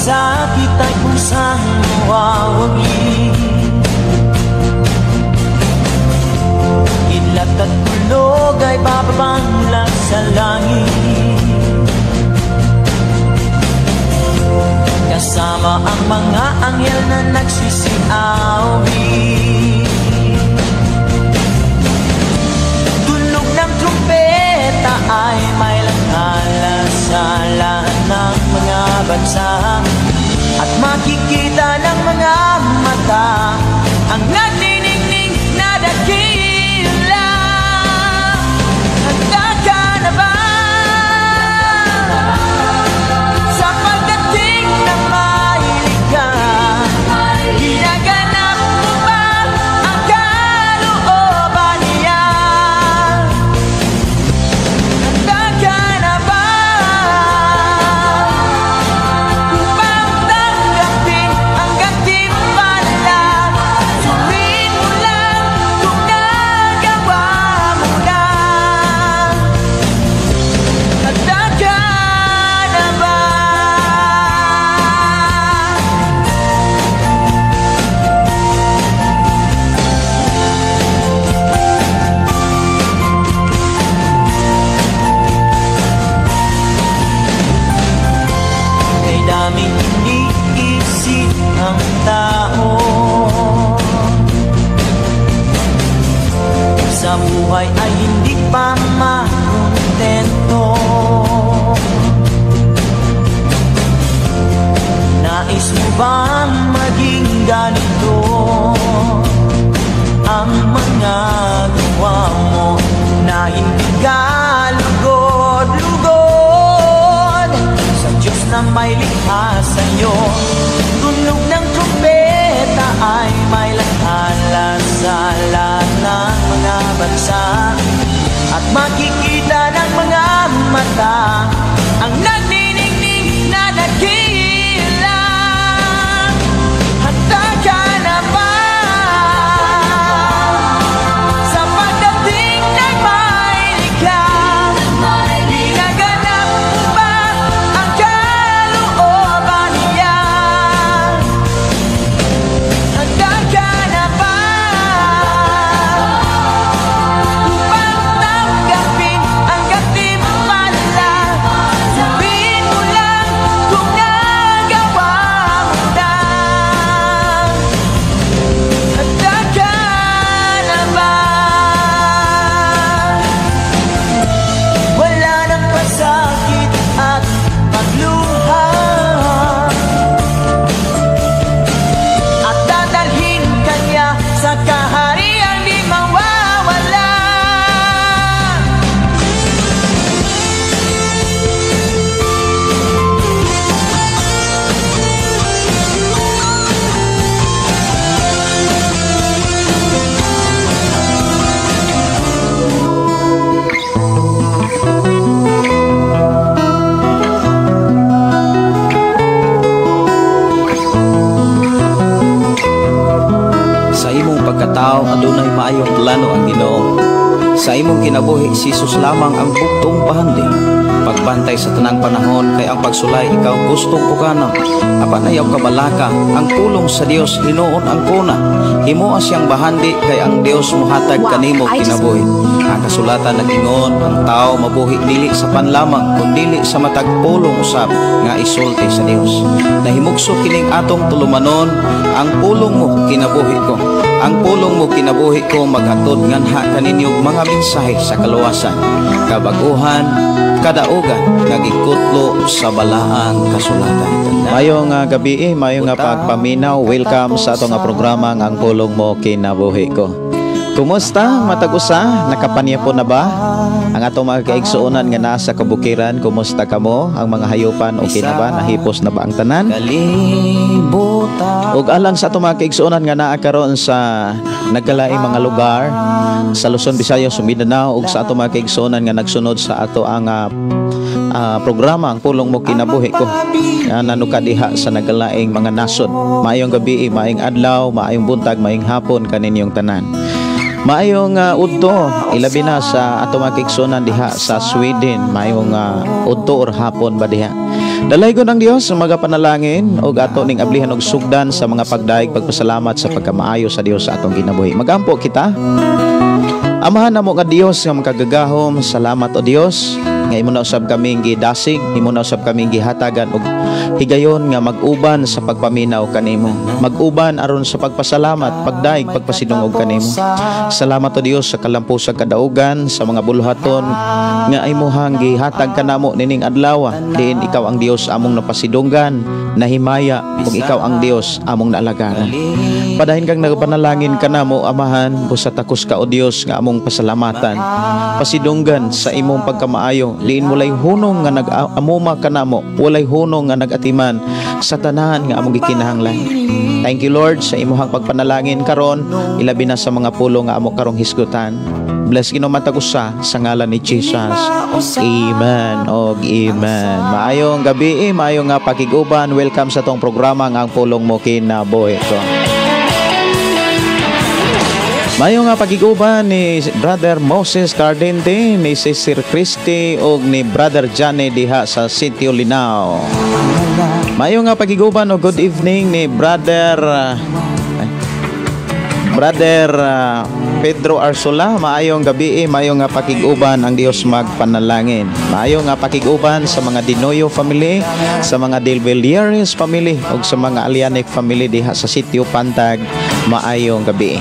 sakit ay kusang mawawagi. Kidlat at tulog ay bababang lang sa langit, kasama ang mga anghel na nagsisiawi. Tunog ng trumpeta ay may langhala sa lahat ng mga bansa, at makikita ng mga mata ang nagniningning na dakila. Handa ka na ba sa pagdating ng mahilig? Ginaganap mo ba ang kalooban niya? Handa ka na ba upang tanggapin ang gantimpala? Suriin mo lang kung nagawa mo na. Handa ka na ba? Kay daming iniisip ang tao sa buhay ay hindi pa makontento. Nais mo bang maging ganito ang mga gawa mo, na hindi ka lugod-lugod sa Diyos na may likha sa'yo? Tunog ng trumpeta ay may langhala sa lahat ng mga bansa, at makikita ng mga mata ang nagniningning na dakila. Handa ka na ba sa pagdating ng mahilig? Ginaganap mo ba ang kalooban niya? Handa ka na ba upang tanggapin ang gantimpala? Sabihin mo lang kung nagawa mo na. Handa ka na ba? Wala nang pasakit at pagluha, at dadalhin ka niya sa kahariang di mawawala. Sa imong pagkatao adunay maayong plano ang Ginoo. Sa imong kinabuhi si Jesus lamang ang bugtong pahandi. Pagbantay sa tanang panahon, kay ang pagsulay ikaw gustong pukana. Apan ayaw kabalaka, ang pulong sa Dios hinuon ang kuna. Himoa siyang bahandi, kay ang Dios muhatag kanimo kinabuhi. Ang kasulatan nagingon, ang tao mabuhi dili sa panlamang, kundi sa matag pulong usab nga isulti sa Dios. Nahimugso kining atong tulumanon, ang pulong mo kinabuhi ko. Ang pulong mo kinabuhi ko, maghatod nganha kaninyong mga mensahe sa kaluwasan, kabaguhan, kadaugan, nagikutlo sa balaang kasulatan. Mayong gabi, mayong pagpaminaw. Welcome sa atong programa ang pulong mo kinabuhi ko. Kumusta? Matag-usa? Nakapaniya po na ba? Ang atong mga kaigsuonan nga nasa kabukiran, kumusta kamo? Ang mga hayupan, okay na ba? Nahipos na ba ang tanan? Ug alang sa atong mga kaigsuonan nga naa karon sa nagkalaing mga lugar sa Luzon, Visayas, Mindanao, ug sa atong mga kaigsuonan nga nagsunod sa ato ang programa ang pulong mo kinabuhi ko. Nanuka diha sa nagkalaing mga nasod. Maayong gabi, maayong adlaw, maayong buntag, maayong hapon kaninyong tanan. Maayong udto, ilabi na sa ato mga kaigsuonan diha sa Sweden, maayong udto or hapon ba diha. Dalaygon ang Dios sa mga panalangin ug ato ning ablihan og sugdan sa mga pagdaig pagpasalamat sa pagkamaayo sa Dios sa atong ginabuhi. Magampo kita. Amahan namo nga Dios nga makagagahom, salamat o Dios nga imo na usab kaming gidasig, imo na usab kaming gihatagan og higayon nga mag-uban sa pagpaminaw kanimo. Mag-uban aron sa pagpasalamat, pagdaig pagpasidungog kanimo. Salamat o Dios sa kalampusag kadaugan sa mga buluhaton nga imuhang gihatag kanamo nining adlaw. Diin ikaw ang Dios among napasidunggan, nahimaya ug ikaw ang Dios among naalagaran. Padahin kang nagapanalangin kanamo amahan, busatakos ka o Dios nga among pasalamatan, pasidunggan sa imong pagkamaayo. Diin walay hunong nga nag-amuma kanamo, walay hunong nga nagatiman sa tanan nga among gikinahanglan. Thank you Lord sa imuhang pagpanalangin karon, ilabi na sa mga pulo nga amo karong hisgutan. Bless Ginoo matagusa sa ngalan ni Jesus. Amen og amen. Maayong gabi, maayong nga pakiguban. Welcome sa tong programa nga ang pulong mo kinabuhi ko. Mayo nga pagiguban ni Brother Moses Cardente, ni Sister Christy o ni Brother Johnny diha sa Sitio Linao. Mayo nga pagiguban o good evening ni Brother Pedro Arsola. Maayong gabi, maayong nga pakiguban ang Dios magpanalangin. Maayong nga pakiguban sa mga Dinoyo family, sa mga Del Villarreal family ug sa mga Alianic family diha sa Sitio Pantag. Maayong gabi.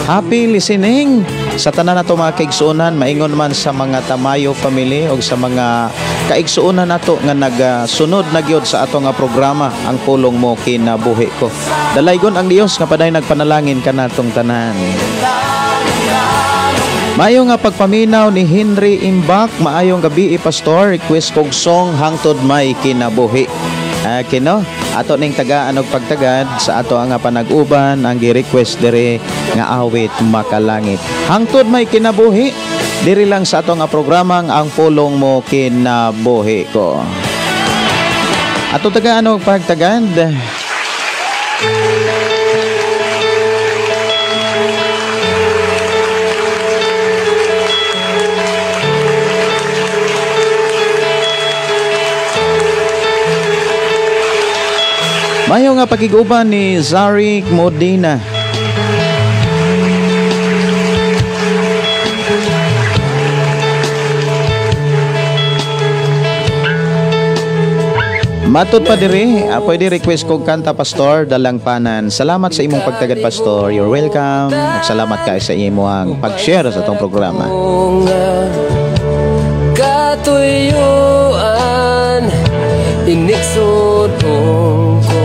Happy listening sa tanan nato mga kaigsuonan, maingon man sa mga Tamayo family ug sa mga kaigsuonan nato nga nagsunod na gyud sa ato nga programa ang pulong mo kinabuhi ko. Dalaygon ang Dios nga paday nagpanalangin kanatong tanan. Maayong nga pagpaminaw ni Henry Imbak. Maayong gabi pastor, request kog song hangtod may kinabuhi. Kino ato ning tagaan og pagtagad sa ato nga panag-uban ang gi-request dire nga awit makalangit. Hangtod may kinabuhi diri lang sa ato nga programang ang pulong mo kinabuhi ko. Ato tagaan og pagtagad. Mayo nga pagiguban ni Zarik Modena. Matod pa diri, pwede request kong kanta pastor dalang panan. Salamat sa imong pagtagad pastor. You're welcome. Salamat kay sa imong pag-share sa tong programa. Katuyuan iniksudong ko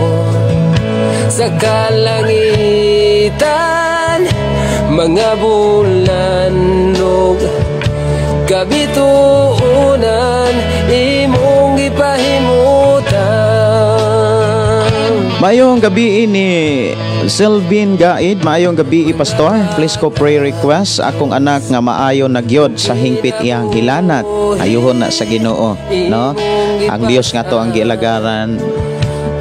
sa kalangitan, mga bulanlog kabituunan imong ipahimutan. Mayong gabi ni Selvin Gaid. Maayong gabi pastor, please ko pray request akong anak nga maayo nagyod sa hingpit iyang hilanat. Ayuhon na sa Ginoo, no? Ang Dios nga to ang gialagaran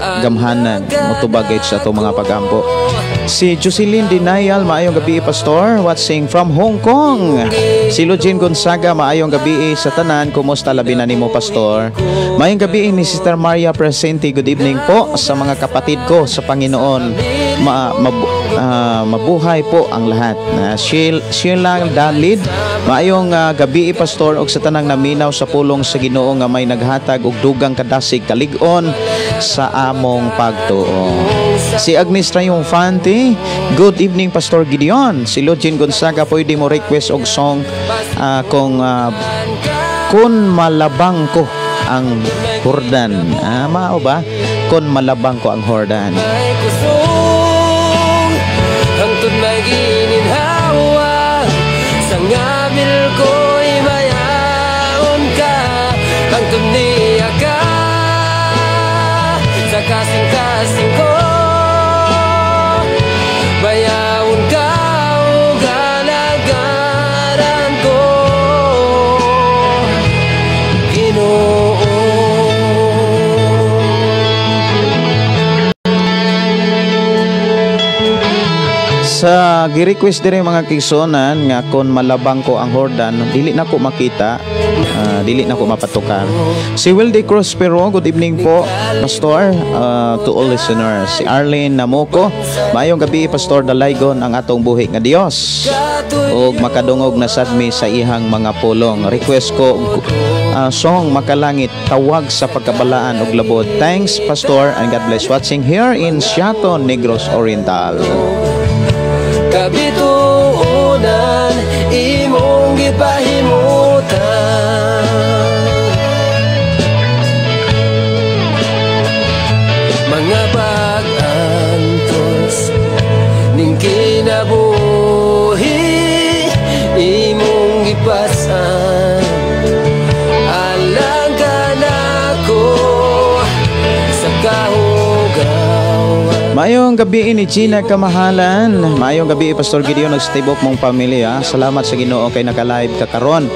gamhanan motubagay sa ato mga pagampo. Si Jocelyn Denial, maayong gabi pastor, watching from Hong Kong. Si Lujin Gonzaga, maayong gabi sa tanan. Kumusta labi na nimo pastor? Maayong gabi ni Sister Maria Presente. Good evening po sa mga kapatid ko sa Panginoon. Mabuhay po ang lahat. Sheila Dalid, maayong gabi pastor og sa tanang naminaw sa pulong sa Ginoo nga may naghatag og dugang kadasig kalig-on sa among pagtuo. Si Agnes Triumphante, good evening Pastor Gideon. Si Lujin Gonzaga, pwede mo request og song kung malabang ko ang Hordan. Mao ba? Kung malabang ko ang Hordan. Hangtod may gininhawa sa ngabil ko'y mayaon ka. Hangtod niya ka sa kasing-kasing ko. Bayaon ka o galagaran ko, Ginoo. Sa gi-request dire mga kigsunan nga kon malabang ko ang hordan, dili na ko makita, dili na ko mapatukan. Si Wildy Prospero, good evening po, Pastor, to all listeners. Si Arlene Namoko, maayong gabi, Pastor Dalaygon, ang atong buhi nga Dios. Og makadungog na sadmi sa ihang mga pulong. Request ko song Makalangit, tawag sa pagkabalaan og labod. Thanks, Pastor, and God bless watching here in Siato, Negros Oriental. Kabituunan imong gipahimutan, mga pag-antos ning kinabuhi imong gipasan, alang ka nako sa kahugawan. Mayong gabi ni Gina Kamahalan. Mayong gabi, Pastor Gideon, nagstibok mong pamilya. Salamat sa Ginoo kay naka-live ka karon.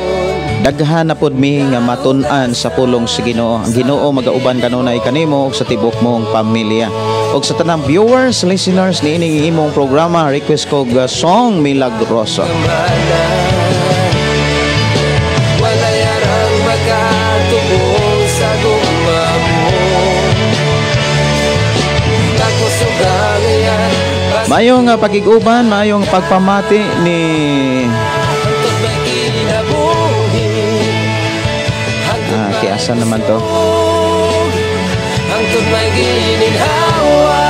Daghan na pod mi nga matun-an sa pulong sa Ginoo. Ang Ginoo magauban kanunay kanimo sa tibok mong pamilya. Og sa tanang viewers, listeners ni ining imong programa, request ko song Milagroso. Walay arang makatubong sa gugma mo. Takos o galayan, Mayong pagiguban, mayong pagpamati ni hangtod may kinabuhi, kiasan naman to. hangtod may gininhawa,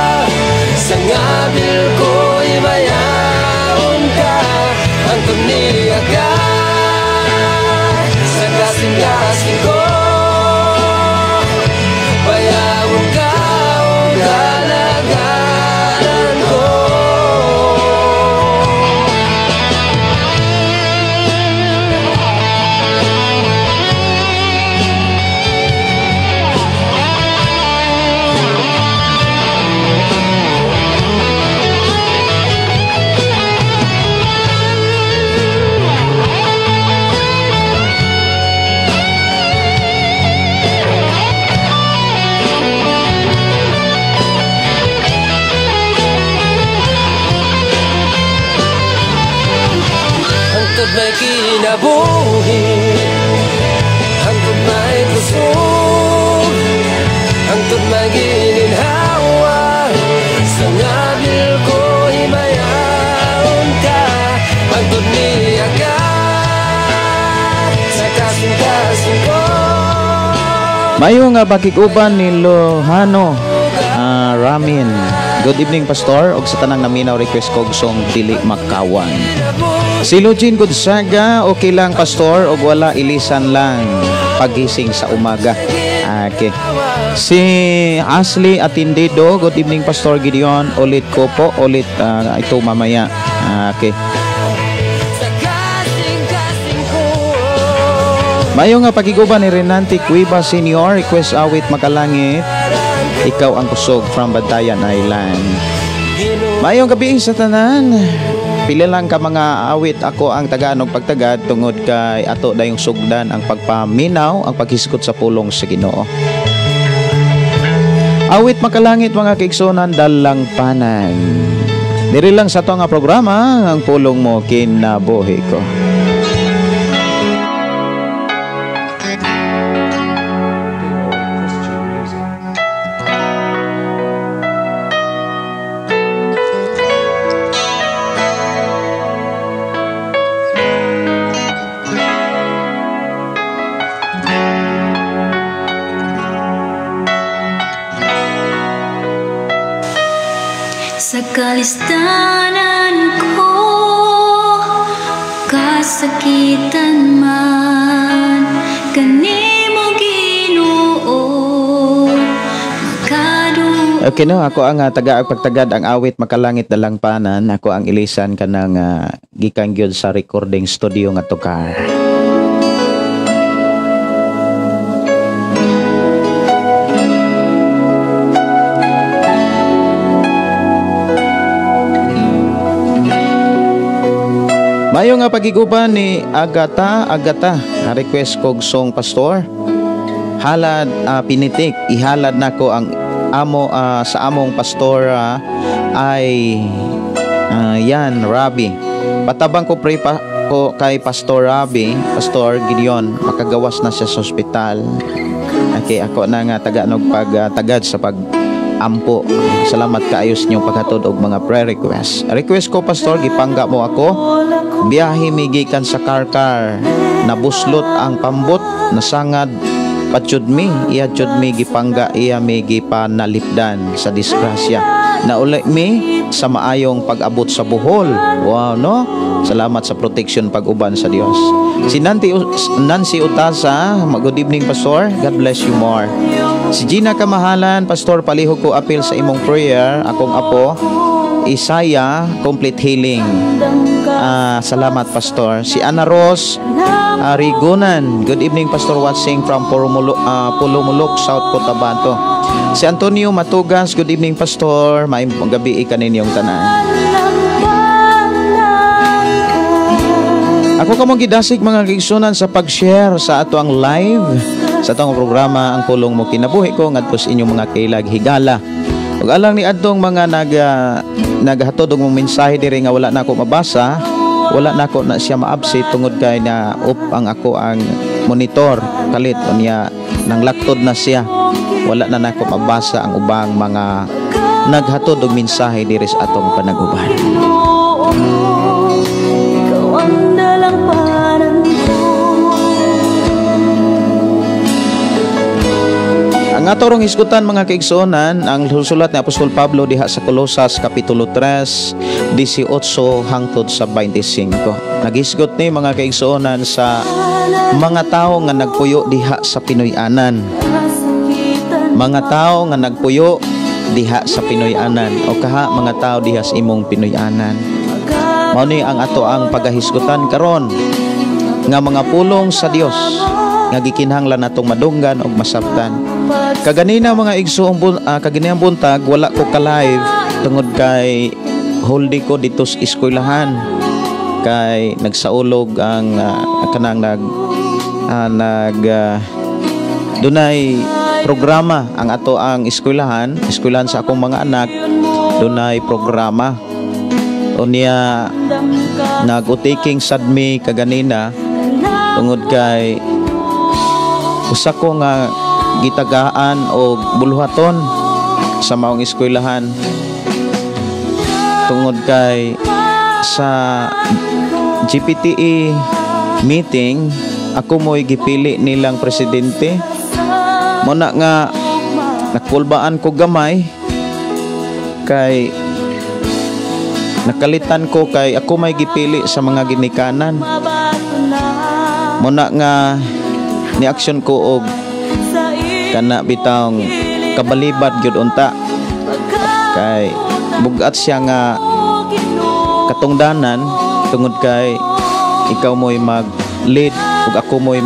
sa ngabil ko'y mayaon ka, hangtod niya ka, sa kasing-kasing ko, bayawon ka o kalagaran ko. Hangtod may kinabuhi, hangtod may kusog, hangtod may gininhawa, sa ngabil ko himayaon ka, hangtod niya ka, sa kasing-kasing ko. Mayong pagiguban ni Lohano Ramin. Good evening, Pastor. Og sa tanang naminaw, request ko song Dili Makawan. Si Lugin Gonzaga, okay lang, Pastor, og wala ilisan lang pagising sa umaga. Okay. Si Ashley Atindido, good evening, Pastor Gideon. Ulit ko po, ulit ito mamaya. Okay. Sa kasing-kasing ko. Mayong pagiguban ni Renante Cuiva Senior, request awit Makalangit, ikaw ang kusog from Bantayan Island. Mayong gabi sa tanan. Pila lang ka mga awit, ako ang tagaan og pagtagad tungod kay ato dayong sugdan ang pagpaminaw, ang paghisgot sa pulong sa Ginoo. Awit Makalangit mga kaigsunan, dalang panan. Diri lang sa to nga programa, ang pulong mo kinabuhi ko. Sa kalistanan ko, kasakitan man, kanimo Ginoo, makadung. Okay no, ako ang tagaag pagtagad ang awit Makalangit dalang panan. Ako ang ilisan kanang gikan gyud sa recording studio nga tukar. Mayo nga pagiguban ni Agata, request kog song, Pastor. Halad pinitik, ihalad nako ang amo sa among pastor ay Yan, Rabbi. Patabang ko pray pa ko kay Pastor Rabbi, Pastor Gideon, makagawas na siya sa ospital. Okay, ako na nga taganog pagtagad sa pag-ampo. Salamat kaayos niyong paghatod og mga prayer request. Request ko, Pastor, gipangga mo ako. Biyahe migikan sa Karkar. Nabuslot ang pambot, nasangad patsud mi, iya jud mi gipangga, iya mi gipanalipdan sa disgrasya. Naulay mi sa maayong pag-abot sa buhol. Wow, no? Salamat sa protection pag-uban sa Dios. Si Nancy Utasa, good evening, Pastor. God bless you more. Si Gina Kamahalan, Pastor, palihog ko appeal sa imong prayer. Akong apo, Isaiah, complete healing. Salamat, Pastor. Si Ana Rose Rigunan, good evening, Pastor, watching from Pulumulok, South Cotabato. Si Antonio Matugas, good evening, Pastor. May gabi kaninyong tanan. Ako kamong gidasig mga kaigsunan sa pag-share sa ato ang live sa atong programa ang pulong mo kinabuhi ko ngadto sa inyong mga kailag higala. Ug alang ni adtong mga naghatod og mensahe diri nga wala na ako mabasa, wala na ako na siya ma-update tungod kay na ang ako ang monitor kalit unya nang laktod na siya. Wala na nako mabasa ang ubang mga naghatod og mensahe diri sa atong panag-uban. Ang atorong hisgutan mga kaigsuonan, ang sulat ni Apostol Pablo diha sa Colosas Kapitulo 3, 18 hangtod sa 25. Naghisgot ni mga kaigsuonan sa mga tao nga nagpuyo diha sa Pinoy-anan. Mga tao nga nagpuyo diha sa Pinoy-anan o kaha mga tao diha sa imong Pinoy-anan. Mao ni ang ato ang pagahisgutan karon nga mga pulong sa Dios nga gikinahanglan natong madunggan og masabtan. Kaganina mga igsoong kaganina buntag wala ko ka live tungod kay holdi ko dito sa eskwelahan kay nagsaulog ang kanang dunay programa ang ato ang eskwelahan sa akong mga anak, dunay programa unya nag-taking sadmi kaganina tungod kay usa ko nga gitagaan o buluhaton sa maong eskwelahan tungod kay sa GPTE meeting ako mo'y gipili nilang presidente. Muna nga nakulbaan ko gamay kay nakalitan ko kay ako may gipili sa mga ginikanan. Muna nga ni action ko og kana bitang kabalibad gyud unta kay bugat siya nga katungdanan tungod kay ikaw mo'y mag lead ug ako mo'y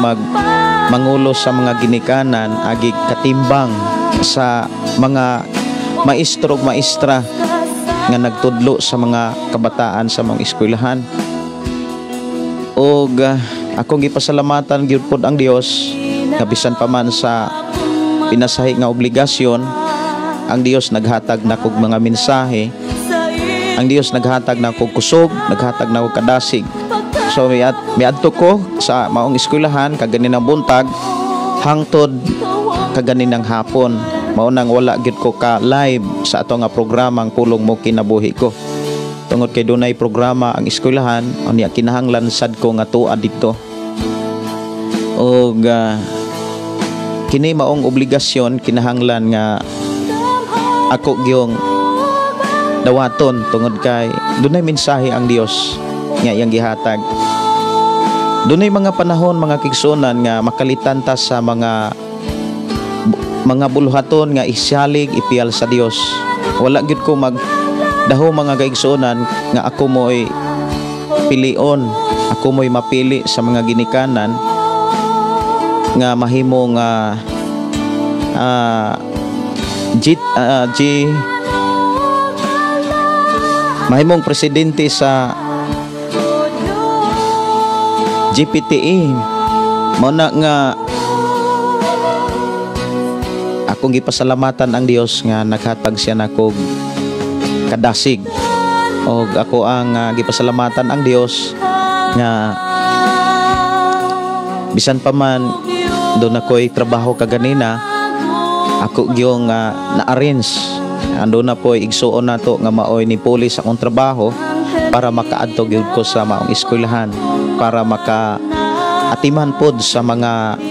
mangulo sa mga ginikanan agi katimbang sa mga maestro ug maestra nga nagtudlo sa mga kabataan sa mga eskwelahan. Og akong gipasalamatan gyud pod ang Dios nga bisan pa man sa pinasahi nga obligasyon, ang Dios naghatag na kog mga mensahe, ang Dios naghatag na kog kusog, naghatag na kog kadasig. So miadto ko sa maong eskwelahan kaganinang buntag hangtod kaganinang hapon. Mao nang wala gyud ko ka live sa ato nga programang pulong mo kinabuhi ko. Tungod kay dunay programa ang eskwelahan, unya kinahanglan sad ko nga tuad dito. Og kini maong obligasyon kinahanglan nga ako gyung dawaton tungod kay dunay mensahe ang Dios nga iyang gihatag. Dunay mga panahon mga kigsunan nga makalitan ta sa mga buluhaton nga isyalig ipiyal sa Dios. Wala gyud ko magdaho mga kaigsunan nga ako mo'y pilion, ako mo'y mapili sa mga ginikanan nga mahimong mahimong presidente sa GPTE. Mao na nga akong gipasalamatan ang Dios nga naghatag siya nako kadasig O ako ang gipasalamatan ang Dios nga bisan pa man doon ako'y trabaho kaganina, ako gyung na-arrange. Ando na po igsuon nato nga maoy ni pulis akong trabaho para makaadto gyud ko sa maong eskwelahan, para maka-atiman pod sa mga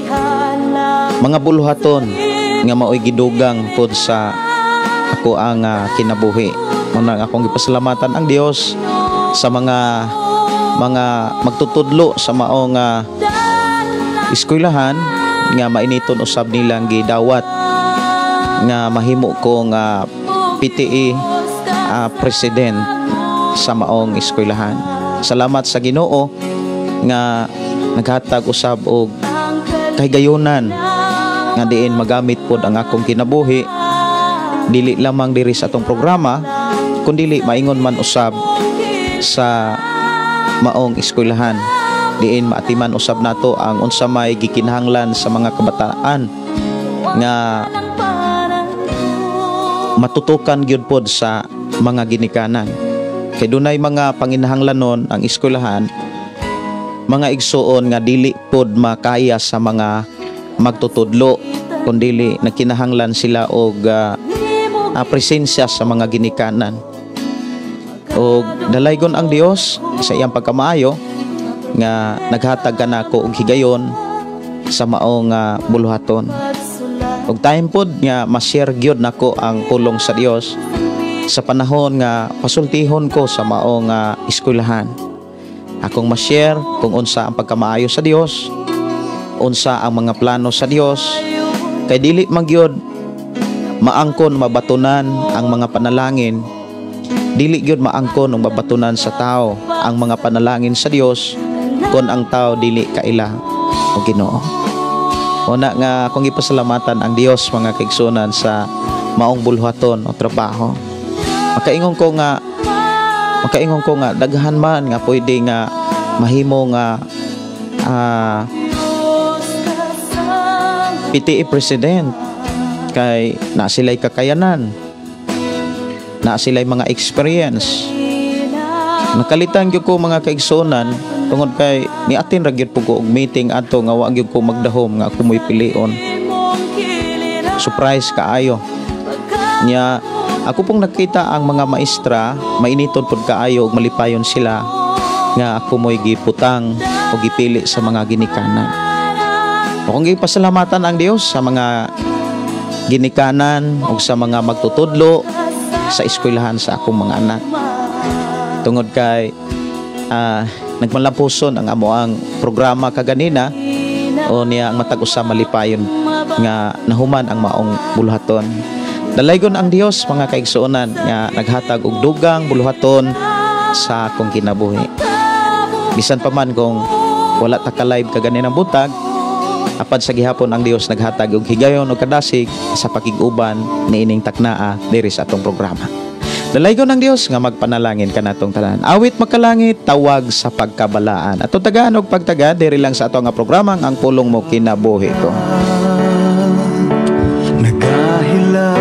buluhaton nga maoy gidugang pod sa ako ang kinabuhi. Muna akong gipasalamatan ang Dios sa mga magtutudlo sa maong eskwelahan nga mainiton usab nilang gidawat nga mahimo kong PTE president sa maong eskwelahan. Salamat sa Ginoo nga naghatag usab og kahigayonan nga diin magamit pod ang akong kinabuhi dili lamang diri sa atong programa kundi maingon man usab sa maong eskwelahan diin maatiman usab nato ang unsa may gikinahanglan sa mga kabataan nga matutukan gyud pod sa mga ginikanan. Kay dunay mga panginahanglanon ang eskwelahan, mga igsuon nga dili pod makaya sa mga magtutudlo kundi nagkinahanglan sila og presensya sa mga ginikanan. O dalaygon ang Dios sa iyang pagkamaayo nga naghatag kanako og higayon sa maong buluhaton. Og time pod nga ma-share gyud nako ang pulong sa Dios sa panahon nga pasultihon ko sa maong eskwelahan. Akong ma-share kung unsa ang pagkamaayo sa Dios, unsa ang mga plano sa Dios, kay dili man gyud maangkon mabatunan ang mga panalangin, dili gyud maangkon ug mabatunan sa tao ang mga panalangin sa Dios kung ang tao dili kaila o Ginoo. Una nga kung ipasalamatan ang Dios mga kaigsunan sa maong buluhaton o trabaho. Makaingon ko nga daghan man nga pwede nga mahimo nga PTE president kay na sila'y kakayanan, na sila'y mga experience. Nakalitan gyud ko mga kaigsunan tungod kay niatin ra gyud ko og meeting ato nga wa gyud ko magdahom nga ako mo'y pilion. Surprise kaayo nya ako pong nakita ang mga maestra mainiton pod kaayo og malipayon sila nga ako mo'y giputang o gipili sa mga ginikanan. Akong gipasalamatan ang Dios sa mga ginikanan o sa mga magtutudlo sa eskwelahan sa akong mga anak. Tungod kay nagmalampuson ang amoang programa kaganina o niya ang matag usa malipayon nga nahuman ang maong buluhaton. Dalaygon ang Dios mga kaigsuonan nga naghatag og dugang buluhaton sa akong kinabuhi. Bisan pa man kung wala ta ka live kaganina butag, apad sa gihapon ang Dios naghatag og higayon o kadasig sa pakiguban niining taknaa diri sa atong programa. Dalaygon ang Dios nga magpanalangin kanatong tanan. Awit makalangit tawag sa pagkabalaan. Ato tagaan og pagtaga diri lang sa ato nga programang ang pulong mo kinabuhi ko. Nagahilang,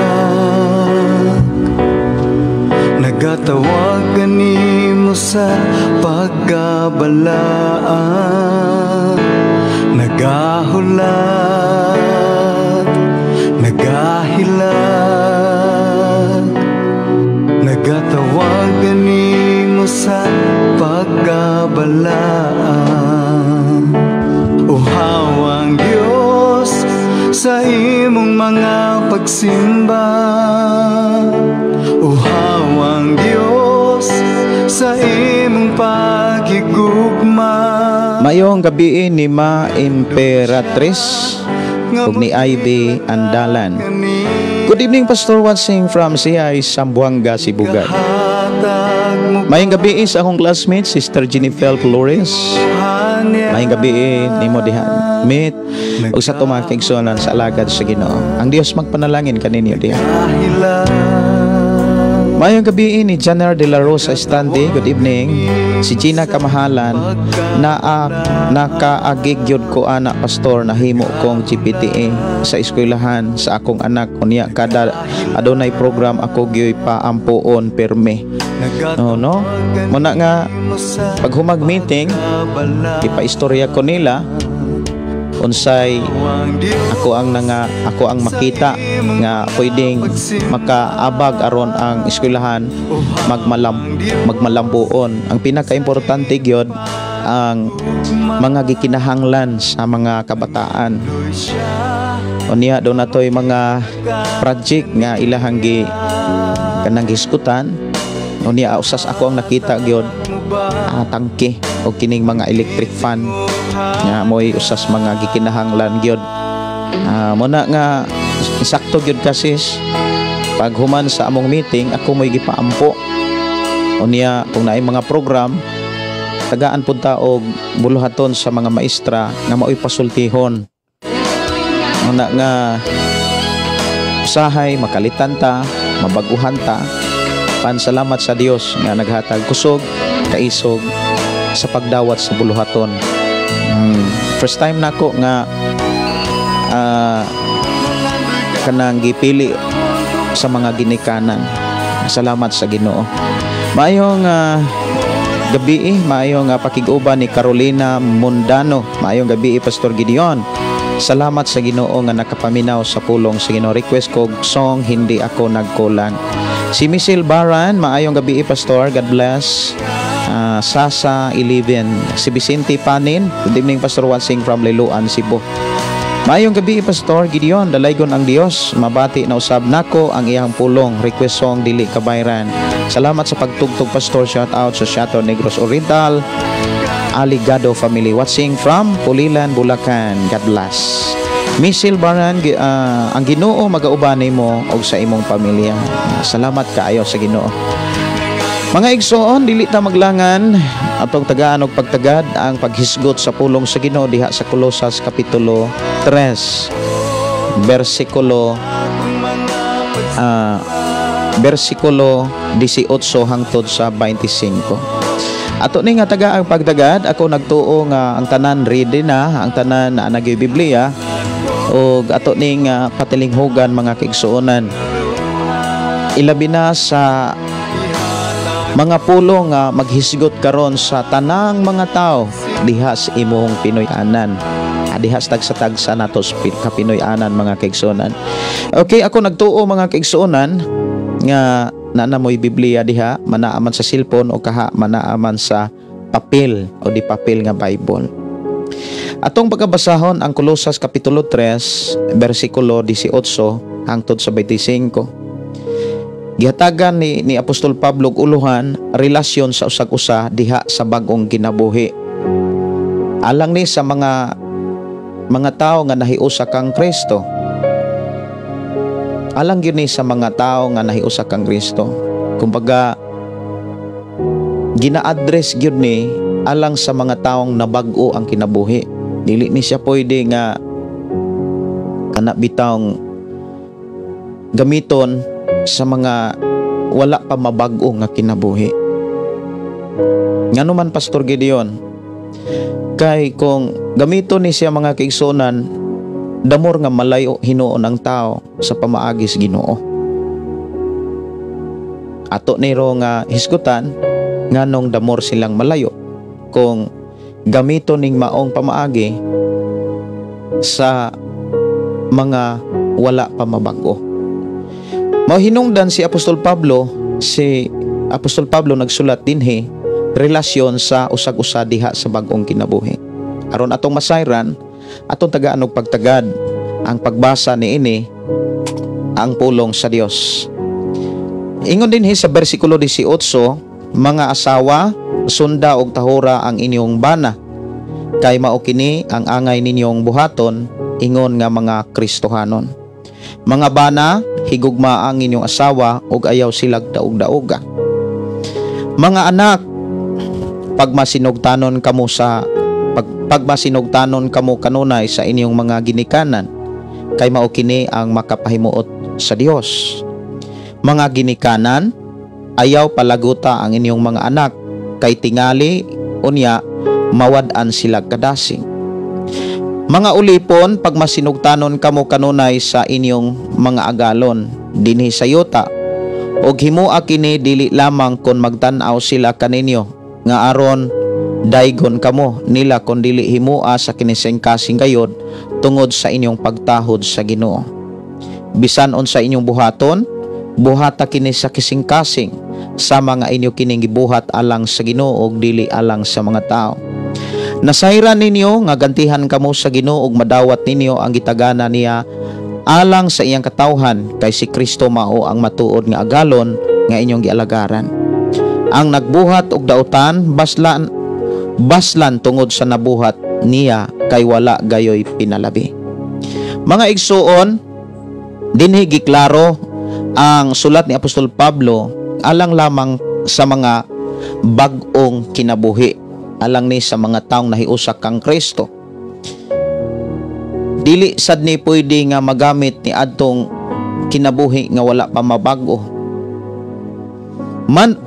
nagatawag kanimo sa pagkabalaan. Nagahulat, nagahilang, nagatawag kanimo sa pagkabalaan. Uhawang Diyos sa imong mga pagsimba, uhawang Diyos sa imong pagigugma. Mayong gabi ni Ma Imperatrice ug ni Ivy Andalan. Good evening, Pastor watching from CI Sambuanga, Sibugan. Mayong gabi sa akong classmate, Sister Jennifer Flores. Mayong gabi ni mo diha meet ug sa mga kaigsuonan sa alagad sa Ginoo. Ang Dios magpanalangin kaninyo diha. Mayong gabi ni Janer de la Rosa Estande. Good evening. Si Gina Kamahalan na nakaagig yun ko anak pastor na himo kong GPTA sa eskwelahan sa akong anak unya kada adunay program ako gyoy pa ampuon perme. No. Muna nga pag humag meeting ipaistorya ko nila unsay ako ang makita nga pwedeng makaabag aron ang eskwelahan magmalambuon. Ang pinaka-importante gyud ang mga gikinahanglan sa mga kabataan. Unya do natoy mga project nga ilahang kanang giskutan. Unya usas ako ang nakita gyud tangke o kining mga electric fan nga moy usas mga gikinahanglan gyud. Muna nga sakto gyud kasis pag human sa among meeting ako moy gipaampo. Unya kung naay mga program tagaan pud ta og buluhaton sa mga maestra nga maoy pasultihon. Muna nga usahay makalitan ta, mabaguhan ta. Pansalamat sa Dios nga naghatag kusog kaisog sa pagdawat sa buluhaton. First time nako nga kanang gipili sa mga ginikanan. Salamat sa Ginoo. Maayong gabi, maayong pakig-uban ni Carolina Mundano. Maayong gabi, Pastor Gideon. Salamat sa Ginoo nga nakapaminaw sa pulong sa Ginoo. Request ko song Hindi Ako Nagkulang. Si Michelle Baran, maayong gabi, Pastor. God bless. Sasa 11. Si Vicente Panin, good evening, Pastor Wansing from Liloan, Cebu. Maayong gabi, Pastor Gideon. Dalaygon ang Dios. Mabati na usab nako ang iyang pulong. Request song Dili Kabayran. Salamat sa pagtugtog, Pastor. Shout out sa Chateau Negros Oriental Aligado family watching from Pulilan, Bulacan. God bless. Michelle Baran, ang Ginoo magauban nimo og sa imong pamilya. Salamat kaayo sa Ginoo. Mga igsoon, dili ta maglangan atong tagaan og pagtagad ang paghisgot sa pulong sa Ginoo diha sa Colosas kapitulo 3 versikulo 18 hangtod sa 25. Ato ni nga taga ang pagtagad, ako nagtuo nga ang tanan ready na, ang tanan na nagyoy Biblia og ato ning patilinghugan mga kaigsuonan. Ilabi na sa mga pulong nga maghisgot karon sa tanang mga tao diha sa imong Pinoy-anan. Diha sa tagsa nato sa Pinoy-anan mga kaigsuonan. Okay, ako nagtuo mga kaigsuonan nga nanamoy Biblia diha, manaaman sa cellphone o kaha manaaman sa papel o di papel nga Bible. Atong pagkabasahon ang Colosas kapitulo 3 bersikulo 18 hangtod sa 25. Gihatagan ni Apostol Pablo og uluhan relasyon sa usag-usa diha sa bag-ong kinabuhi. Alang ni sa mga tao nga nahiusa kang Kristo. Alang gyud ni sa mga tao nga nahiusa kang Kristo. Kumbaga gina-address gyud ni alang sa mga taong nabag-o ang kinabuhi. Dili ni siya pwede nga kana bitawng gamiton sa mga wala pa mabag-o nga kinabuhi. Ngano man Pastor Gideon, kay kung gamiton ni siya mga kaigsuonan, damor nga malayo hinuon ang tao sa pamaagis Ginoo. Ato niro nga hisgutan nganong damor silang malayo kung gamito ning maong pamaagi sa mga wala pa mabag-o. Mao hinungdan si Apostol Pablo nagsulat dinhi relasyon sa usag-usa diha sa bag-ong kinabuhi. Aron atong masayran, atong tagaan og pagtagad ang pagbasa niini ang pulong sa Dios. Ingon dinhi sa bersikulo 18, mga asawa, sunda og tahura ang inyong bana, kay mao kini ang angay ninyong buhaton, ingon nga mga Kristohanon. Mga bana, higugma ang inyong asawa ug ayaw silag daog-daoga. Mga anak, pagmasinugtanon kamo kanunay sa inyong mga ginikanan, kay mao kini ang makapahimuot sa Dios. Mga ginikanan, ayaw palaguta ang inyong mga anak, kay tingali unya mawad-an sila kadasing. Mga ulipon, pag masinugtanon kamo kanunay sa inyong mga agalon dinhi sa yuta, og himua kini dili lamang kon magtan-aw sila kaninyo nga aron daygon kamo nila, kon dili himua sa kinisengkasing gayod tungod sa inyong pagtahod sa Ginoo. Bisan unsa inyong buhaton, buhata kini sa kisingkasing sa mga inyo kining gibuhat alang sa Ginoo ug dili alang sa mga tao. Nasayran ninyo nga gantihan kamo sa Ginoo ug madawat ninyo ang gitagana niya alang sa iyang katawhan, kay si Kristo mao ang matuod nga agalon nga inyong gialagaran. Ang nagbuhat og dautan baslan tungod sa nabuhat niya, kay wala gayoy pinalabi. Mga igsuon, dinhi giklaro ang sulat ni Apostol Pablo alang lamang sa mga bag-ong kinabuhi, alang ni sa mga taong nahiusak kang Kristo. Dili sad ni pwede nga magamit ni adtong kinabuhi nga wala pa mabago.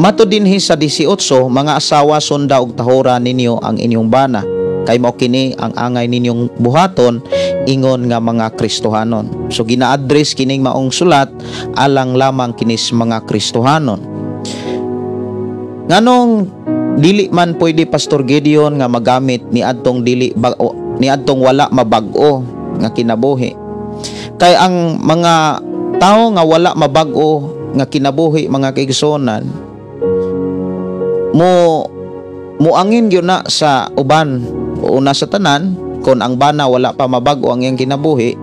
Mato dinhi sa 18, mga asawa, sunda og tahora ninyo ang inyong bana, kay mao kini ang angay ninyong buhaton ingon nga mga Kristohanon. So gina-address kining maong sulat alang lamang kinis mga Kristohanon. Nganong dili man pwede Pastor Gideon nga magamit ni adtong wala mabag-o nga kinabuhi? Kay ang mga tao nga wala mabag-o nga kinabuhi, mga kaigsonan, muangin gyud na sa uban, una sa tanan, kon ang bana wala pa mabag-o ang iyang kinabuhi,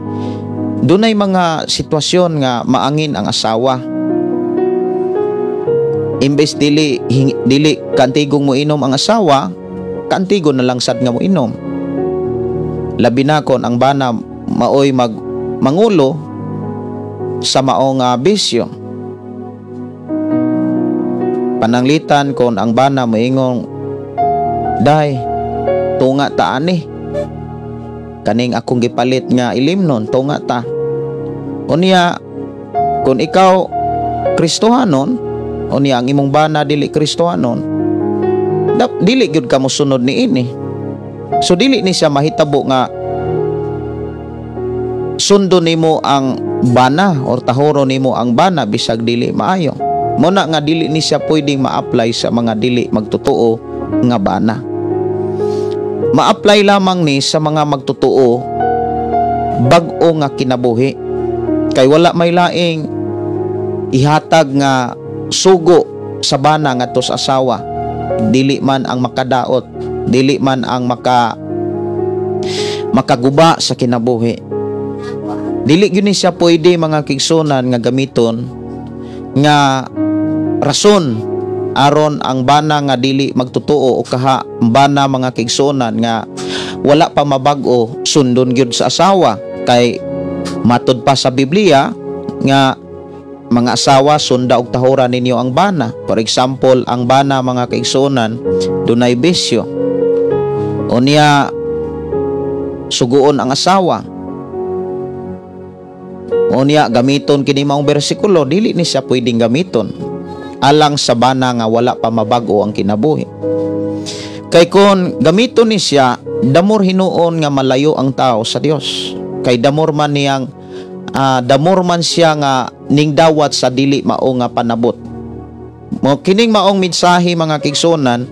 dunay mga sitwasyon nga maangin ang asawa. Imbes dili kantigong mo inom ang asawa, kantigo na lang sad nga mo inom. Labi na kon ang bana maoy mangulo sa maong bisyo. Pananglitan kon ang bana moingong, day, tunga ta ani, kaning akong gipalit nga ilimnon, tunga ta. Unya, kon ikaw Kristohanon, unya ang imong bana dili Kristohanon, dili gyud ka mosunod ni ini. So dili ni siya mahitabo nga sundo nimo ang bana or tahoro nimo ang bana bisag dili maayo. Muna nga dili ni siya pwedeng ma-apply sa mga dili magtotoo nga bana. Ma-apply lamang ni sa mga magtotoo bag-o nga kinabuhi, kay wala may laing ihatag nga sugo sa bana ngadto sa asawa. Dili man ang makadaot, dili man ang makaguba sa kinabuhi. Dili gyud ni siya pwede, mga kigsunan, nga gamiton nga rason aron ang bana nga dili magtotoo o kaha bana, mga kigsunan, nga wala pa mabag-o sundon gyud sa asawa. Kay matud pa sa Biblia nga mga asawa, sunda og tahora ninyo ang bana. For example, ang bana, mga kaigsunan, dunay bisyo, unya suguon ang asawa, unya gamiton kini maong bersikulo, dili ni siya pwedeng gamiton alang sa bana nga wala pa mabago ang kinabuhi. Kay kon gamiton ni siya, damor hinuon nga malayo ang tao sa Dios. Kay damor man siya nga ning dawat sa dili mao nga panabot. Mo kining maong mensahe, mga kigsunan,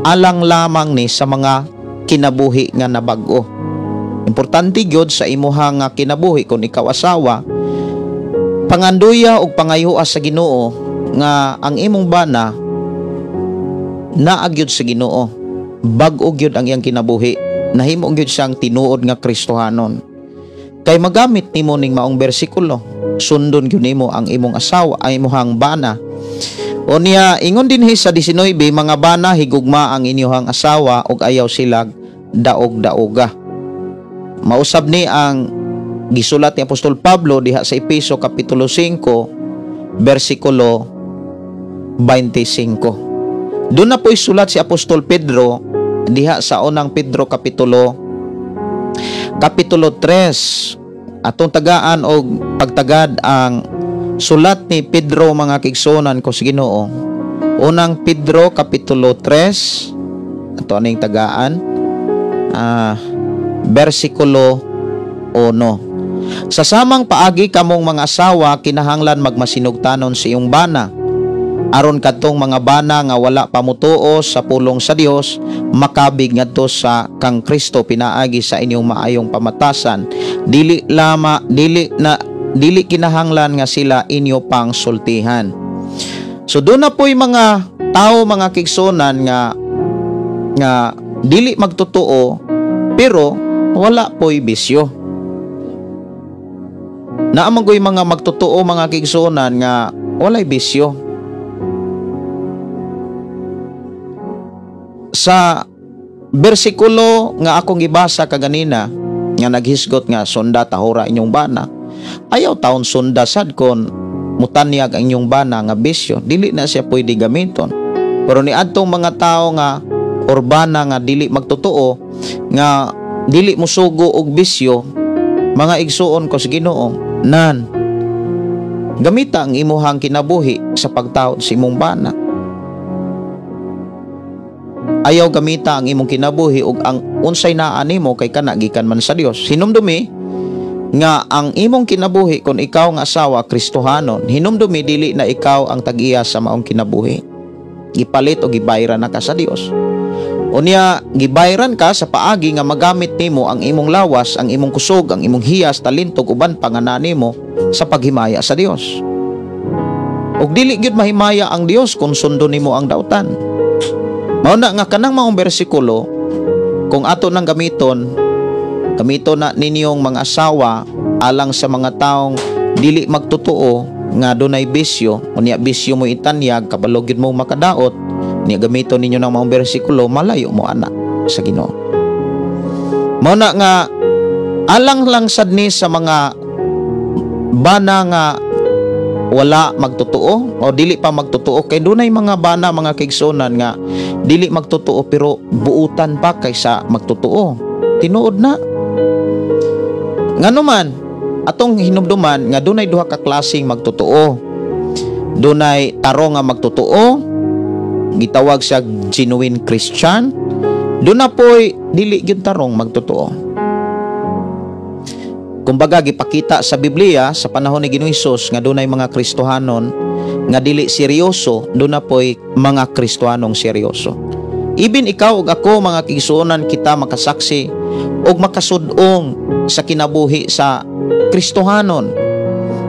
alang lamang ni sa mga kinabuhi nga nabag-o. Importante gyud sa imuha nga kinabuhi kon ikaw asawa, panganduya og pangayua sa Ginoo nga ang imong bana naagyud sa Ginoo, bag-o gyud ang iyang kinabuhi, nahimo gyud siyang tinuod nga Kristohanon. Kay magamit nimo ning maong bersikulo, sundon gyud nimo ang imong asawa, ay imong bana. Unya ingon dinhi sa 19, mga bana, higugma ang inyong asawa ug ayaw sila daog-daoga. Mausab ni ang gisulat ni Apostol Pablo diha sa Efeso kapitulo 5 bersikulo 25. Doon na po isulat si Apostol Pedro diha sa unang Pedro kapitulo 3. Atong tagaan og pagtagad ang sulat ni Pedro, mga kigsunan ko sa Ginoo. Unang Pedro Kapitulo 3, ito aning tagaan, versikulo 1. Sa samang paagi kamong mga asawa, kinahanglan magmasinugtanon sa iyong bana, aron kadtong mga bana nga wala pamutuo sa pulong sa Dios, makabig ngadto sa kang Kristo pinaagi sa inyong maayong pamatasan. Dili kinahanglan nga sila inyo pang sultihan. So doon na po'y mga tao, mga kigsunan nga dili magtotoo pero wala po'y bisyo. Naamagoy mga magtotoo, mga kigsunan nga walay bisyo. Sa bersikulo nga akong gibasa kaganina nga naghisgot nga sunda tahura inyong bana, ayaw taon sunda sad kon mutanyag ang inyong bana nga bisyo, dili na siya pwede gamiton. Pero ni adtong mga tao nga urbana nga dili magtotoo, nga dili musugo og bisyo, mga igsuon ko sa Ginoo, nan gamita ang imuhang kinabuhi sa pagtaod sa imong bana. Ayaw gamita ang imong kinabuhi ug ang unsay naa nimo kay kana gikan man sa Dios. Hinumdumi nga ang imong kinabuhi kung ikaw nga asawa Kristohanon, hinumdumi dili na ikaw ang tag-iya sa maong kinabuhi. Gipalit o gibayran na ka sa Dios. Unya gibayran ka sa paagi nga magamit nimo ang imong lawas, ang imong kusog, ang imong hiyas, talento uban panganan nimo sa paghimaya sa Dios. Ug dili gyud mahimaya ang Dios kung sundo nimo ang dautan. Mao na nga kanang maong bersikulo, kung ato nang gamiton na ninyong mga asawa alang sa mga taong dili magtotoo nga dunay bisyo, unya bisyo mo itanyag, kabalo gyud mo makadaot, niya gamiton ninyo ng maong bersikulo, malayo mo ana sa Ginoo. Mao na nga alang lang sad ni sa mga bana nga wala magtotoo o dili pa magtotoo, kay dunay mga bana, mga kigsunan nga dili magtotoo pero buutan pa kaysa magtotoo. Tinuod na. Nganuman atong hinumduman nga dunay duha ka klaseng magtotoo. Dunay tarong nga magtotoo, gitawag siya genuine Christian. Duna po'y dili gyud tarong magtotoo. Kumbaga gipakita sa Biblia sa panahon ni Ginoong Hesus nga dunay mga Kristohanon nga dili seryoso, duna po'y mga Kristohanong seryoso. Even ikaw ug ako, mga kigsuonan, kita makasaksi ug makasud-ong sa kinabuhi sa Kristohanon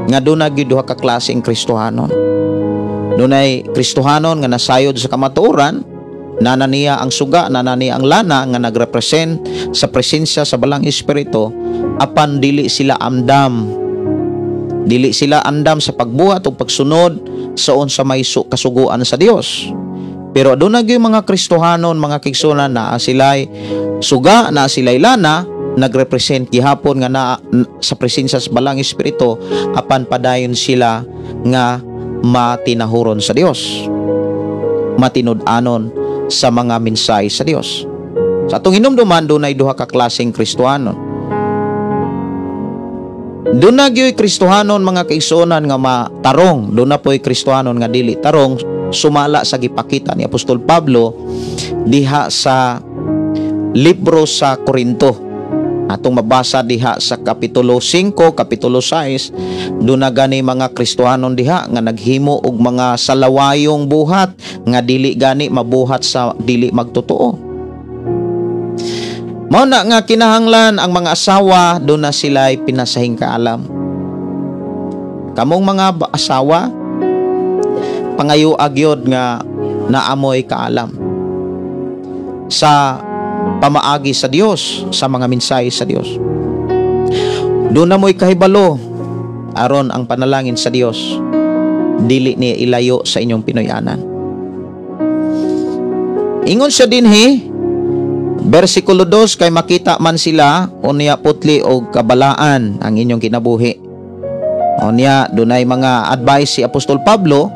nga dunay gyud duha ka klaseng Kristohanon. Dunay Kristohanon nga nasayod sa kamatuoran, nana niya ang suga, nana niya ang lana nga nagrepresent sa presensya sa balang espiritu, apan dili sila andam sa pagbuhat o pagsunod sa unsa may kasuguan sa Dios. Pero aduna gyud mga Kristohanon, mga kigsunan, na sila'y suga, na sila'y lana, nagrepresent gihapon nga na sa presensya sa balang espiritu, apan padayon sila nga matinahuron sa Dios, matinud-anon sa mga mensahe sa Dios. Sa atong hinumduman, dunay duha ka klaseng Kristohanon. Duna gyoy Kristohanon, mga kaigsuonan, nga matarong. Duna po'y Kristohanon nga dili tarong, sumala sa gipakita ni Apostol Pablo diha sa libro sa Korinto. Atong mabasa diha sa kapitulo 5, kapitulo 6, duna gani mga Kristohanon diha nga naghimo og mga salawayong buhat nga dili gani mabuhat sa dili magtotoo. Mao na nga kinahanglan ang mga asawa duna sila'y pinasahing kaalam. Kamong mga asawa, pangayo agyod nga naamoy kaalam sa pamaagi sa Dios, sa mga mensahe sa Dios. Doon na mo'y kahibalo aron ang panalangin sa Dios dili ni ilayo sa inyong Pinoyanan. Ingon siya dinhi bersikulo 2, kay makita man sila unya putli o kabalaan ang inyong kinabuhi. Unya dunay mga advice si Apostol Pablo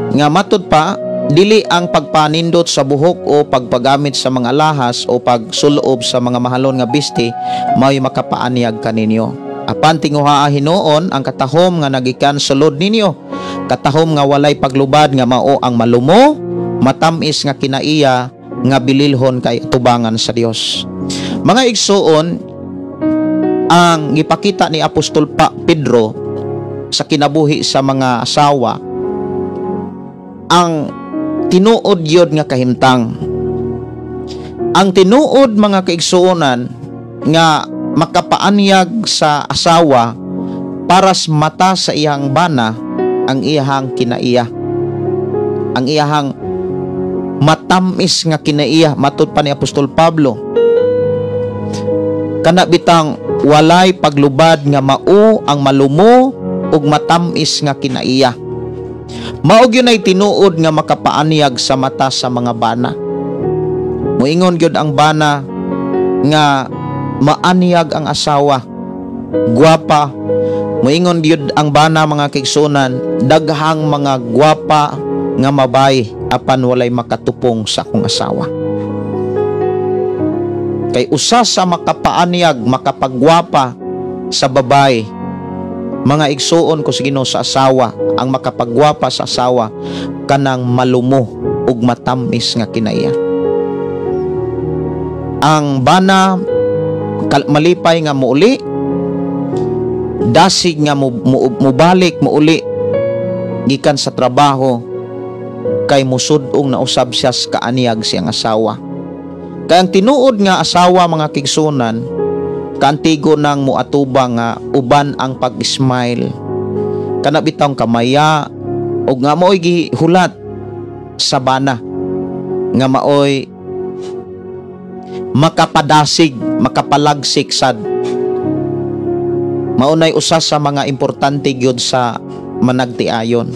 nga matud pa, dili ang pagpanindot sa buhok o pagpagamit sa mga lahas o pagsulob sa mga mahalon nga bisti mao'y makapaanyag kaninyo. Apan tinguha hinuon ang katahom nga nagikan sulod ninyo, katahom nga walay paglubad nga mao ang malumo, matamis nga kinaiya nga bililhon kay tubangan sa Dios. Mga igsuon, ang gipakita ni Apostol Pedro sa kinabuhi sa mga asawa, ang tinuod yod nga kahimtang. Ang tinuod mga kaigsuonan nga makapaanyag sa asawa para sa mata sa iyang bana ang iyahang kinaiya, ang iyahang matamis nga kinaiya. Matud pa ni Apostol Pablo, kana bitang walay paglubad nga mao ang malumo ug matamis nga kinaiya. Maog yun ay tinuod nga makapaanyag sa mata sa mga bana. Muingon gyud ang bana nga maanyag ang asawa, gwapa. Muingon gyud ang bana mga kaigsuonan, daghang mga gwapa nga mabay apan walay makatupong sa akong asawa. Kay usa sa makapaanyag, makapagwapa sa babay, mga igsuon ko sa Ginoo sa asawa, ang makapagwapa sa asawa kanang malumo ug matamis nga kinaiya. Ang bana malipay nga muuli, dasig nga mubalik muuli gikan sa trabaho, kay musud-ong nausab siya sa kaanyag siyang asawa. Kaya ang tinuod nga asawa mga kigsunan, kantigo nang muatubang nga uban ang pag-smile, kana bitang kamaya o nga maoy gihulat sa bana nga maoy makapadasig, makapalagsik sad. Maunay usa sa mga importante gyud sa managtiayon.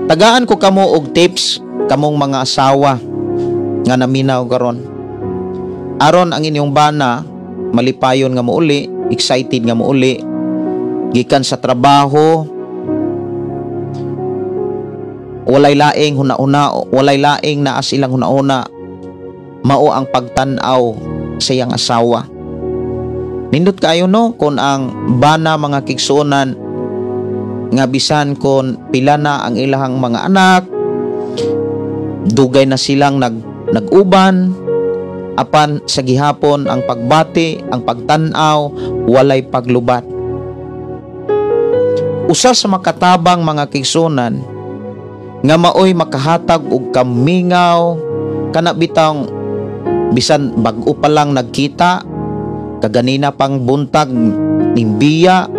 Tagaan ko kamo og tips kamong mga asawa nga naminaw karon. Aron ang inyong bana malipayon nga muuli, excited nga muuli gikan sa trabaho, walay laing huna-una, walay laing naa silang huna-una, mao ang pagtan-aw sa iyang asawa. Nindot kayo no kung ang bana mga kigsuonan nga bisan kon pila na ang ilahang mga anak, dugay na silang nag-uban, apan sa gihapon ang pagbati, ang pagtan-aw, walay paglubat. Usa sa makatabang mga kigsuonan nga maoy makahatag og kamingaw, kana bitang bisan bag-o pa lang nagkita, kaganina pang buntag nimbiya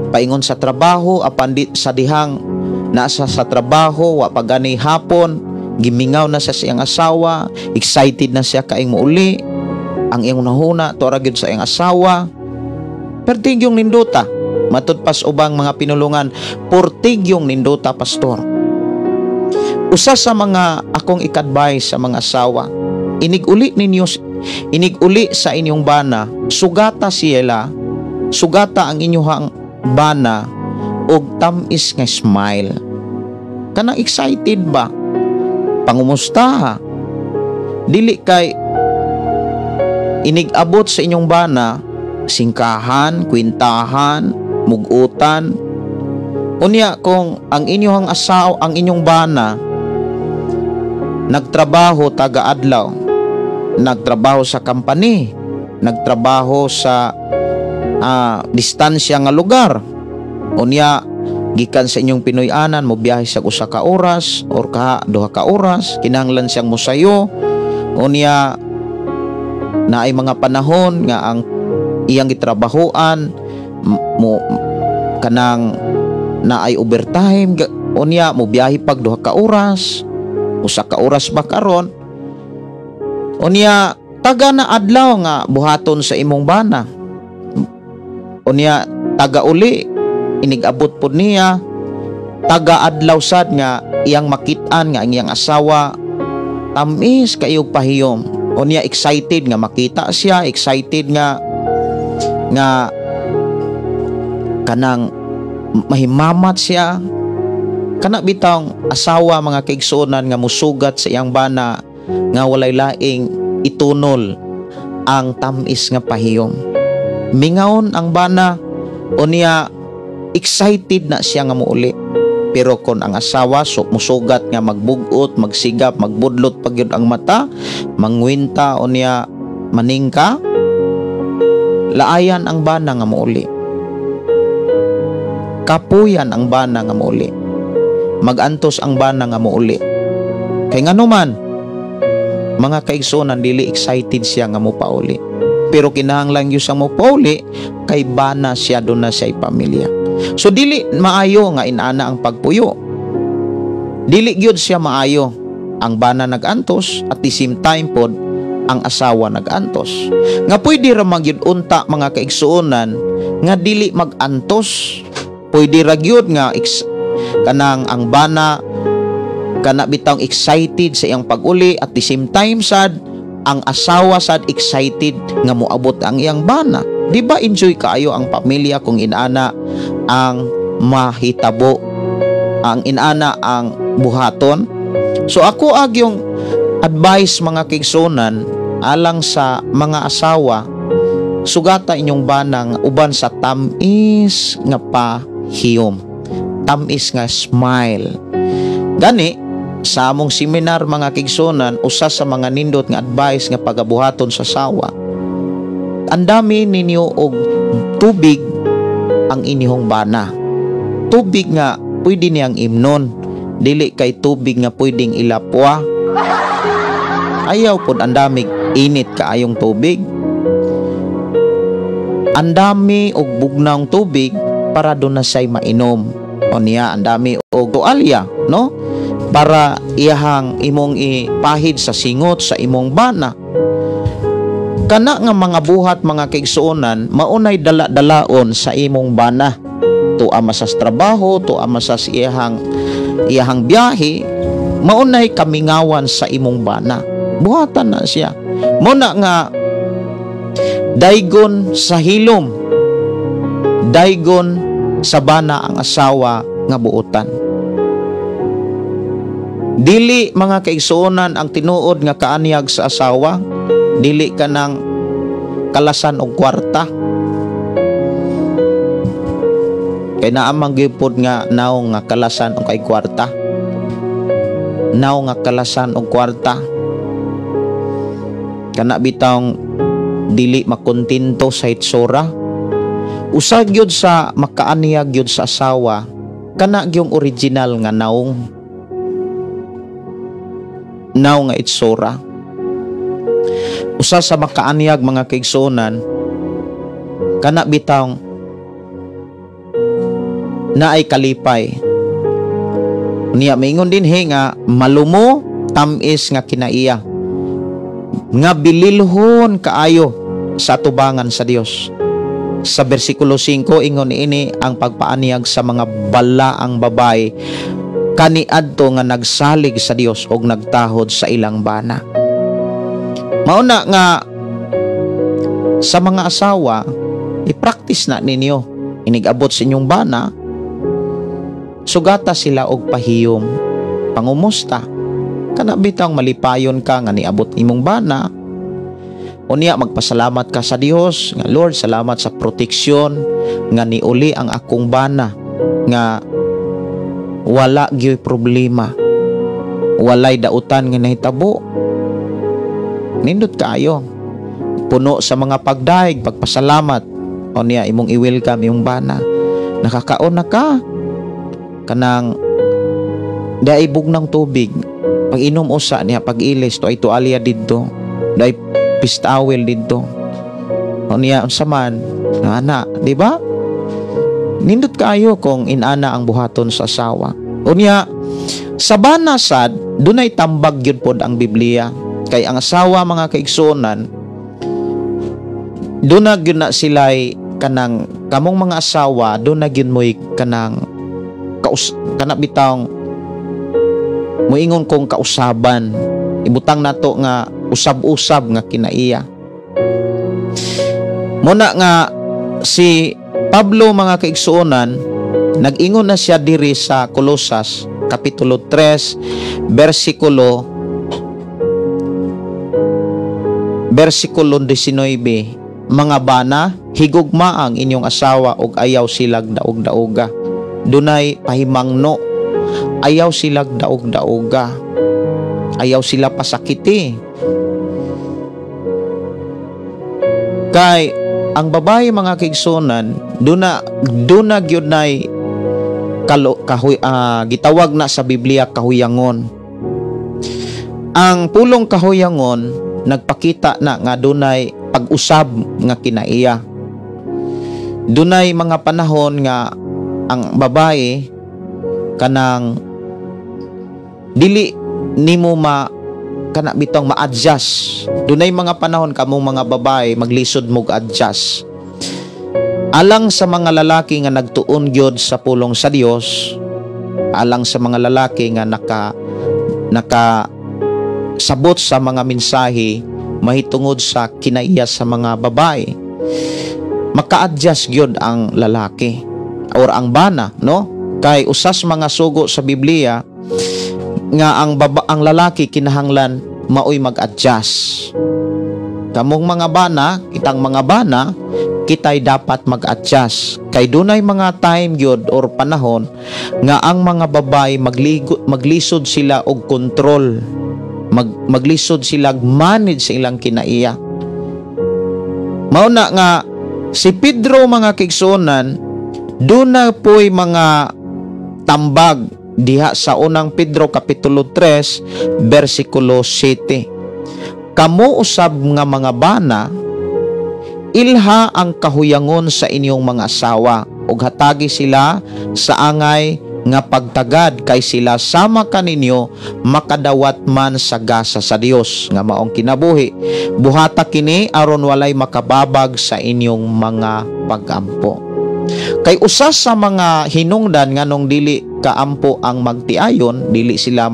paingon sa trabaho, apan sa dihang nasa sa trabaho wa pagani hapon gimingaw na sa siyang asawa, excited na siya kaing muuli, ang iyang nahuna tora gyud sa iyang asawa. Pertigyong ninduta, matud pas ubang mga pinulungan, portigyong ninduta pastor. Usa sa mga akong ikadvice sa mga asawa, iniguli sa inyong bana, sugata sila, sugata ang inyong bana og tamis nga smile. Kanang excited ba? Pangumusta? Dili kay inigabot sa inyong bana, singkahan, kwintahan, mugutan. Unya kung ang inyong asawa, ang inyong bana nagtrabaho taga-adlaw, nagtrabaho sa company, nagtrabaho sa distansya nga lugar, unya gikan sa inyong Pinoy-anan mo biyahe sa usa ka oras or duha ka oras, kinahanglan siyang mosayo, unya naay mga panahon nga ang iyang gitrabahoan mo kanang naay overtime, unya mo biyahe pag duha ka oras, usa ka oras ba karon, unya taga na adlaw nga buhaton sa imong bana, unya taga uli inigabot po niya, taga adlaw sad nga iyang makitaan nga ang iyang asawa tamis kayog pahiyom, unya excited nga makita siya, excited nga kanang mahimamat siya. Kana bitang asawa mga kaigsuonan nga musugat sa iyang bana nga walay laing itunol ang tamis nga pahiyom. Mingaon ang bana, unya excited na siya nga muuli. Pero kung ang asawa musugat nga magbugot, magsigap, magbudlot pag yun ang mata, mangwinta o niya maningka, laayan ang bana nga muuli. Kapuyan ang bana nga muuli. Magantos ang bana nga muuli. Kay nga naman, mga kaigsunan, dili excited siya nga mupauli. Pero kinahanglan yun sa mupauli, kay bana siya doon na siya pamilya. So dili maayo nga inana ang pagpuyo. Dili gyud siya maayo ang bana nagantos at the same time pod ang asawa nagantos. Nga pwede ra magyud unta mga kaigsuonan nga dili magantos. Pwede ra gyud nga kanang ang bana kana bitang excited sa iyang pag-uli at the same time sad ang asawa sad excited nga moabot ang iyang bana. Di ba enjoy kaayo ang pamilya kung inana ang mahitabo, ang inana ang buhaton? So ako yung advice mga kaigsuonan alang sa mga asawa, sugata inyong banang uban sa tamis nga pahiyom, tamis nga smile. Gani sa among seminar mga kaigsuonan, usa sa mga nindot nga advice nga pagabuhaton sa asawa, andami ninyo og tubig ang inyong bana. Tubig nga pwede niyang imnon, dili kay tubig nga pwedeng ilapwa. Ayaw pod andami init kaayong tubig. Andami og bugnang tubig para doon na say mainom. O niya andami og tualya, no? Para iyahang imong ipahid sa singot sa imong bana. Kana nga mga buhat mga kaigsuonan, maunay dala-dalaon sa imong bana. Tuama sa trabaho, tuama sa iyahang biyahe, maunay kamingawan sa imong bana. Buhatan na siya. Muna nga daygon sa hilom, daygon sa bana ang asawa nga buotan. Dili mga kaigsuonan ang tinuod nga kaanyag sa asawa, dili ka ng kalasan og kwarta. Kay naamang gipod nga naong nga kalasan og kay kwarta. Naong nga kalasan og kwarta. Kana bitawng dili makontento sa itsura. Usa gyud sa makaanyag gyud sa asawa, kana gyung original nga naong nga itsura. Usa sa makaanyag mga kaigsuonan, kana bitawng naay kalipay. Niya maingon din nga malumo tamis nga kinaiya. Nga bililhon kaayo sa tubangan sa Dios. Sa bersikulo 5 ingon ini ang pagpaanyag sa mga balaang babae kaniadto nga nagsalig sa Dios og nagtahod sa ilang bana. Mauna nga sa mga asawa, i-practice na ninyo. Inigabot sa inyong bana, sugata sila og pahiyom, pangumusta. Kana bitang malipayon ka nga niabot imong bana. Unya magpasalamat ka sa Dios nga Lord, salamat sa proteksyon nga niuli ang akong bana nga wala gyud problema. Walay dautan nga nahitabo. Nindot kaayo. Puno sa mga pagdaig, pagpasalamat. O niya imong i-welcome imong bana. Nakakaon na ka. Kanang daibog ng tubig. Pag inom usa niya, pag ilis to ay tualya didto. Dai pistawel didto. O niya unsaman, ana, di ba? Nindot kaayo kung inana ang buhaton sa asawa. O niya sa bana sad dunay tambag gyud pod ang Biblia. Kay ang asawa mga kaigsuonan, doon na gyud na sila'y kanang kamong mga asawa, doon na gyud mo'y kanang bitang moingon kong kausaban. Ibutang nato nga usab-usab nga kinaiya. Muna nga si Pablo mga kaigsuonan, nag-ingon na siya diri sa Colosas kapitulo 3 versikulo 19, mga bana, higugma ang inyong asawa ug ayaw silag daog-daoga. Dunay pahimangno, ayaw silag daog-daoga, ayaw sila pasakiti. Kay ang babae mga kaigsunan, duna gyud nay gitawag na sa Biblia kahuyangon. Ang pulong kahuyangon nagpakita na nga dunay pag-usab nga kinaiya. Dunay mga panahon nga ang babae kanang dili nimo kana bitong ma-adjust. Dunay mga panahon kamong mga babae maglisod mo adjust. Alang sa mga lalaki nga nagtuon gyud sa pulong sa Dios, alang sa mga lalaki nga naka sabot sa mga mensahe mahitungod sa kinaiya sa mga babae, maka-adjust gyud ang lalaki or ang bana, no? Kay usas mga sugo sa Biblia nga ang lalaki kinahanglan maoy mag-adjust. Kamong mga bana, kitang mga bana, kitay dapat mag-adjust. Kay dunay mga time gyud or panahon nga ang mga babae maglisod sila og control. Maglisod sila manage sa ilang kinaiya. Mao na nga si Pedro mga kaigsuonan, duna po'y mga tambag diha sa unang Pedro kapitulo 3 bersikulo 7. Kamo usab nga mga bana, ilha ang kahuyangon sa inyong mga asawa ug hatagi sila sa angay nga pagtagad kay sila sama kaninyo makadawat man sa gasa sa Dios nga maong kinabuhi. Buhata kini aron walay makababag sa inyong mga pagampo. Kay usas sa mga hinungdan nganong dili kaampo ang magtiayon, dili sila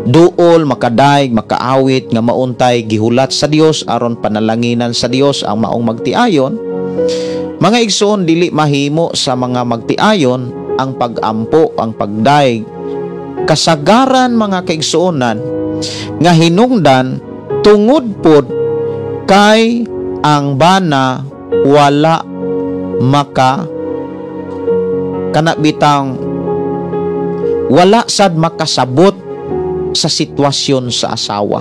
duol, makadaig, makaawit nga mauntay gihulat sa Dios aron panalanginan sa Dios ang maong magtiayon. Mga igsoon, dili mahimo sa mga magtiayon ang pagampo, ang pagdaig. Kasagaran mga kaigsuonan nga hinungdan tungod pod kay ang bana wala wala sad makasabot sa sitwasyon sa asawa.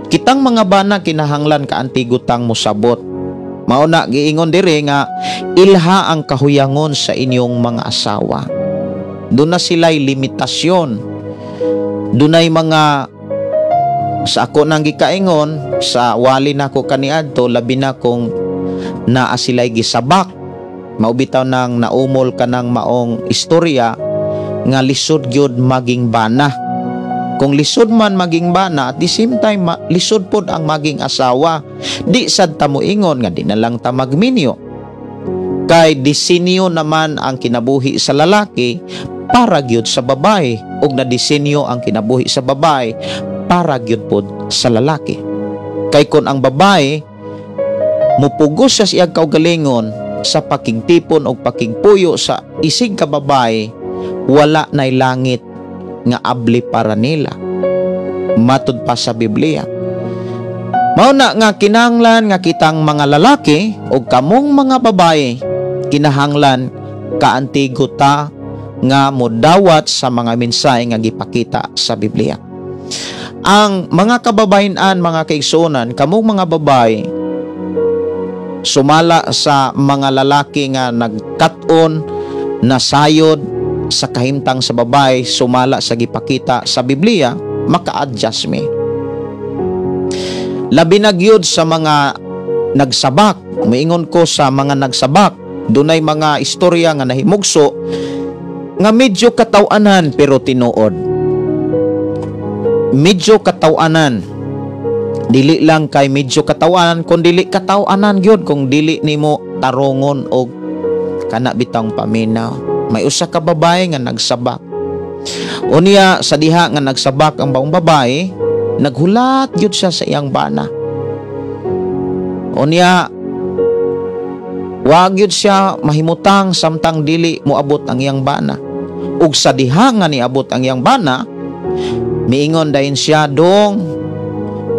Kitang mga bana kinahanglan kaantigutang mosabot. Mao na giingon dire nga ilha ang kahuyangon sa inyong mga asawa. Doon na sila'y limitasyon. Dunay mga sa ako nang gikaingon sa wali nako kaniadto labi na kung naa sila'y gisabak. Maubitaw nang naumol ka ng maong istorya nga lisod gyud maging bana. Kung lisod man maging bana, at the same time lisod pod ang maging asawa, di sad ta moingon nga di na lang ta magminyo. Kay disenyo naman ang kinabuhi sa lalaki para gyud sa babae, ug na disenyo ang kinabuhi sa babae para gyud pod sa lalaki. Kay kun ang babae mupugos sa iyang kaugalingon sa pakigtipon o pakigpuyo sa isig ka babae, wala nay langit nga abli para nila. Matud pa sa Biblia. Mao na nga kinahanglan nga kitang mga lalaki o kamong mga babae kinahanglan kaantigo ta nga modawat sa mga mensahe nga gipakita sa Biblia. Ang mga kababayan-an, mga kaigsuonan, kamong mga babae sumala sa mga lalaki nga nagkat-on, nasayod sa kahimtang sa babae, sumala sa gipakita sa Biblia, maka-adjust me. Labi na gyud sa mga nagsabak, maingon ko sa mga nagsabak, dunay mga istorya nga nahimugso nga medyo katawanan pero tinuod. Medyo katawanan. Dili lang kay medyo katawanan, kung dili katawanan gyud, kung dili nimo tarungon og kana bitang paminaw. May usa ka babae nga nagsabak. Unya sa diha nga nagsabak ang baong babae, naghulat gyud siya sa iyang bana. Unya wag gyud siya mahimutang samtang dili moabot ang iyang bana. Ug sa diha nga niabot ang iyang bana, miingon dayon siya, "Dong,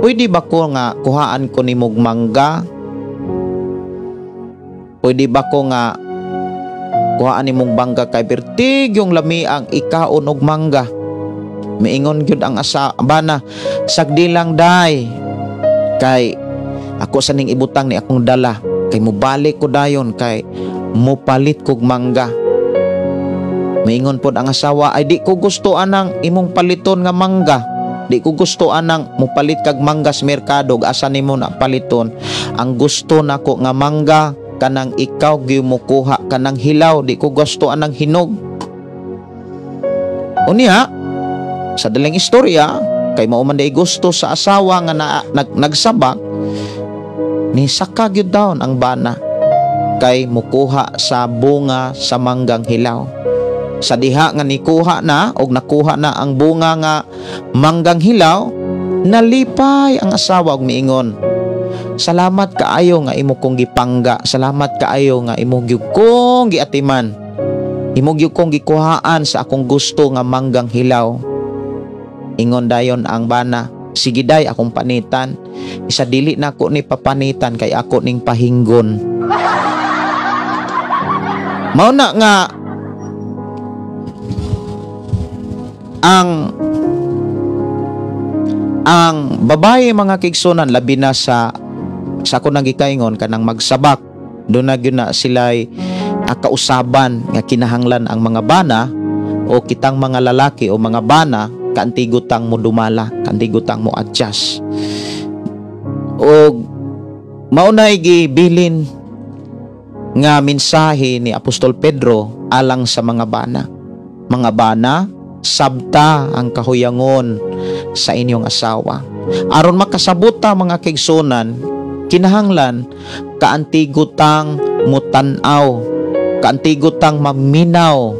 pwede ba ko nga kuhaan ko nimog mangga pwede ba ko nga kuhaan nimong bangga kay pertig yung lami ang ikaon og mangga. Miingon gyud ang bana, sagdi lang day. Kay ako sa ning ibutang ni akong dala, kay mubalik ko dayon kay mupalit kog mangga. Miingon pod ang asawa, ay di ko gusto anang imong paliton nga mangga. Di ko gusto anang mupalit kag mangga sa merkado, asa nimo na paliton. Ang gusto nako nga mangga kanang ikaw gyud mo kuha kanang hilaw, di ko gusto anang hinog. Unya, sa daling istorya, kay mao man day gusto sa asawa nga nagsabak, ni saka gyud daw ang bana kay mukuha sa bunga sa manggang hilaw. Sa diha nga nikuha na og nakuha na ang bunga nga manggang hilaw, nalipay ang asawa og miingon, salamat kaayo nga imo kong gipangga, salamat kaayo nga imo gyud kong giatiman, imo gyud kong gikuhaan sa akong gusto nga manggang hilaw. Ingon dayon ang bana, sige day akong panitan, isa dili na ko ni papanitan kay ako ning pahinggon. Mao na nga ang babae mga kigsunan, labi na sa ako nang gikaingon kanang magsabak, doon na gyud na sila'y kausaban nga kinahanglan ang mga bana o kitang mga lalaki o mga bana kaantigutang mo dumala, kaantigutang mo adjust. O maunay gibilin nga mensahe ni Apostol Pedro alang sa mga bana. Mga bana, sabta ang kahuyangon sa inyong asawa. Aron makasabuta mga kaigsunan, kinahanglan kaantigutang mutanaw, kaantigutang maminaw,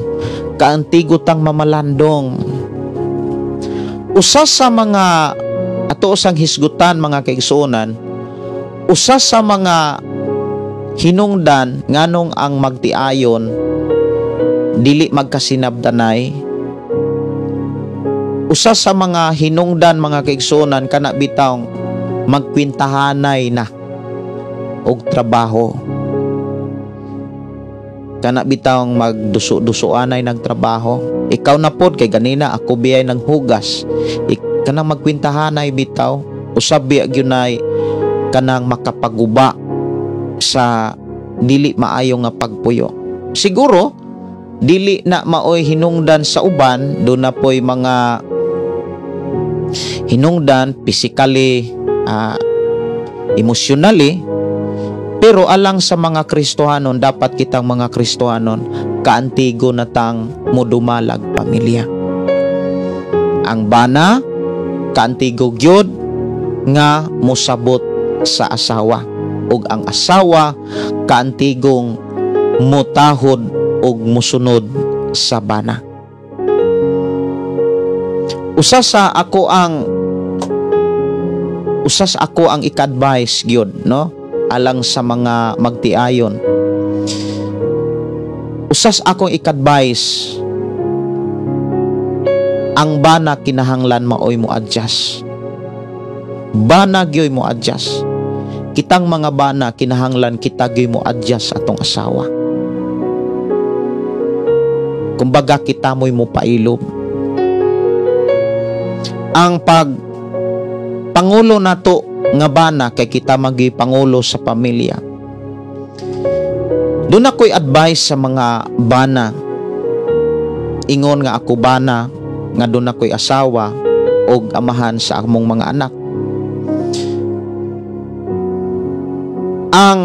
kaantigutang mamalandong. Usa sa mga ato sang hisgutan mga kaigsunan, usa sa mga hinungdan nganong ang magtiayon dili magkasinabdanay, usa sa mga hinungdan mga kaigsunan kana bitawng magkwintahanay na og trabaho, kana bitawng magduso-dusoanay nagtrabaho. Ikaw na pod kay ganina ako biyay ng hugas, kanang magkwintahanay bitaw, usab biya gyunay kanang makapaguba sa dili maayo nga pagpuyo. Siguro dili na maoy hinungdan sa uban, do na poy mga hinungdan physically, emotionally, pero alang sa mga Kristohanon, dapat kitang mga Kristohanon kaantigo na tang modumalag pamilya. Ang bana kaantigo gyud nga mosabot sa asawa, ug ang asawa kaantigong mutahod ug musunod sa bana. Usa sa ako ang ika-advise gyud, no, alang sa mga magtiayon. Usas akong ika-advise, ang bana kinahanglan maoy mo adjust. Bana gyoy mo adjust. Kitang mga bana kinahanglan kita gyoy mo adjust atong asawa. Kumbaga kita mo'y mo pailob. Ang pangulo nato nga bana kay kita magi pangulo sa pamilya. Doon ako'y advice sa mga bana. Ingon nga ako bana nga doon ako'y asawa o amahan sa among mga anak. Ang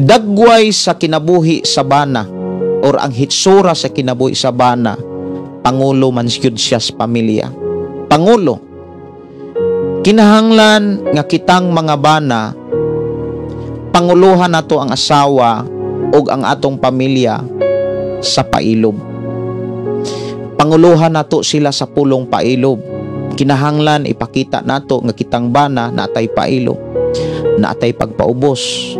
dagway sa kinabuhi sa bana or ang hitsura sa kinabuhi sa bana, pangulo man gyud siya sa pamilya. Pangulo. Kinahanglan nga kitang mga bana panguluhan nato ang asawa ug ang atong pamilya sa pailob. Panguluhan nato sila sa pulong pailob. Kinahanglan ipakita nato nga kitang bana natay pailob, natay pagpaubos.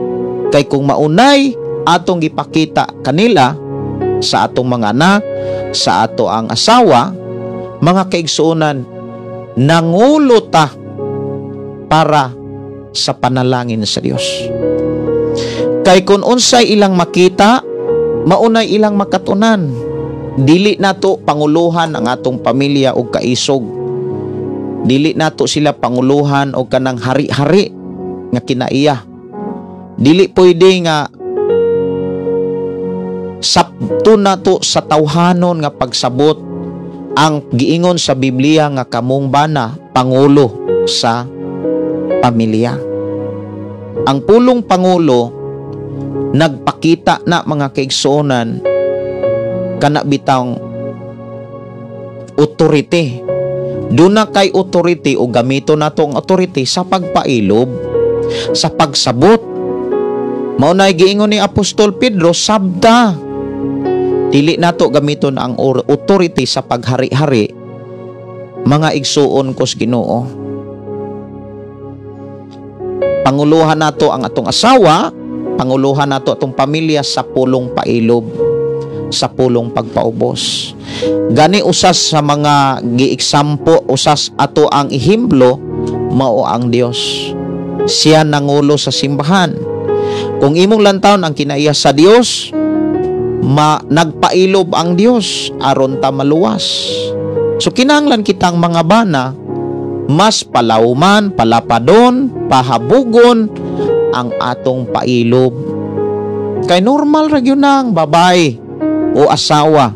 Kay kung maunay atong gipakita kanila sa atong mga anak, sa ato ang asawa, mga kaigsuonan, nangulo ta para sa panalangin sa Dios. Kay kun unsay ilang makita, maunay ilang makatunan. Dili nato panguluhan ang atong pamilya og kaisog. Dili nato sila panguluhan og kanang hari-hari nga kinaiya. Dili pwede nga sapto nato sa tawhanon nga pagsabot ang giingon sa Biblia nga kamong bana pangulo sa pamilya. Ang pulong pangulo nagpakita na mga kaigsuonan kana bitang authority. Doon na kay authority o gamito nato ang authority sa pagpailob, sa pagsabot. Mao na giingon ni Apostol Pedro, sabda. Dili nato gamiton ang authority sa paghari-hari, mga igsuon kos Ginoo. Panguluhan nato ang atong asawa, panguluhan nato atong pamilya sa pulong pailob, sa pulong pagpaubos. Gani usas sa mga gieksampo, usas ato ang ihemplo, mao ang Dios. Siya nangulo sa simbahan. Kung imong lantawon ang kinaiya sa Dios, nagpailob ang Dios aron ta maluwas. So kinahanglan kitang mga bana mas palawman, palapadon, pahabugon ang atong pailob. Kay normal ra gyud nang babay o asawa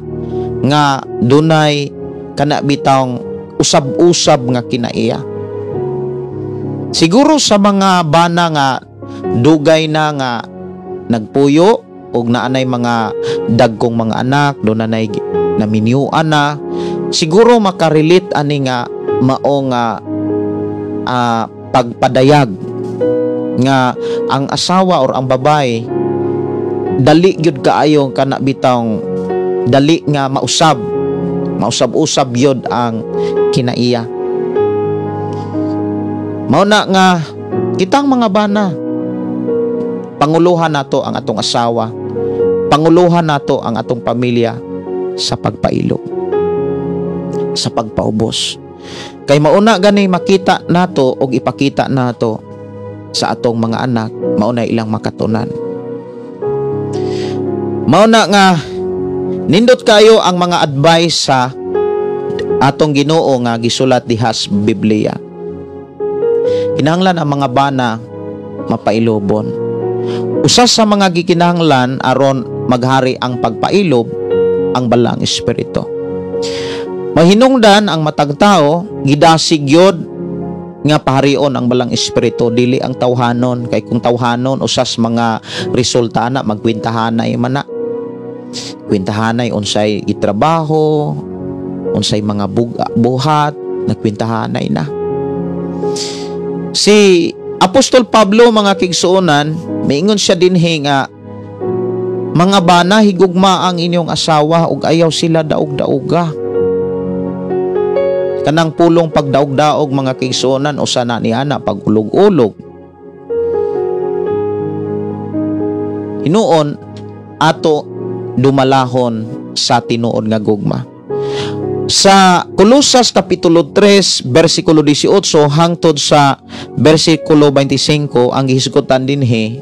nga dunay kana bitawng usab-usab nga kinaiya. Siguro sa mga bana nga dugay na nga nagpuyo og naanay mga dagkong mga anak, doon nanay naminyuan na, siguro makarelate ani nga mao nga pagpadayag nga ang asawa or ang babae dali gyud kaayo kana bitawng dali nga mausab-usab yun ang kinaiya. Mao na nga kitang mga bana, panguluhan nato ang atong asawa, panguluhan nato ang atong pamilya sa pagpailog, sa pagpaubos. Kay mauna gani makita nato og ipakita nato sa atong mga anak, mauna ilang makatunan. Mauna nga nindot kayo ang mga advice sa atong Ginoo nga gisulat diha sa Biblia. Kinahanglan ang mga bana mapailobon. Usa sa mga gikinahanglan aron maghari ang pagpailob ang balang espiritu. Mahinungdan ang matag tao gidasig yod nga paharion ang balang espiritu, dili ang tawhanon. Kay kung tawhanon usas mga resulta na magkwintahanay man na. Kwintahanay unsay gitrabaho, unsay mga buhat, nagkwintahanay na. Si Apostol Pablo mga kigsuonan, miingon siya dinhi nga mga bana higugma ang inyong asawa ug ayaw sila daog-daoga. Kanang pulong pagdaog-daog mga kigsuonan usa na ni ana pagulog-ulog. Hinuon ato dumalahon sa tinuod nga gugma. Sa Colosas kapitulo 3 bersikulo 18 hangtod sa bersikulo 25 ang gihisgutan dinhi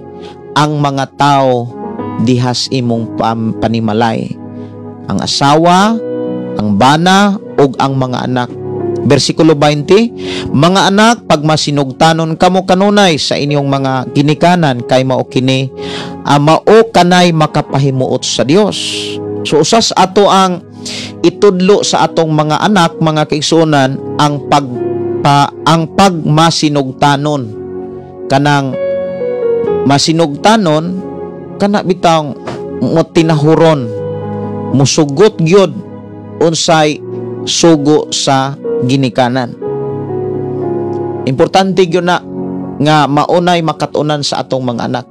ang mga tao dihas imong panimalay, ang asawa, ang bana ug ang mga anak. Bersikulo 20, mga anak, pagmasinugtanon kamo kanunay sa inyong mga ginikanan kay mao kini mao kanay makapahimuot sa Dios. So usas ato ang itudlo sa atong mga anak mga kaigsuonan ang pagmasinugtanon. Kanang masinugtanon kana bitang tinahuron, musugot gyud unsay sugo sa ginikanan. Importante gyud na nga maunay makatunan sa atong mga anak.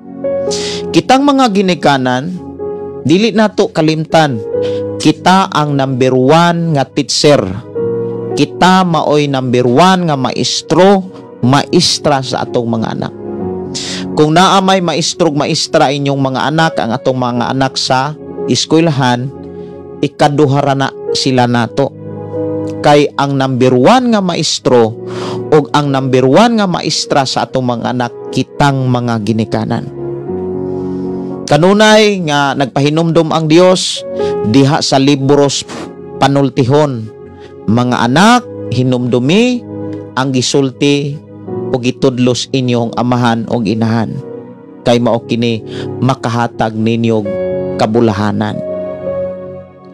Kitang mga ginikanan dili nato kalimtan, kita ang number 1 nga teacher. Kita maoy number 1 nga maestro, maestra sa atong mga anak. Kung naa may maestro maestra inyong mga anak, ang atong mga anak sa eskwelahan, ikaduhara na sila nato. Kay ang number 1 nga maestro o ang number 1 nga maestra sa atong mga anak, kitang mga ginikanan. Kanunay nga nagpahinumdom ang Dios diha sa libros panultihon, mga anak, hinumdumi ang gisulti o gitudlos inyong amahan o inahan, kay mao kini makahatag ninyo kabulahanan.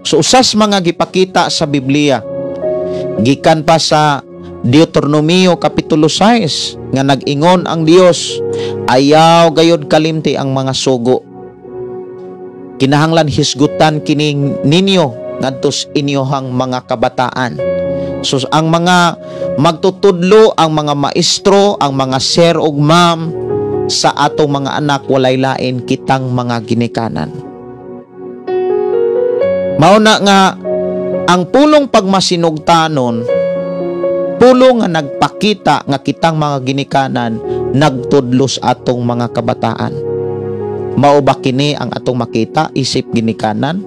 So usas mga gipakita sa Biblia, gikan pa sa Deuteronomio Kapitulo 6 nga nag-ingon ang Dios, ayaw gayod kalimti ang mga sugo. Kinahanglan hisgutan kini ninyo ngadtos inyohang mga kabataan. So ang mga magtutudlo, ang mga maestro, ang mga sir ug ma'am sa atong mga anak, walay lain kitang mga ginikanan. Mao na nga ang pulong pagmasinugtanon, pulong nga nagpakita nga kitang mga ginikanan nagtudlos atong mga kabataan. Mao ba kini ang atong makita isip ginikanan,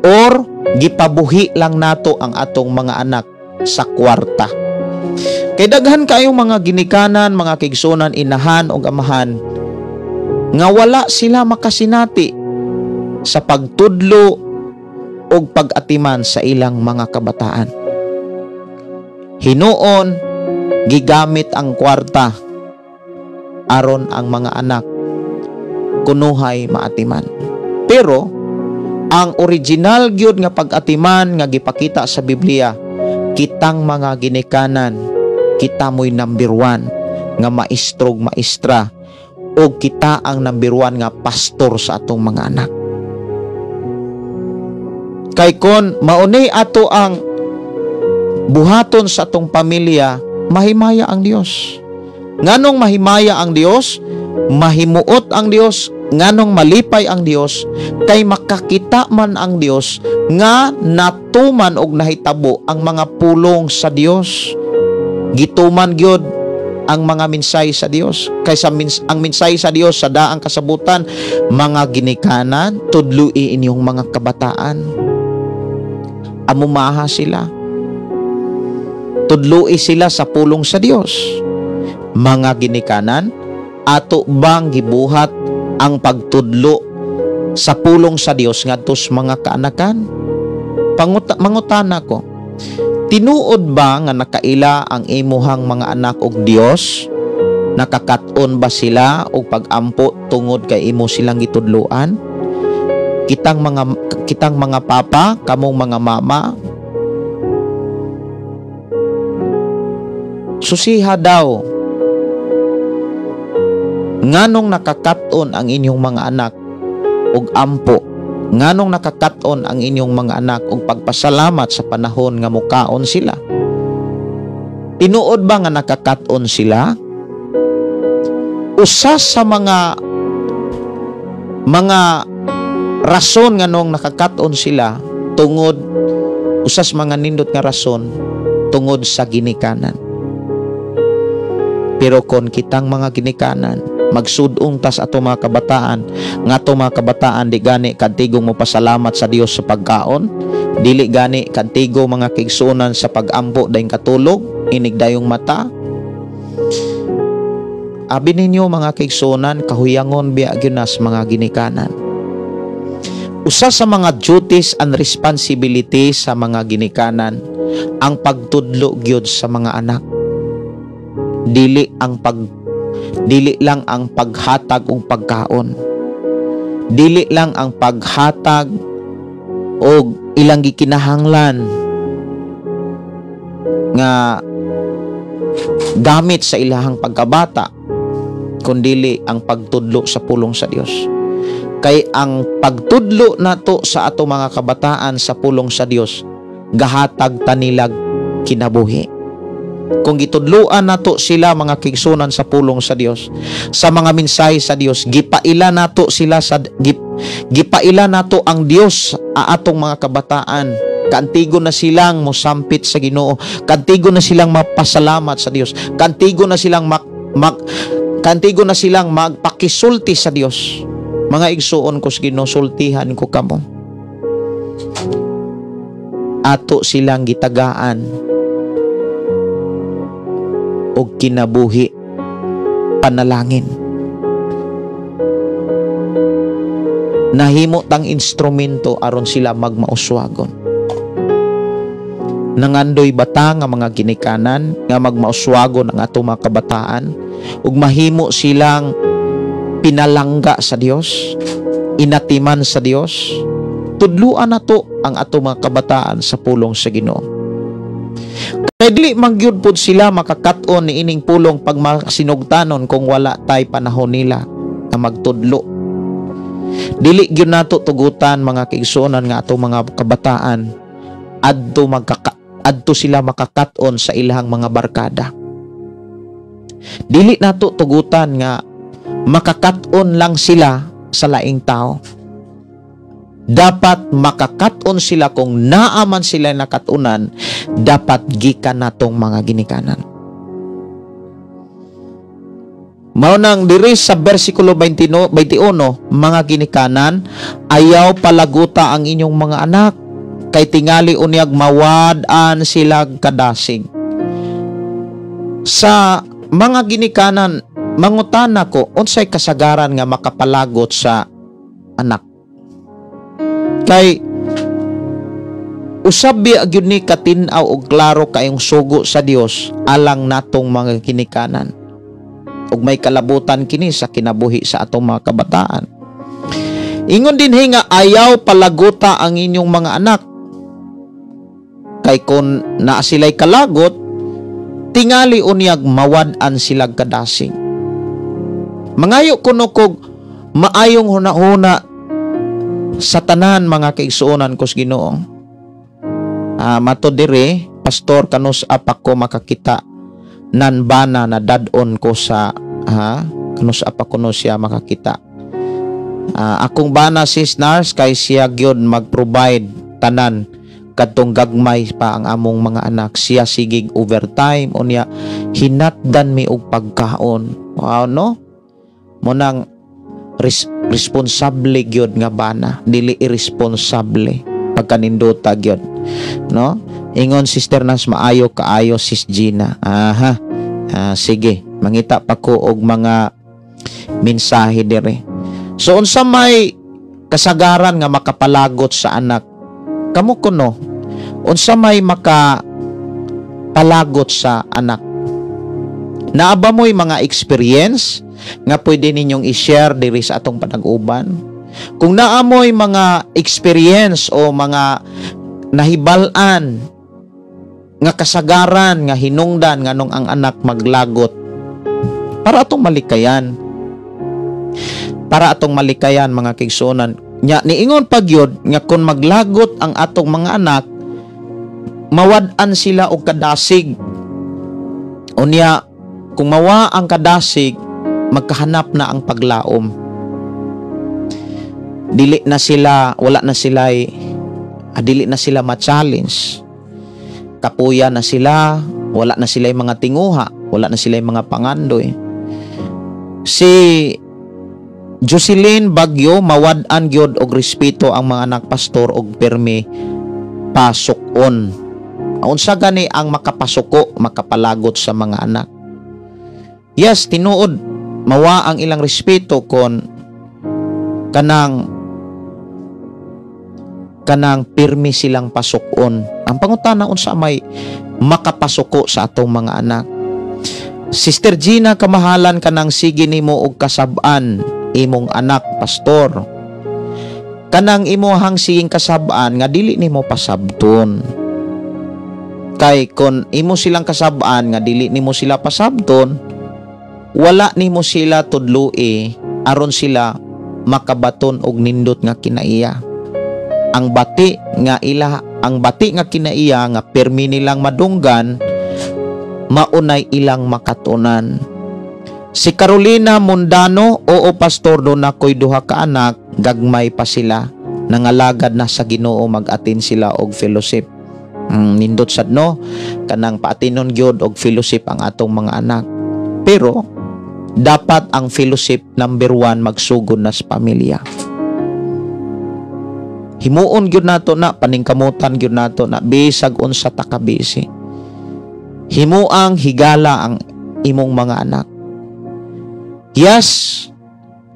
or gipabuhi lang nato ang atong mga anak sa kwarta? Kay daghan kayong mga ginikanan, mga kaigsunan, inahan o amahan nga wala sila makasinati sa pagtudlo o pag-atiman sa ilang mga kabataan. Hinuon gigamit ang kwarta aron ang mga anak kunuhay maatiman. Pero ang original gyud nga pag-atiman nga gipakita sa Biblia, kitang mga ginikanan, kita mo'y number 1 nga maestrog maestra, o kita ang number 1 nga pastor sa atong mga anak. Kay kon maunay ato ang buhaton sa atong pamilya, mahimaya ang Dios. Nganong mahimaya ang Dios? Mahimuot ang Dios, nganong malipay ang Dios, kay makakita man ang Dios nga natuman og nahitabo ang mga pulong sa Dios. Gituman gyud ang mga minsay sa Dios, kaysa ang minsay sa Dios sa daang kasabutan, mga ginikanan, tudloi inyong mga kabataan. Amumaha sila, tudloi sila sa pulong sa Dios. Mga ginikanan, ato bang gibuhat ang pagtudlo sa pulong sa Dios ngadtos mga kaanakan? Mangutana ko, tinuod ba nga nakaila ang imuhang mga anak og Dios? Nakakaton ba sila og pag-ampo tungod kay imo silang gitudloan? Kitang mga papa, kamong mga mama, susiha daw nganong nakakaton ang inyong mga anak og ampo, nganong nakakaton ang inyong mga anak og pagpasalamat sa panahon nga mukaon sila. Tinuod ba nga nakakaton sila? Usa sa mga rason nganong nakakaton sila tungod, usas mga nindot nga rason tungod sa ginikanan. Pero kon kitang mga ginikanan, magsudong tas ato mga kabataan, nga ato mga kabataan di gani kantigong mo pasalamat sa Dios sa pagkaon, dili gani kantigo mga kaigsunan sa pag-ampo dayong katulog, inig dayong mata. Abi ninyo mga kaigsunan, kahuyangon biya gyunas mga ginikanan. Usa sa mga duties and responsibilities sa mga ginikanan ang pagtudlo gyud sa mga anak. Dili lang ang paghatag og pagkaon. Dili lang ang paghatag og ilang gikinahanglan nga gamit sa ilahang pagkabata, kundili ang pagtudlo sa pulong sa Dios. Kay ang pagtudlo nato sa ato mga kabataan sa pulong sa Dios, gahatag tanilag kinabuhi. Kung gitudluan nato sila mga kaigsunan sa pulong sa Dios, sa mga mensahe sa Dios, gipaila nato sila sa gipaila nato ang Dios atong mga kabataan. Kantigo na silang mosampit sa Ginoo, kantigo na silang mapasalamat sa Dios, kantigo na silang kantigo na silang magpakisulti sa Dios. Mga igsuon ko sa Ginoo, sultihan ko kamo. Ato silang gitagaan og kinabuhi panalangin. nahimo tang instrumento aron sila magmauswagon. Nangandoy bata nga mga ginikanan nga magmauswagon ang atong mga kabataan ug mahimo silang pinalangga sa Dios, inatiman sa Dios. Tudluan nato ang atong mga kabataan sa pulong sa Ginoo. Kay dili magyud pod sila makakat-on ni ining pulong pag masinugtanon kung wala tay panahon nila nga magtudlo. Dili gyud nato tugutan mga kaigsuonan nga atong mga kabataan adto sila makakat-on sa ilahang mga barkada. Dili nato tugutan nga makakat-on lang sila sa laing tao. Dapat makakat-on sila kung naaman sila nakatunan, dapat gikan natong mga ginikanan. Mao nang diri sa bersikulo 21, mga ginikanan, ayaw palaguta ang inyong mga anak, kay tingali unyag mawad-an sila kadasig. Sa mga ginikanan, mangutana ko, unsay kasagaran nga makapalagot sa anak? Kay usabi gyud ni katin-aw og klaro kayong sugo sa Dios alang natong mga ginikanan. Ug may kalabutan kini sa kinabuhi sa atong mga kabataan. Ingon dinhi nga ayaw palaguta ang inyong mga anak. Kay kun naa sila'y kalagot, tingali unyag mawad-an silag kadasig. Mangayo kuno kog maayong huna-huna sa tanan mga kaigsuonan kos Ginoo. Mato dire, pastor kanus apak ko makakita nan bana na dadon ko sa kanus apak kuno siya makakita. Akong bana sis nurse kay siya gyud mag-provide tanan kadtong gagmay pa ang among mga anak. Siya sigig overtime unya hinatdan mi og pagkaon. Wow no? Munang responsable gyud nga bana, dili irresponsable pagkanindota gyud, no? Ingon Sister Nas maayo kaayo sis Gina. Sige, mangita pa ko og mga mensahe dire. So unsa may kasagaran nga makapalagot sa anak? Kamo kuno, unsa may makapalagot sa anak? Naaba mo'y mga experience nga pwede ninyong i-share diri sa atong panag-uban? Kung naamoy mga experience o mga nahibal-an nga kasagaran nga hinungdan nga nung ang anak maglagot, para atong malikayan. Para atong malikayan mga kaigsuonan. Nya niingon pagyod nga kung maglagot ang atong mga anak, mawad-an sila og kadasig. Unya kung mawa ang kadasig, magkahanap na ang paglaom. Dili na sila ma-challenge. Kapuya na sila, wala na sila mga tinguha, wala na sila mga pangandoy. Si Jocelyn Bagyo mawad-an gyud og respeto ang mga anak pastor og permi pasukon. Unsa gani ang makapasuko, makapalagot sa mga anak? Yes, tinuod mawa ang ilang respeto kon kanang pirmi silang pasukon. Ang pangutana unsa may makapasuko sa atong mga anak? Sister Gina, kamahalan kanang sige nimo og kasab-an imong anak pastor. Kanang imuhang siging kasab-an nga dili nimo pasabton. Kay kon imo silang kasab-an nga dili nimo sila pasabton, wala nimo sila tudloi aron sila makabaton og nindot nga kinaiya. Ang bati nga kinaiya nga permi nilang madunggan, maunay ilang makatunan. Si Carolina Mundano, oo pastor, doon ako'y duha ka anak, gagmay pa sila, nangalagad na sa Ginoo, mag-atin sila og fellowship. Nindot sad no, kanang paatinon gyud og fellowship ang atong mga anak. Pero dapat ang fellowship number 1 magsugod na sa pamilya. Himuon gyud nato na, paningkamutan gyud nato na bisag unsa ta ka busy. Himuang higala ang imong mga anak. Yes,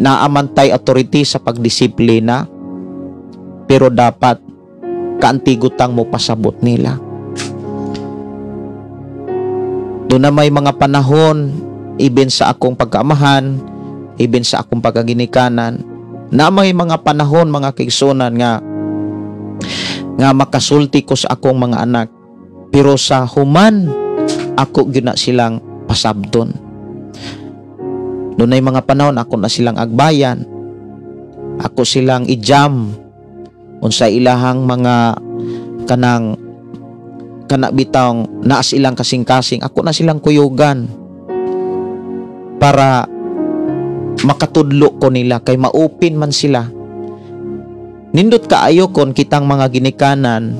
naamantay authority sa pagdisiplina, pero dapat kaantigutang mo pasabot nila. Doon na may mga panahon, even sa akong pagkaamahan, even sa akong pagkaginikanan, na may mga panahon, mga kaigsunan, nga makasulti ko sa akong mga anak, pero sa human ako gyud na silang pasabton. Doon ay mga panahon ako na silang agbayan, ako silang ijam unsa ilahang mga kanang bitang naas ilang kasing-kasing, ako na silang kuyugan para makatudlo ko nila kay maupin man sila. Nindot kaayo kon kitang mga ginikanan,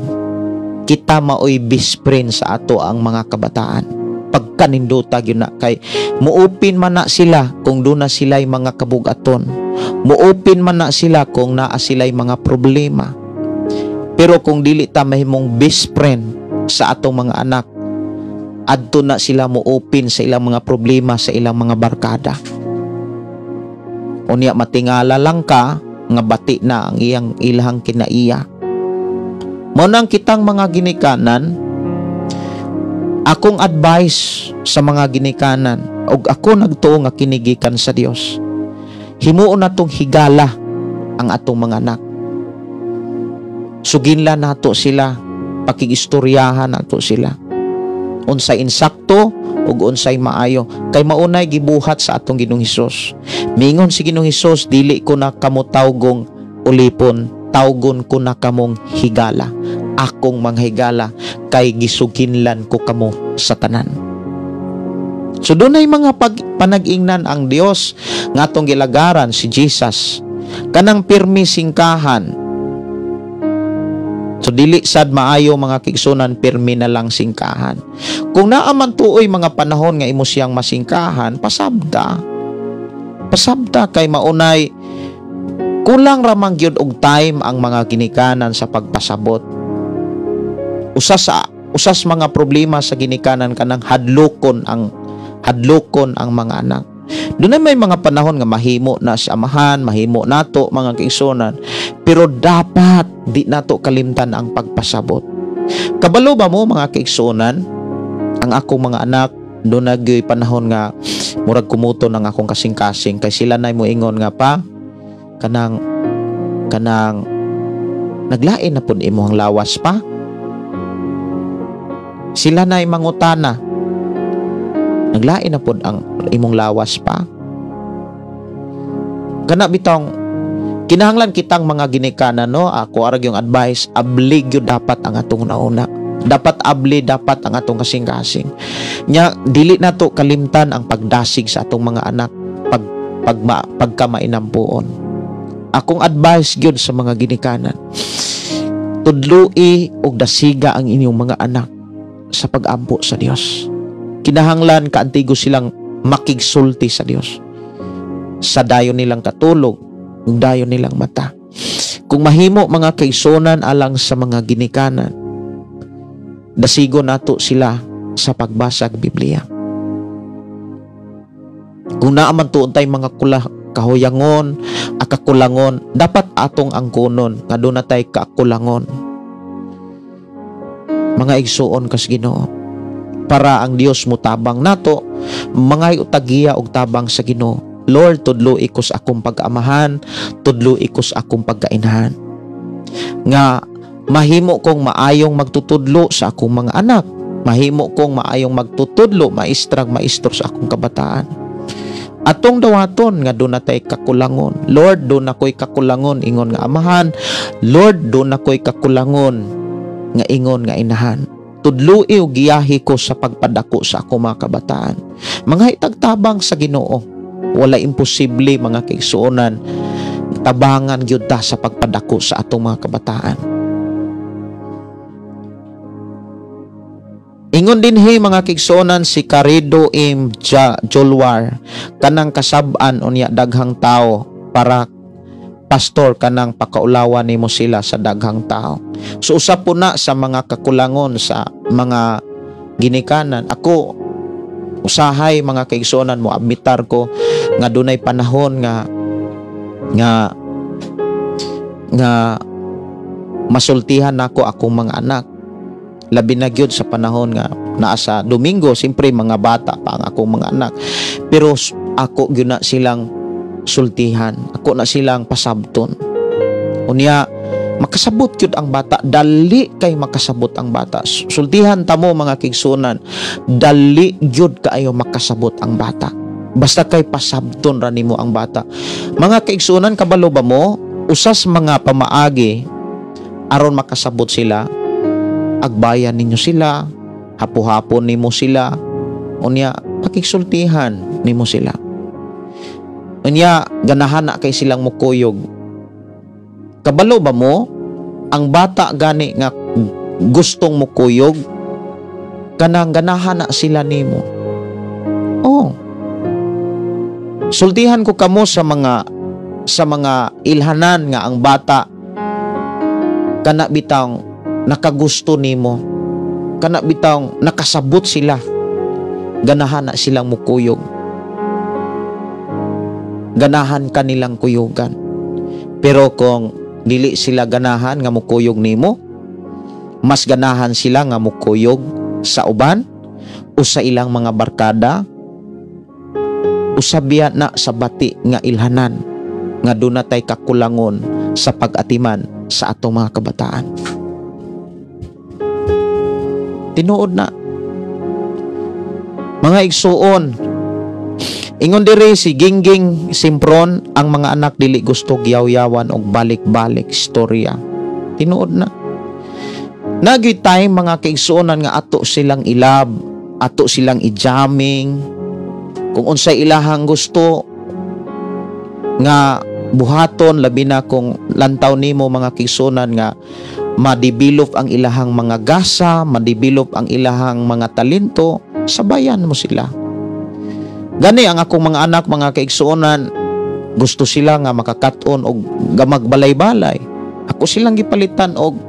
kita maoy best friend sa ato ang mga kabataan. Pagkanindota gyud na kay muupin man na sila kung doon na sila'y mga kabugaton. Muupin man na sila kung naa sila'y mga problema. Pero kung dili ta mahimong best friend sa atong mga anak, adto na sila muupin sa ilang mga problema, sa ilang mga barkada. Unya matingala lang ka nga bati na ang ilahang kinaiya. Mao nang kitang mga ginikanan, akong advice sa mga ginikanan, og ako nagtuo nga kinigikan sa Dios, himuon natong higala ang atong mga anak. Suginla nato sila, pakigistoryahan nato sila, unsay insakto ug unsay maayo, kay maunay gibuhat sa atong Ginoong Hesus. Mingon si Ginoong Hesus, dili ko na kamo tawgong ulipon, tawgon ko na kamong higala. Akong mga higala, kay gisuginlan ko kamo sa tanan. So doon ay mga panag-ingnan ang Dios nga atong gilagaran si Jesus, kanang pirmi singkahan. So dili sad maayo mga kigsunan, pirmi na lang singkahan. Kung naaman tuoy mga panahon nga imo siyang masingkahan, pasabda kay maunay kulang ramang gyud og time ang mga ginikanan sa pagpasabot. Usas mga problema sa ginikanan kanang hadlokon ang mga anak. Doon may mga panahon nga mahimo na sa amahan, mahimo nato mga kaigsunan, pero dapat di nato kalimtan ang pagpasabot. Kabalo ba mo mga kaigsunan, ang akong mga anak doon nagyoy panahon nga murag kumuto ng akong kasing-kasing, kay sila nay moingon nga pa kanang naglain na pud imo ang lawas pa. Sila nay mangutana, naglain na pud ang imong lawas pa. Kana bitong kinahanglan kitang mga ginikanan, no? Ako arag yung advice, abli gyud dapat ang atong nauna. Dapat abli dapat ang atong kasing-kasing. Nya dili nato kalimtan ang pagdasig sa atong mga anak pagkamainampuon. Akong advice gyud sa mga ginikanan, tudloi og dasiga ang inyong mga anak sa pag-ampo sa Dios. Kinahanglan kaantigo silang makigsulti sa Dios, sa dayon nilang katulog, ug dayon nilang mata. Kung mahimo mga kaigsunan alang sa mga ginikanan, dasigo nato sila sa pagbasag Biblia. Kung naaman tuon tay mga kahuyangon, akakulangon, dapat atong angkunon nga doon na tay kakulangon. Mga igsuon kas Ginoo, para ang Dios mo tabang nato, mga utagiya og tabang sa Ginoo. Lord, tudlo ikos akong pag-amahan, tudlo ikos akong pagkainahan. Nga mahimo kong maayong magtutudlo sa akong mga anak, mahimo kong maayong magtutudlo, maestro sa akong kabataan. Atong dawaton nga doon na tay kakulangon. Lord, doon ako'y kakulangon, ingon nga amahan. Lord, doon ako'y kakulangon nga ingon nga inahan. Tudloi o giyahi ko sa pagpadako sa ako mga kabataan. Mga itagtabang sa Ginoo, wala imposible mga kaigsuonan, tabangan gyud ta sa pagpadako sa atong mga kabataan. Ingon din mga kaigsuonan si Carido M. Jolwar, kanang kasab-an unya daghang tao para pastor kanang pakaulawan nimo sila sa daghang tao. So usap po na sa mga kakulangon sa mga ginikanan. Ako usahay mga kaigsuonan mo, admitar ko nga dunay panahon nga nga masultihan nako akong mga anak. Labi na gyud sa panahon nga naa sa Domingo, siyempre mga bata pa ang akong mga anak. Pero ako gyud na silang sultihan, ako na silang pasabton. Unya makasabot gyud ang bata, dali kay makasabot ang bata. Sultihan ta mo mga kigsunan, dali gyud kaayo makasabot ang bata. Basta kay pasabton ra nimo ang bata. Mga kaigsunan, kabalo ba mo usas mga pamaagi aron makasabot sila, agbayan ninyo sila, hapo-hapon nimo sila, unya pakigsultihan nimo sila. Unya ganahan na kay silang mukuyog. Kabalo ba mo ang bata gani nga gustong mukuyog, kanang ganahan na sila nimo. Oh, sultihan ko kamo sa mga ilhanan nga ang bata kana bitang nakagusto nimo, kana bitang nakasabot sila, ganahan na silang mukuyog, ganahan ka nilang kuyugan. Pero kung dili sila ganahan nga mukuyog nimo, mas ganahan sila nga mukuyog sa uban o sa ilang mga barkada, usabya na sa bati nga ilhanan nga dunatay kakulangon sa pag-atiman sa atong mga kabataan. Tinuod na mga igsuon, ingon diri si Gingging Simpron, ang mga anak dili gusto giyaw-yawan og balik-balik istorya. Tinuod na. Nagyoy time mga kaigsuonan nga ato silang ilab, ato silang i-jamming, kung unsay ilahang gusto nga buhaton, labi na kung lantaw nimo mga kaigsuonan nga ma-develop ang ilahang mga gasa, ma-develop ang ilahang mga talento, sabayan mo sila. Gani ang akong mga anak mga kaigsuonan, gusto sila nga makakaton og gamag balay-balay. Ako silang gipalitan og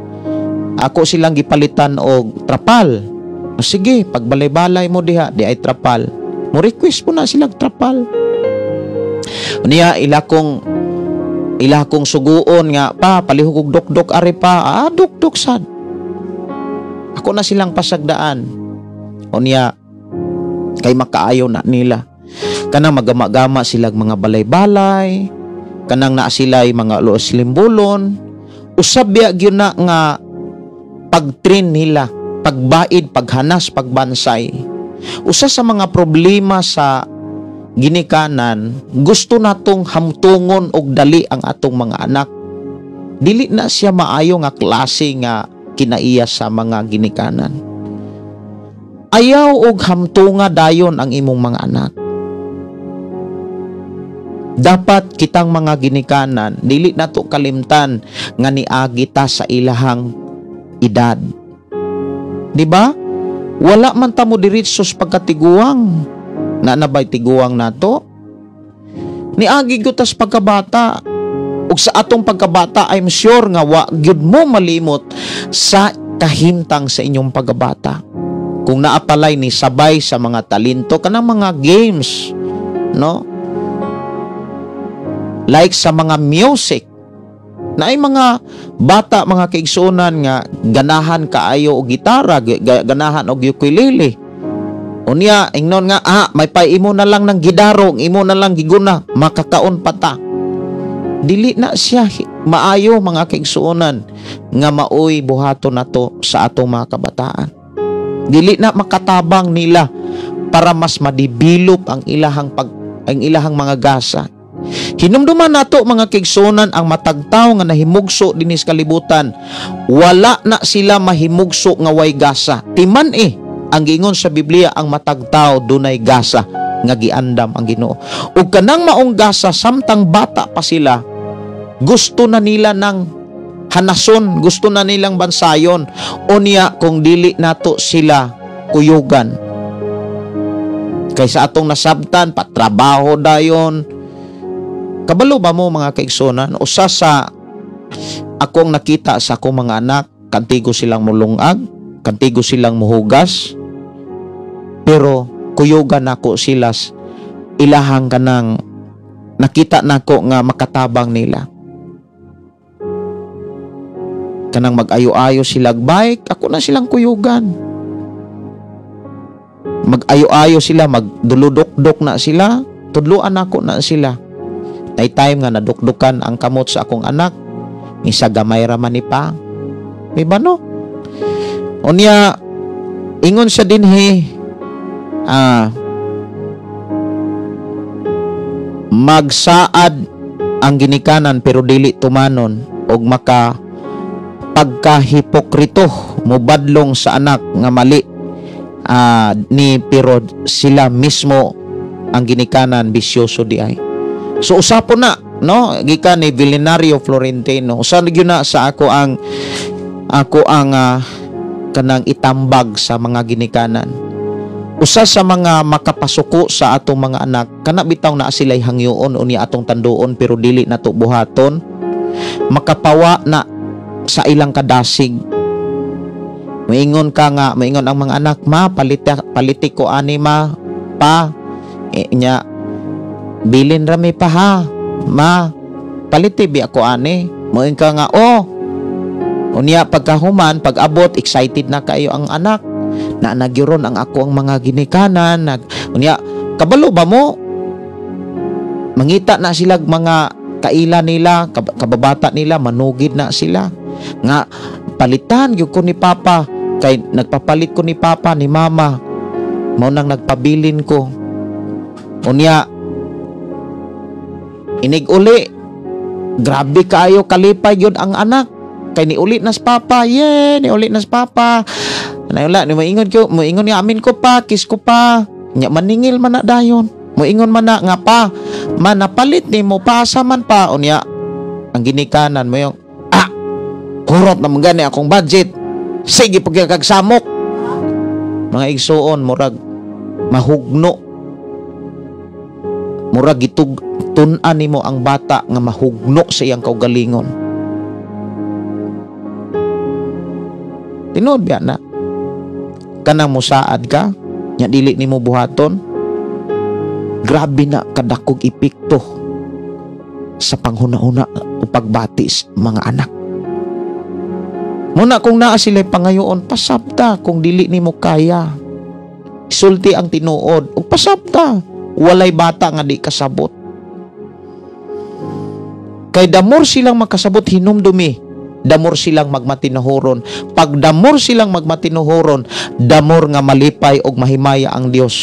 trapal. Sige, pag balay-balay mo diha, di ay trapal. Mo request po na silang trapal. Niya ila kong suguon nga, pa palihog og dok-dok are pa, dok-dok sad. Ako na silang pasagdaan. Unya kay makaayo na nila. Kanang magama-gama silang mga balay-balay, kanang naa sila'y mga luos limbulon, usabya gyud na nga pag-train nila, pagbaid, paghanas, pagbansay. Usa sa mga problema sa ginikanan, gusto natong hamtungon og dali ang atong mga anak. Dili na siya maayo nga klase nga kinaiya sa mga ginikanan. Ayaw og hamtunga dayon ang imong mga anak. Dapat kitang mga ginikanan, dili nato kalimtan nga niagi ta sa ilahang edad. Di ba? Wala man ta mo diretso sa pagkatiguang. Na nabay tiguang nato? Niagi ko tas pagkabata. Ug sa atong pagkabata, I'm sure nga wa gyud mo malimot sa kahimtang sa inyong pagkabata. Kung naapalay ni sabay sa mga talento kanang mga games, no? Like sa mga music, na ay mga bata, mga kaigsunan nga ganahan kaayo og gitara, ganahan og ukulele. Unya ingnon nga may imo na lang ng gidarong, imo na lang giguna, makakaon pa ta. Dili na siya maayo mga kaigsuonan nga maoy buhaton nato sa atong mga kabataan. Dili na makatabang nila para mas madevelop ang ilahang mga gasa. Hinumduman nato mga kaigsuonan ang matagtaw nga nahimugso dinis kalibutan. Wala na sila mahimugso nga way gasa. Timan ang giingon sa Biblia, ang matagtaw dunay gasa nga giandam ang Ginoo. Ug kanang maong gasa samtang bata pa sila, gusto na nila ng hanason, gusto na nilang bansayon. Unya kung dili nato sila kuyugan. Kaysa atong nasabtan, patrabaho dayon. Kabalo ba mo mga kaigsuonan? Usa sa akong nakita sa akong mga anak, kantigo silang mulungag, kantigo silang muhugas, pero kuyugan ako sila ilahang kanang nakita nako nga makatabang nila. Kanang mag-ayo-ayo sila bike, ako na silang kuyugan. Mag-ayo-ayo sila, magduludok-dok na sila, tudluan ako na sila. Nay time nga nadukdukan ang kamot sa akong anak, isa gamay raman ni pa. Diba no? Unya, ingon siya dinhi, magsaad ang ginikanan pero dili tumanon og maka pagkahipokrito mubadlong sa anak nga mali ni pero sila mismo ang ginikanan bisyoso di ay. So usapon na no gikan ni Vilinario Florentino. Usa gyud na sa ako ang kanang itambag sa mga ginikanan. Usa sa mga makapasuko sa atong mga anak kana bitaw na sila'y hangyoon unya atong tanduon pero dili nato buhaton. Makapawa na sa ilang kadasig. Maingon ang mga anak, ma paliti ko ani ma pa nya bilin rami pa ha ma paliti bi ako ani. Moingon ka nga unya pagkahuman pag abot excited na kayo ang anak na nagyuron ang ako ang mga ginikanan unya kabalo ba mo mangita na sila mga kaila nila kababata nila manugid na sila nga palitan gyud ko ni papa kay nagpapalit ko ni papa ni mama mao nang nagpabilin ko unya inig uli grabe kayo kalipay gyud ang anak kay ni ulit nas papa ni ulit nas papa wala ni moingon ni amin ko pa kiss ko pa nya maningil man na dayon moingon man na nga pa man napalit ni mo paasa man pa unya ang ginikanan mo yung kurot na mga akong budget sige pagkakagsamok mga igsuon murag mahugno murag tun-an nimo ang bata nga mahugno sa iyang kaugalingon tinuod biya na kanang musaad ka nya dili nimo buhaton grabe na kadakog epekto sa panghuna-una o pagbatis mga anak. Muna kung naa sila'y pangayoon, pasabta kung dili nimo kaya. Sulti ang tinuod, o pasabta. Walay bata nga di kasabot. Kay damor silang makasabot hinumdumi, damor silang magmatinuhuron. Pag damor silang magmatinuhuron, damor nga malipay og mahimaya ang Dios.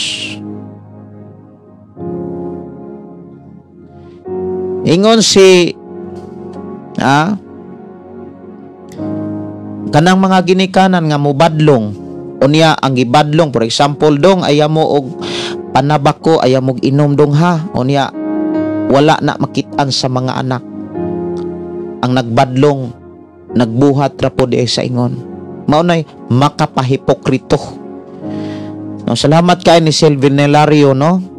Ingon si kanang mga ginikanan nga mubadlong unya ang gibadlong for example dong ayamo og panabako ayamo og inom dong ha unya wala na makit-an sa mga anak ang nagbadlong nagbuhat ra pod sa ingon mao nay makapahipokrito no, salamat kay ni Silvin Nelario no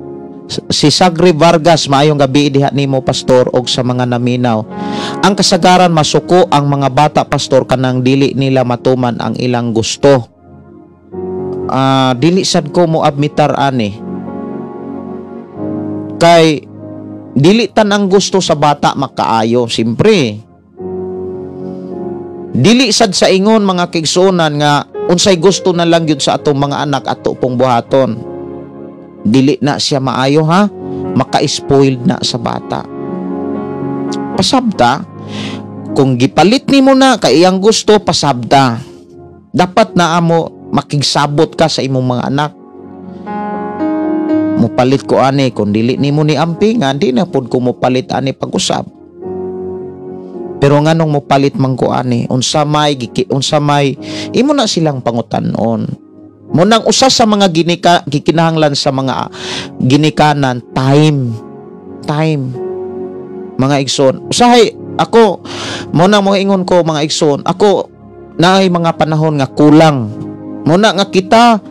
si Sagri Vargas maayong gabi diha nimo pastor og sa mga naminaw ang kasagaran masuko ang mga bata pastor kanang dili nila matuman ang ilang gusto dili sad ko mo admitar ani kay dili tan ang gusto sa bata makaayo simpre dili sad sa ingon mga kigsunan nga unsay gusto na lang gyud sa atong mga anak ato pong buhaton dili na siya maayo ha maka-spoiled na sa bata pasabta kung gipalit nimo na kay iyang gusto pasabta dapat na amo makigsabot ka sa imong mga anak mupalit ko ani kung dili nimo ni ampingan di na pud ko mupalit ani pag-usab pero nganong mupalit man ko ani unsa may imo na silang pangutan-on mo nang usa sa mga gikinahanglan sa mga ginikanan time mga igsoon usahay ako mo nang moingon ko mga igsoon ako naay mga panahon nga kulang mo na nga kita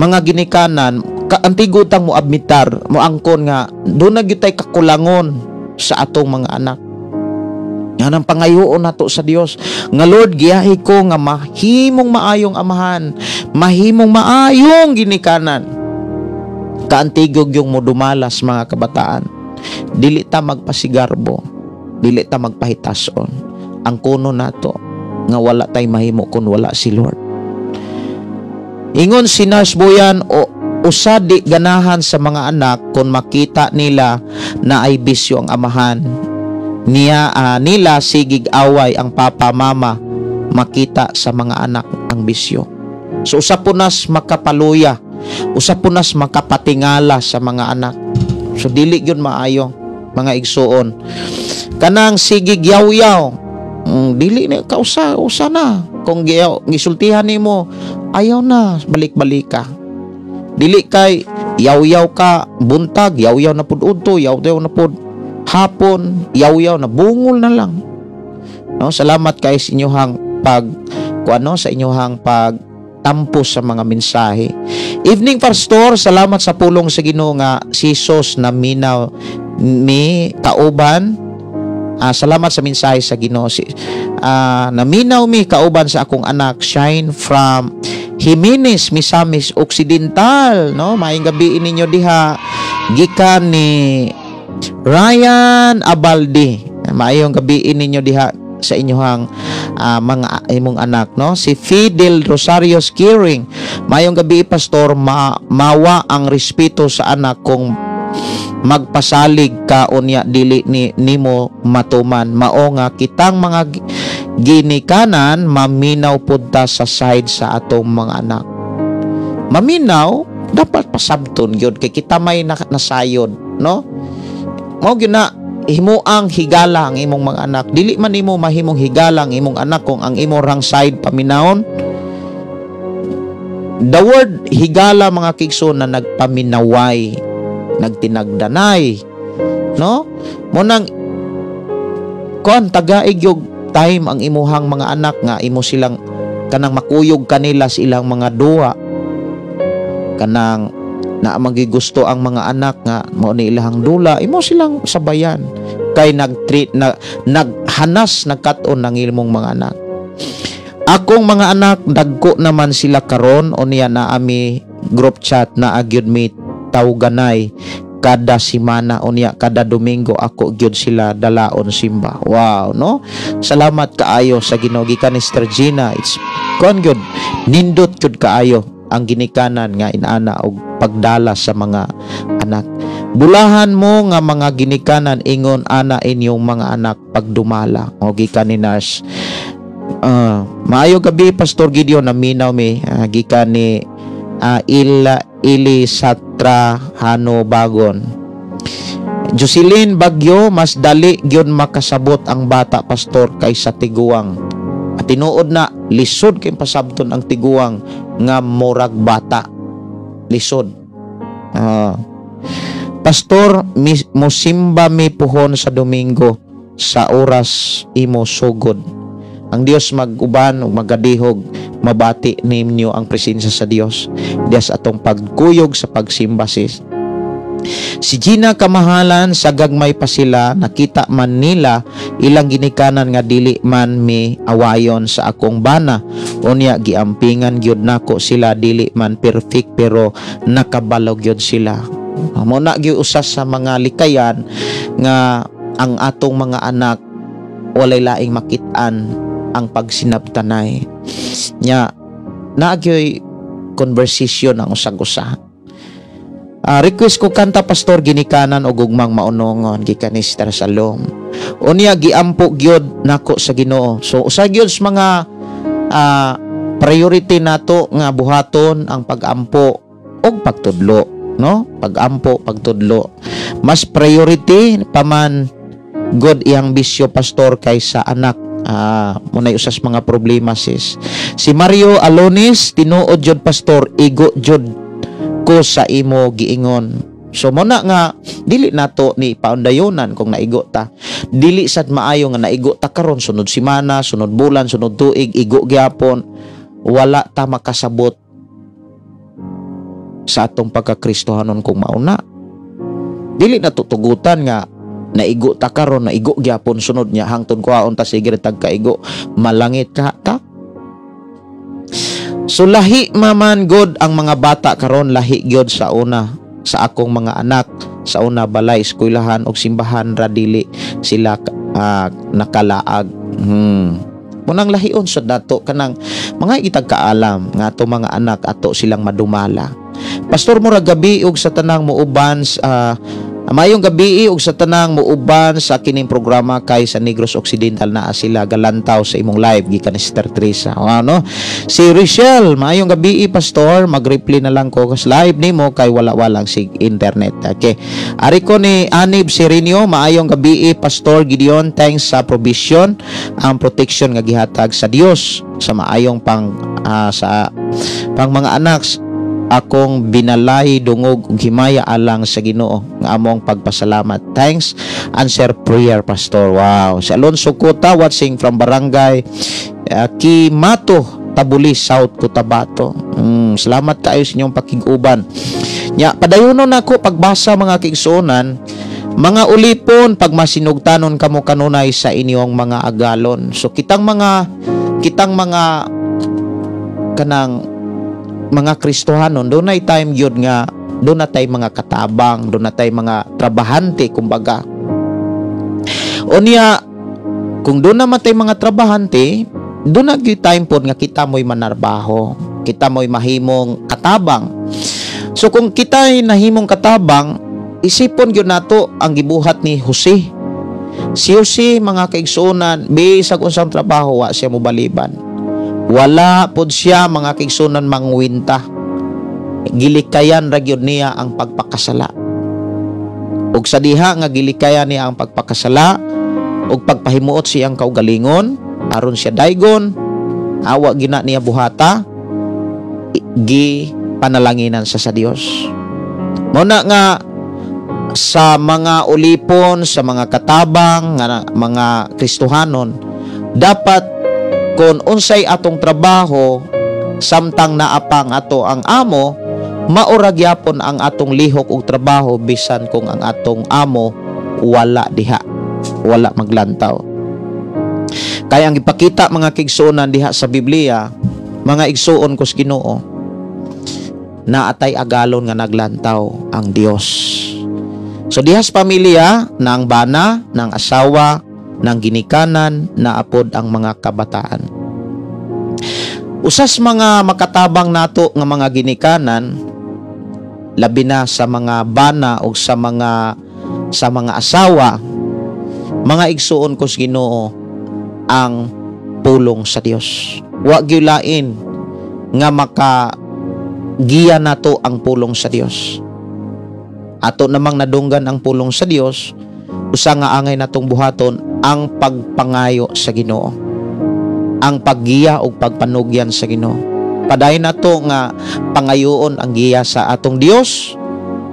mga ginikanan kaantigutang mo admitar mo angkon nga do na gyud tay kakulangon sa atong mga anak yan ang pangayoon nato sa Dios nga Lord giyahi ko nga mahimong maayong amahan mahimong maayong ginikanan kaantigog yung mo dumalas mga kabataan dili ta magpasigarbo, dili ta magpahitason. Ang kuno nato nga wala tay mahimo kun wala si Lord. Ingon si Nurse Boyan, usa di ganahan sa mga anak kung makita nila na ay bisyo ang amahan. Nila sigig away ang papa mama makita sa mga anak ang bisyo. So usa punas makapaluya, usa punas makapatingala sa mga anak. So dili gyud maayo mga igsuon. Kanang sigig yaw-yaw, dili na kausa na. Kung gisultihan nimo, ayaw na, balik-balik ka. Dili kay yaw-yaw ka buntag, yaw-yaw na pud udto, yaw-yaw na pud hapon, yaw-yaw na bungol na lang. No, salamat kay sa inyohang sa inyohang pagtampo sa mga mensahe. Evening Pastor, salamat sa pulong sa Ginoo nga si Jesus na minaw mi kauban. Salamat sa mensahe sa Ginoo. Naminaw mi kauban sa akong anak, Shine from Jimenez, Misamis Occidental, no? Maayong gabi ninyo diha. Gikan ni Ryan Abaldi. Maayong gabi ninyo diha sa inyohang mga imong anak, no? Si Fidel Rosario Skiring. Maayong gabi, Pastor. Mawa ang respeto sa anak kung magpasalig ka unya dili nimo matuman. Mao nga kitang mga ginikanan maminaw pud ta sa side sa atong mga anak. Maminaw dapat pasabton gyud kay kita may nasayod, no? Mao gyud na himuang higala ang imong mga anak. Dili man nimo mahimong higala ang imong anak kung ang imong wrong side paminawon. The word higala mga kigso na nagpaminaway, nagtinagdanay, no? Munang kon tagaig yung time ang imuhang mga anak nga imo silang kanang makuyog kanila sa ilang mga duwa, kanang na magigusto ang mga anak nga mao ni ilang dula, imo silang sabayan kay naghanas nagkat-on ng imong mga anak. Akong mga anak dagko naman sila karon unya na ami group chat na agyud mi tawganay kada semana unya kada Domingo ako gyud sila dalaon simba. Wow, no? Salamat kaayo sa Ginoo gikan ni Sister Gina. It's kon gyud nindot gyud kaayo ang ginikanan nga inana og pagdala sa mga anak. Bulahan mo nga mga ginikanan ingon ana inyong mga anak pagdumala. O gikan ni Nurse. Maayo gabi Pastor Gideon, naminaw mi gikan ni Ili Satra Hano Bagon. Jocelyn Bagyo, mas dali gyud makasabot ang bata Pastor kaysa tiguang. At tinuod na lisod kay pasabton ang tiguang nga morag bata. Lisod. Pastor, mosimba mi puhon sa Domingo sa oras imo sugod. Ang Dios mag-uban ug magadihog, mabati ninyo ang presensya sa Dios dias atong pagkuyog sa pagsimba sis. Si Gina kamahalan sa gagmay pa sila, nakita man nila ilang ginikanan nga dili man mi awayon sa akong bana. Unya giampingan gyud nako sila dili man perfect pero nakabalog gyud sila. Mo na gyud usas sa mga likayan nga ang atong mga anak walay laing makit-an ang pagsinabtanay nya naagyoy conversation ang usag-usa. Request ko kanta Pastor ginikanan og gugmang maunongon gikan ni Sister Salom. Unya giampo gyud nako sa Ginoo. So usag gyud sa mga priority nato nga buhaton ang pag-ampo og pagtudlo, no? Pag-ampo, pagtudlo. Mas priority paman God iyang bisyo Pastor kaysa anak. Munay usas mga problema sis. Si Mario Alonis, tinuod jud Pastor, igo jud ko sa imo giingon. So muna nga dili nato ni paundayonan kung naigo ta. Dili sad maayo nga naigo ta karon sunod semana, sunod bulan, sunod tuig igo gyapon. Wala ta makasabot sa atong pagkakristohanon kung mauna. Dili na tutugutan nga naigo ta karon, naigo gyapon sunod nya hangtod kuhaon ta sige tagkaigo malangit ka. So lahi maman God ang mga bata karon, lahi gyud sa una sa akong mga anak sa una balay, eskwelahan og simbahan ra dili sila nakalaag. Munang lahion sa dato kanang mga itagkaalam nga ato mga anak ato silang madumala. Pastor, murag gabi og sa tanang muuban mayong gabi og sa tanang muuban sa kining programa kay sa Negros Occidental na sila galantaw sa imong live gikan ni Sister Teresa. Ano? Si Richelle, mayong gabi pastor, mag-reply na lang ko kas live nimo kay wala sig internet. Okay. Ari ko ni Anib Serenio, maayong gabi pastor Gideon, thanks sa provision ang protection nga gihatag sa Dios sa maayong pang mga anak akong binalay dungog ug himaya alang sa Ginoo nga among pagpasalamat. Thanks, answer prayer pastor. Wow. Si Alonso Cota watching from Barangay Kimato, Tabuli, South Cotabato. Salamat kayo sa inyong pakiguban. Nya padayonon nako pagbasa mga kaigsuonan, mga ulipon pag masinugtanon kamo kanunay sa inyong mga agalon. So kitang mga kanang mga Kristohanon, doon ay time yun nga, doon na tayo mga katabang, doon na tayo mga trabahante, kumbaga. O niya, kung doon naman tayo mga trabahante, doon na yung time po nga kita mo'y manarbaho, kita mo'y mahimong katabang. So kung kita ay nahimong katabang, isipon yun nato ang gibuhat ni Jose. Si Jose, mga kaigsunan, bisag unsang trabaho, wa siya mubaliban. Wala pod siya mga kaigsunan mangwinta. Gilikayan ra gyud niya ang pagpakasala. Ug sa diha nga gilikayan niya ang pagpakasala ug pagpahimuot siyang kaugalingon aron siya daygon, awa gina niya buhata, gi panalanginan sa Dios. Muna nga sa mga ulipon, sa mga katabang nga mga Kristohanon, dapat kung unsay atong trabaho samtang naapang ato ang amo, mauragyapon ang atong lihok og trabaho bisan kung ang atong amo wala diha, wala maglantaw. Kaya ang ipakita mga kaigsuonan diha sa Biblia, mga igsuon ko sa Ginoo, na atay agalon nga naglantaw ang Dios. So diha sa pamilya ng bana, ng asawa, ng ginikanan na apod ang mga kabataan. Usas mga makatabang nato nga mga ginikanan, labi na sa mga bana o sa mga asawa, mga igsuon ko sa Ginoo ang pulong sa Dios. Wa gyud lain nga makagiya nato ang pulong sa Dios. Ato namang nadunggan ang pulong sa Dios, usa nga angay natong buhaton ang pagpangayo sa Ginoo, ang paggiya o pagpanugyan sa Ginoo. Padayon nato nga pangayoon ang giya sa atong Dios,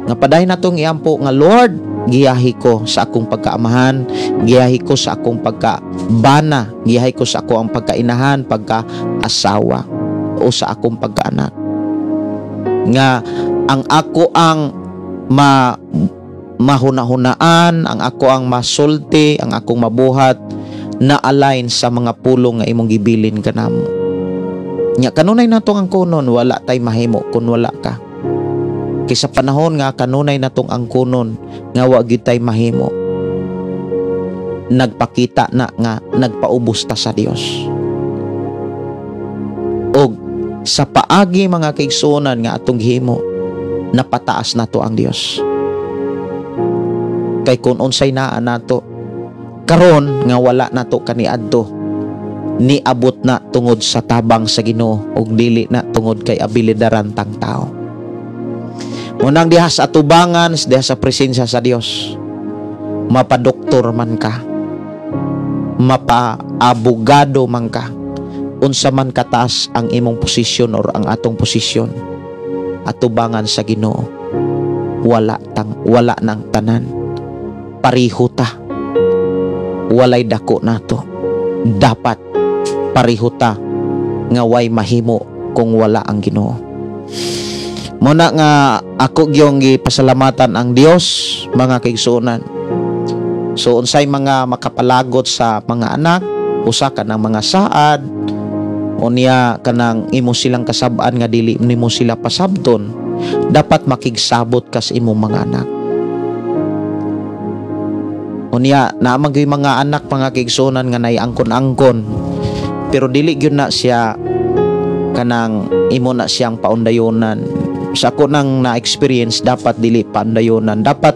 nga padayon natong iampo nga Lord, giyahi ko sa akong pagkaamahan, giyahi ko sa akong pagkabana, giyahi ko sa akong pagkainahan, pagkaasawa o sa akong pagkaanak. Nga ang ako ang mahunahunaan, ang ako ang masulti, ang akong mabuhat na align sa mga pulong nga imong gibilin kanamo. Nya kanunay natong ang kunon, wala tay mahimo kun wala ka. Kay sa panahon nga kanunay natong ang kunon nga wa gyud tay mahimo, nagpakita na nga nagpaubos ta sa Dios. Og sa paagi mga kaigsuonan nga atong himo, napataas nato ang Dios. Kay kung unsay naa nato karon nga wala nato kaniadto, niabot na tungod sa tabang sa Ginoo ug dili na tungod kay abilidaran tang tao. Munang diha sa atubangan, diha sa presensya sa Dios, mapadoktor man ka, mapa-abogado man ka, unsa man kataas ang imong posisyon or ang atong posisyon, atubangan sa Ginoo, wala nang tanan. Pariho ta, walay dako nato, dapat pariho ta nga way mahimo kung wala ang Ginoo. Muna nga ako gyung gipasalamatan ang Dios mga kaigsuonan. So unsay mga makapalagot sa mga anak, usa ka ng mga saad, unya kanang imo silang kasab-an nga dili nimo sila pasabton, dapat makigsabot ka sa imong mga anak. Unya naamang gyud mga anak mga kaigsunan nga naiangkon-angkon. Pero dili gyud na siya kanang imo na siyang paundayonan. Sa ako nang na-experience, dapat dili paundayonan. Dapat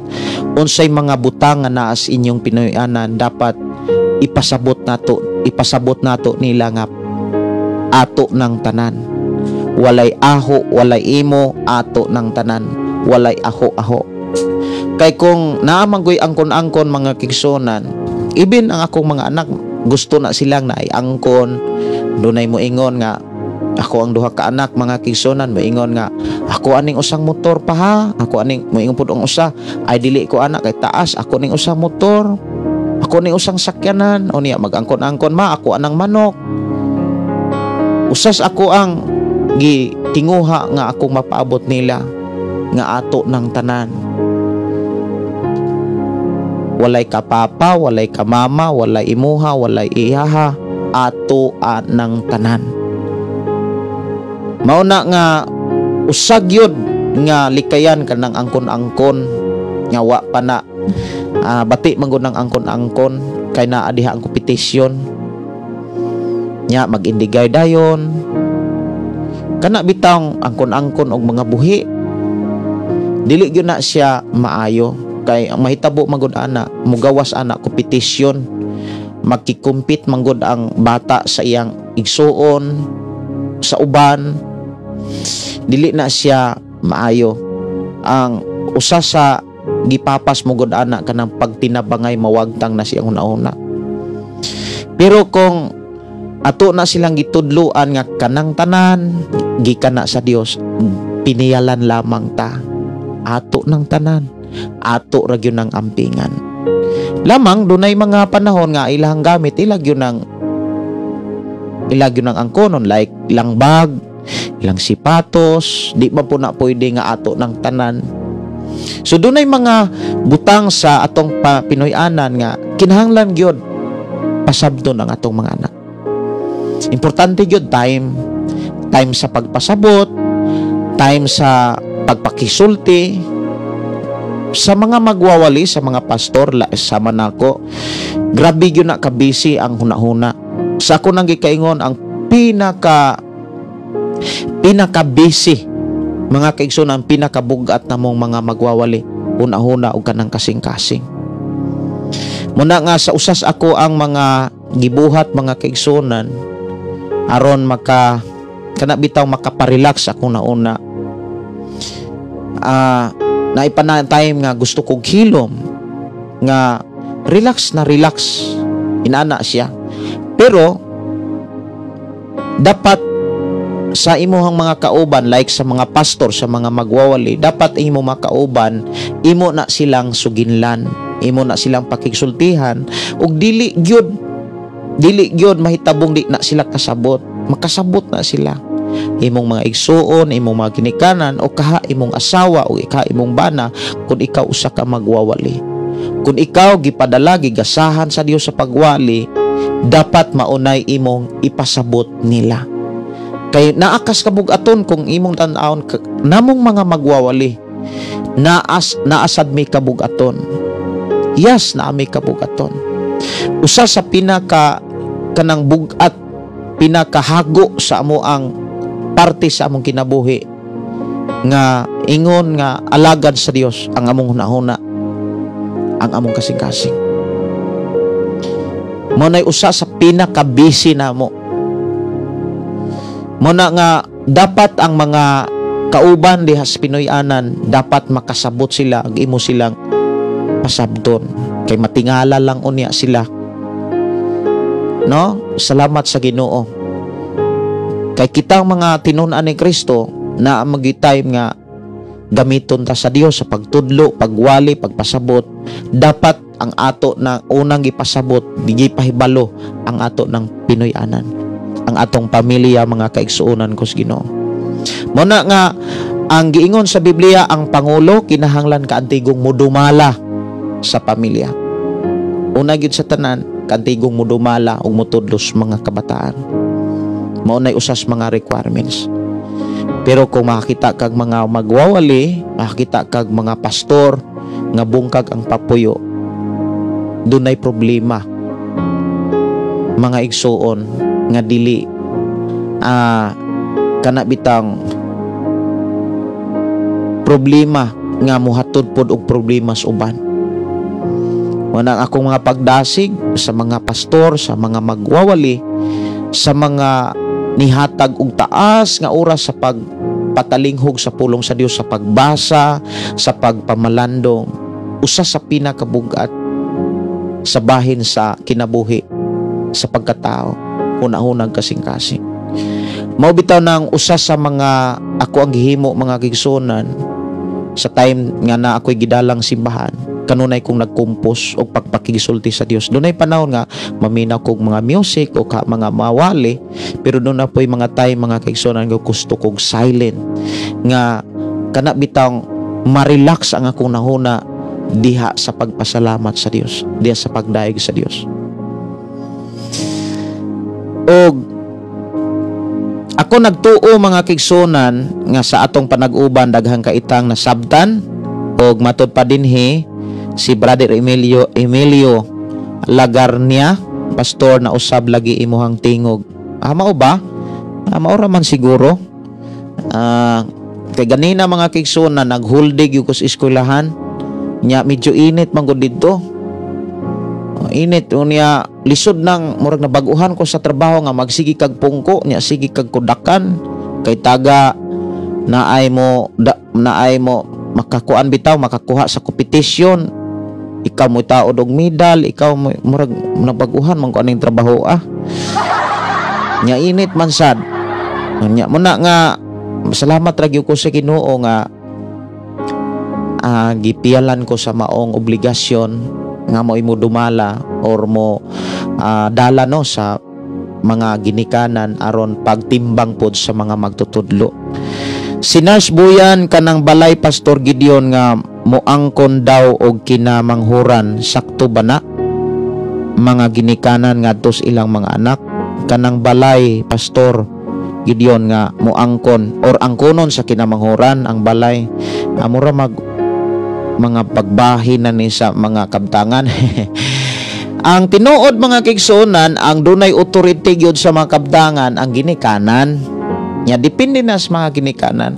unsay mga butang nga naas inyong Pinoyanan, dapat ipasabot nato nila nga ato ng tanan. Walay aho, walay imo, ato ng tanan. Walay aho-aho. Kay kung naamanggoy angkon-angkon mga kigsunan, even ang akong mga anak gusto na silang naiangkon, dunay mo ingon nga ako ang duha ka anak mga kigsunan, moingon nga ako aning usang motor pa ha, ako aning moingon pud ang usa ay dili ko anak kay taas, ako ning usang motor, ako ning usang sakyanan, o niya mag-angkon-angkon ma ako anang manok. Usas ako ang gitinguha nga akong mapaabot nila nga ato ng tanan. Walay ka papa, walay ka mama, walay imuha, walay iyaha, ato ng tanan. Mauna nga usag yun nga likayan kanang angkon-angkon nga wa pa na bati manggod ng angkon-angkon kay naa diha ang kompetisyon nya mag-indigay dayon kana bitang angkon-angkon og mga buhi dili gyud na siya maayo kay ang mahitabo manggod ana mugawas ana kompetisyon magkikumpit manggod ang bata sa iyang igsuon sa uban dili na siya maayo. Ang usa sa gipapas mo gud ana kanang pagtinabangay mawagtang na siyang una-una. Pero kung ato na silang gitudloan nga kanang tanan gikan na sa Dios, piniyalan lamang ta ato ng tanan, ato ra gyud ng ampingan. Lamang dunay mga panahon nga ilang gamit ilagyo ng angkonon like ilang bag, ilang sipatos, di ba po na pwede nga ato ng tanan. So dunay mga butang sa atong Pinoyanan nga kinahanglan gyud pasabton ang atong mga anak. Importante gyud time sa pagpasabot, time sa pagpakisulti sa mga magwawali, sa mga pastor sama nako. Grabe gyud na ka busy ang hunahuna. Sa ako nang gikaingon ang pinaka-busy mga kaigsunan, pinakabugat na mong mga magwawali una-una og kanang kasing-kasing. Muna nga sa usas ako ang mga gibuhat mga kaigsunan aron kanabitaw makaparelax ako na una. Naipa time nga gusto kog hilom nga relax inana siya. Pero dapat sa imuhang mga kauban like sa mga pastor, sa mga magwawali, dapat imo makauban imo na silang suginlan, imo na silang pakigsultihan ug dili gyud mahitabong di na sila makasabot na sila. Imong mga igsuon, imong mga ginikanan o kaha imong asawa o imong bana kung ikaw usa ka magwawali. Kung ikaw gipadala gigasahan sa Dios sa pagwali, dapat maunay imong ipasabot nila. Kay naakas kabugaton kung imong tan-awon namong mga magwawali naasad may kabugaton. Yes, na may kabugaton. Usa sa kanang bugat, pinakahago sa amo ang parte sa among kinabuhi nga ingon nga alagad sa Dios ang among hunahuna, ang among kasing-kasing. Monay usa sa pinaka-busy namo. Muna nga dapat ang mga kauban diha sa Pinoyanan dapat makasabot sila ag imo silang pasabton kay matingala lang unya sila. No? Salamat sa Ginoo. Kay kitang mga tinun-an ni Kristo na magi-time nga gamiton ta sa Dios sa pagtudlo, pagwali, pagpasabot, dapat ang ato na unang ipasabot, di pahibalo ang ato ng Pinoyanan, ang atong pamilya mga kaigsuonan ko sa Ginoo. Muna nga ang giingon sa Biblia ang pangulo kinahanglan kaantigong mudumala sa pamilya. Una gyud sa tanan kaantigong mudumala ug mutudlos mga kabataan. Maunay usas mga requirements. Pero kung makakita kag mga magwawali, makakita kag mga pastor nga bungkag ang papuyo, dunay problema mga igsuon nga dili kana bitang problema nga muhatod pod og problema sa uban. Wanang akong mga pagdasig sa mga pastor, sa mga magwawali, sa mga nihatag og taas nga oras sa pagpatalinghog sa pulong sa Dios, sa pagbasa, sa pagpamalandong, usa sa pinakabugat sa bahin sa kinabuhi sa pagkatao, hunahunag kasing-kasing. Mao bitaw nang usa sa mga ako ang gihimo mga kigsunan sa time nga na ako'y gidalang simbahan, kanunay kong nagkumpos o pagpakigisulti sa Dios. Dunay panahon nga maminaw kog mga music o mga mawali, pero doon na po'y mga time mga kigsunan nga gusto kog silent nga kana bitang ma-relax ang akong nahuna diha sa pagpasalamat sa Dios, diha sa pagdaig sa Dios. Og ako nagtuo mga kigsunan nga sa atong panag-uban daghang kaitang nasabtan og matud pa dinhi si Brother Emilio Lagarnia, pastor na usab lagi imuhang tingog. Mao ba? Mao ra man siguro. Kay ganina mga kigsunan naghuldig yung kus eskwelahan nya medyo init man gud didto. Init unya lisod nang murag nabaguhan ko sa trabaho nga magsigi kag pungko nya sige kag kudakan kay taga naay mo makakuan bitaw makakuha sa competition, ikaw mo taod og medal, ikaw mo murag nabaguhan man ko aning trabaho nya init man sad nya muna nga salamat ra gyud ko sa Ginoo nga gipialan ko sa maong obligasyon nga mo imo dumala or mo dala no sa mga ginikanan aron pagtimbang pod sa mga magtutudlo. Sinasbuyan kanang balay Pastor Gideon nga moangkon daw og kinamanghuran, sakto ba na? Mga ginikanan ngadto sa ilang mga anak. Kanang balay Pastor Gideon nga moangkon or angkonon sa kinamanghuran ang balay amura mga pagbahin na ni sa mga kabtangan. Ang tinuod mga kigsunan, ang dunay authority gyud sa mga kabtangan ang ginikanan. Nya depende na sa mga ginikanan.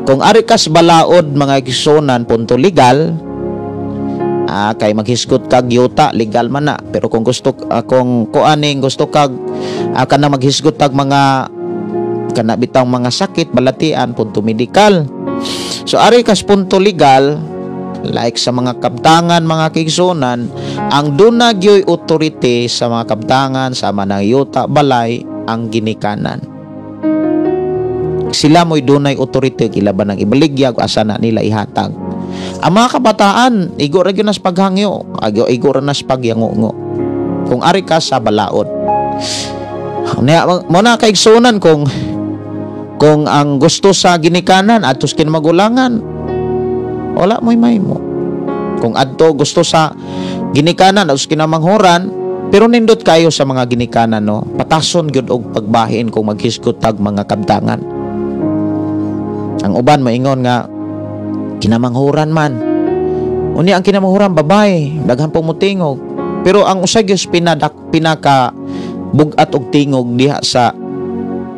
Kung ari kas balaod mga kigsunan punto legal, kay maghisgot kag yuta legal man na. Pero kung gusto kung kuaning gusto kag kana maghisgot kag mga kana bitang mga sakit balatian punto medikal. So ari kas punto legal like sa mga kabtangan mga kigsunan, ang duna gyoy authority sa mga kabtangan sa manang yuta balay ang ginikanan. Sila mo'y dunay authority kilaban ng ibaligyag asa na nila ihatag. Ang mga kabataan igo ra gyud nas paghangyo, igo ra nas pagyango. Kung ari ka sa balaod. Mo na kaigsunan kung ang gusto sa ginikanan atos kinamagulangan, wala mo'y may mo. Kung adto gusto sa ginikanan atos kinamanghuran, pero nindot kayo sa mga ginikanan no, patason gyud og pagbahin kung maghisgot tag mga kabtangan. Ang uban maingon nga kinamanghuran man. Unya ang kinamanghuran babae, daghang pumutingog. Pero ang usa gyud pinaka bugat og tingog diha sa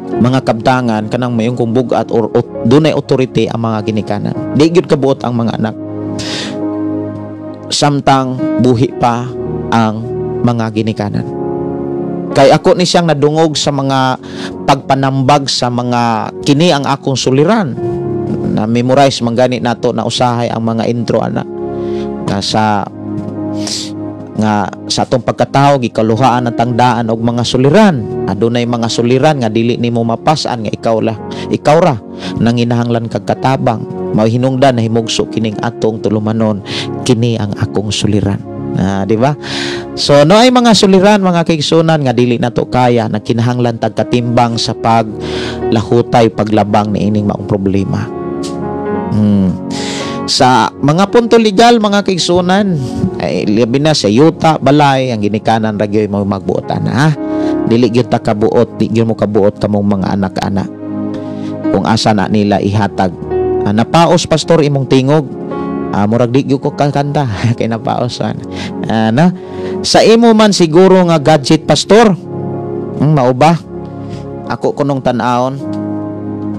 mga kabtangan kanang mayong kung bugat or dunay authority ang mga ginikanan. Di gyud kabuot ang mga anak. Samtang buhi pa ang mga ginikanan. Kay ako ni siyang nadungog sa mga pagpanambag sa mga kini ang akong suliran. Na memorize manggani nato na usahay ang mga intro ana. Nga sa atong pagkatao gikaluhaan ang tangdaan og mga suliran. Adunay mga suliran nga dili nimo mapasan nga ikaw ra nanginahanglan kag katabang. Mao hinungdan na himugso kining atong tulumanon, kini ang akong suliran. Di ba? So no ay mga suliran mga kaigsunan nga dili nato kaya na kinahanglan tag katimbang sa paglahutay paglabang ni ining maong problema. Sa mga punto legal mga kaigsunan ay labi na sa yuta balay ang ginikanan ra gyud mo magbuotan dili gyud ta kabuot, di gyud mo kabuot kamong mga anak-anak kung asa na nila ihatag. Napaos pastor imong tingog Murag di gyud ko kakanta kay napaosan. Na sa imo man siguro nga gadget pastor. Mao ba? Ako kunong tan-aon.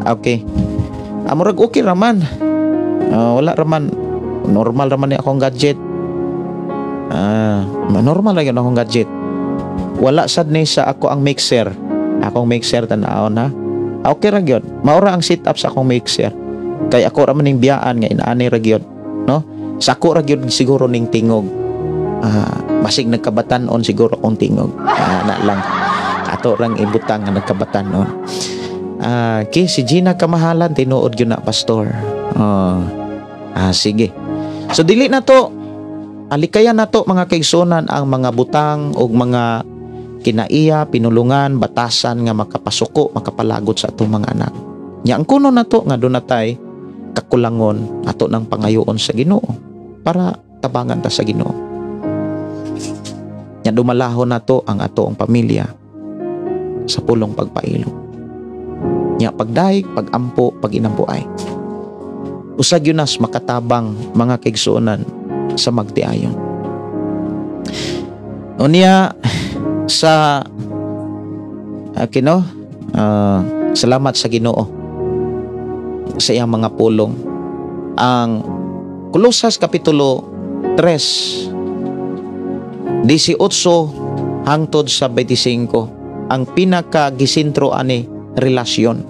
Okay. Murag okay raman. Wala raman, normal raman ni akong gadget. Normal lang yun akong gadget. Wala sad ni sa ako ang mixer. Akong mixer tan-aon ha. Okay ra gyud. Maura ang setup sa akong mixer. Kay ako raman ning biyaan nga inaani ra gyud, no? Sa ako ra gyud siguro ning tingog. Basig nagkabatan-on siguro akong tingog. Na lang. Ato rang ibutang nga nagkabatan-on. Kay si Gina Kamahalan tinuod gyud na pastor. Sige. So dili na to. Alikaya na to mga kaigsunan ang mga butang o mga kinaiya, pinulungan, batasan nga makapasuko, makapalagot sa atong mga anak. Nya ang kuno na to nga doon natay kakulangon ato ng pangayoon sa Ginoo para tabangan ta sa Ginoo. Nya dumalahon na to ang ato ang pamilya sa pulong pagpailog. Nya pagdaig, pagampo, paginampuay. Usag yun nas makatabang mga kaigsuonan sa magtiayon. Unya sa salamat sa Ginoo sa iyang mga pulong. Ang Kolosas Kapitulo 3 18 hangtod sa 25 ang pinakagisentro ani relasyon.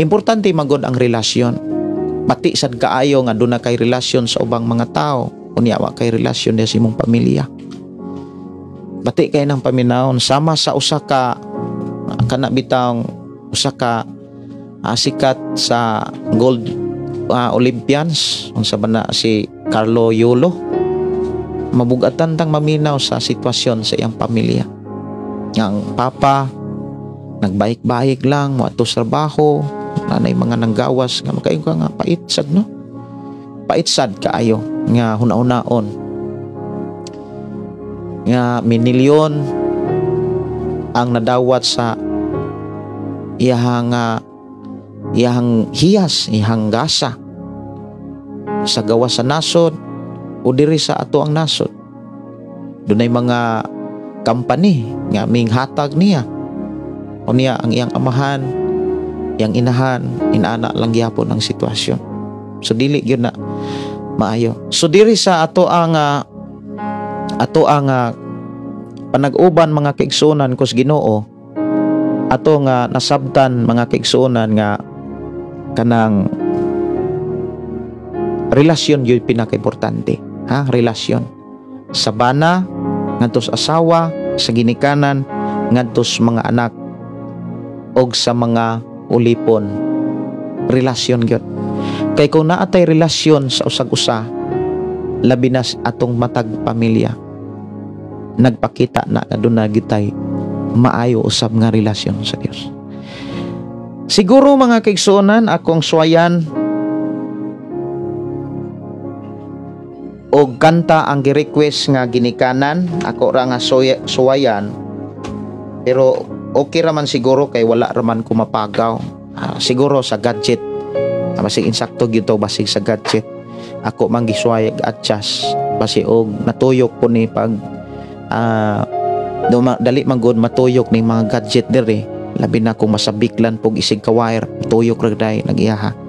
Importante magod ang relasyon. Pati sad kaayo nga doon na kay relasyon sa ubang mga tao, unya wa kay relasyon sa imong pamilya. Pati kay nang paminawon sama sa usa ka kanabitang usa ka sikat sa gold Olympians unsa ba na si Carlo Yulo. Mabugatan tang maminaw sa sitwasyon sa iyang pamilya. Yang papa nagbaik-baik lang moadto sa trabaho, nanay mga nanggawas nga makaingon ka nga paitsad no. Paitsad kaayo nga hunahunaon. Nga minilyon ang nadawat sa iyang hiyas, iyang gasa sa gawas sa nasod o diri sa ato ang nasod. Dunay mga company nga ming hatag niya o niya ang iyang amahan, iyang inahan, inaana lang gyapon ang sitwasyon. So dili gyud na maayo. So diri sa ato ang panag-uban mga kaigsunan kus Ginoo, ato nga nasabtan mga kaigsunan nga kanang relasyon yun pinaka-importante. Relasyon. Sa bana, ngadtos asawa, sa ginikanan, ngadtos mga anak, og sa mga ulipon. Relasyon yun. Kay kung naatay relasyon sa usag-usa, labi na atong matag pamilya, nagpakita na doon na gitay maayo usab nga relasyon sa Dios. Siguro mga kaigsuonan akong suwayan og kanta ang gi-request nga ginikanan, ako ra nga suwayan, pero okay raman siguro kay wala raman ko mapagaw. Siguro sa gadget, basig insakto gyud to basig sa gadget. Ako man gisuway adjust basi og natuyok po ni pag dali man gud matuyok ning mga gadget diri, labi na kung masabiklan pog isig ka wire, tuyok ra day nagiyaha.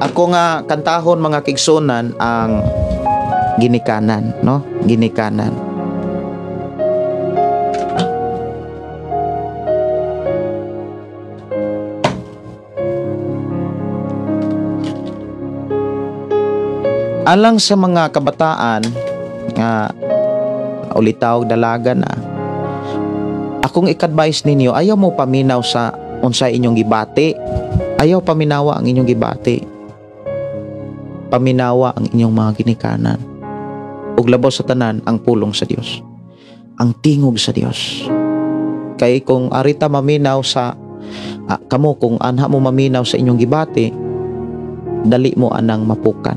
Ako nga kantahon mga kaigsunan ang ginikanan, no? Ginikanan. Alang sa mga kabataan nga ulitaw dalaga na, akong ik-advise ninyo, ayaw mo paminaw sa unsay inyong gibati. Ayaw paminawa ang inyong gibati. Paminawa ang inyong mga ginikanan. Ug labaw sa tanan ang pulong sa Dios, ang tingog sa Dios. Kay kung arita maminaw sa kamo, kung anha mo maminaw sa inyong gibati, dali mo anang mapukan,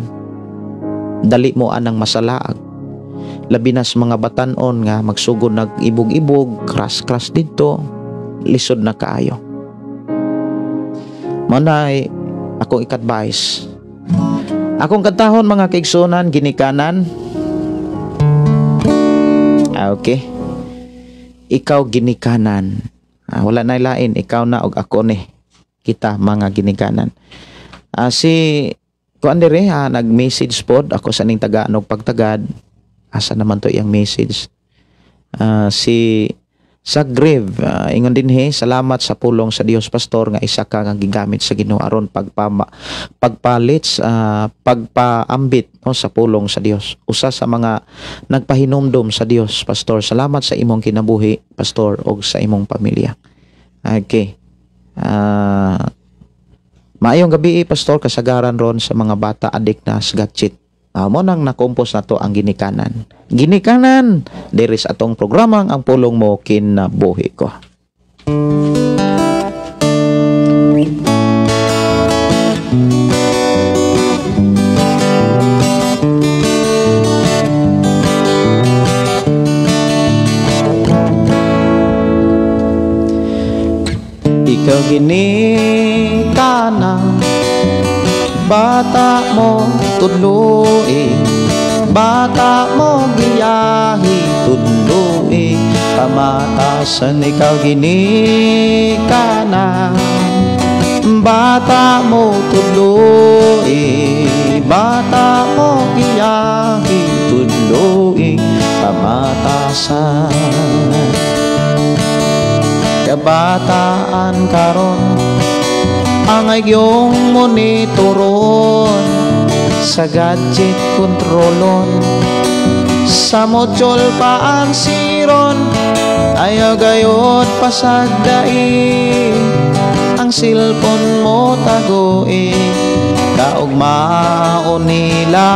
dali mo anang masalaag. Labi na sa mga batanon nga magsugod nag-ibog-ibog, kras-kras dito, lisod na kaayo. Manay akong ik-advise, Akong katahon mga kaigsunan, ginikanan. Okay. Ikaw ginikanan. Wala na lain, ikaw na og ako ni. Kita mga ginikanan. Si kuan dire nag-message pod ako sa ning taga og pagtagad. Asa naman to iyang message. Si Sagrave, ingon din salamat sa pulong sa Dios pastor nga isa ka nga gigamit sa Ginoo aron pagpalit pagpaambit no, sa pulong sa Dios. Usa sa mga nagpahinumdom sa Dios pastor. Salamat sa imong kinabuhi pastor og sa imong pamilya. Okay. Maayong gabi pastor, kasagaran ron sa mga bata adik na sa gatchit. Mo nang nakompos na to ang ginikanan. Ginikanan, there is atong programang ang pulong mo kinabuhi ko. Ikaw ginikanan, bata mo tudluin, bata mo giyahi tudluin, pamatasan ikaw ginikanan, bata mo tudluin, bata mo giyahi tudluin, pamatasan. Kabataan karon ang ayong monitoron, sa gadget kontrolon, sa modyol pa ang siron, ayaw gayot pasagdai, ang silpon mo tagoi, kaugmaon nila,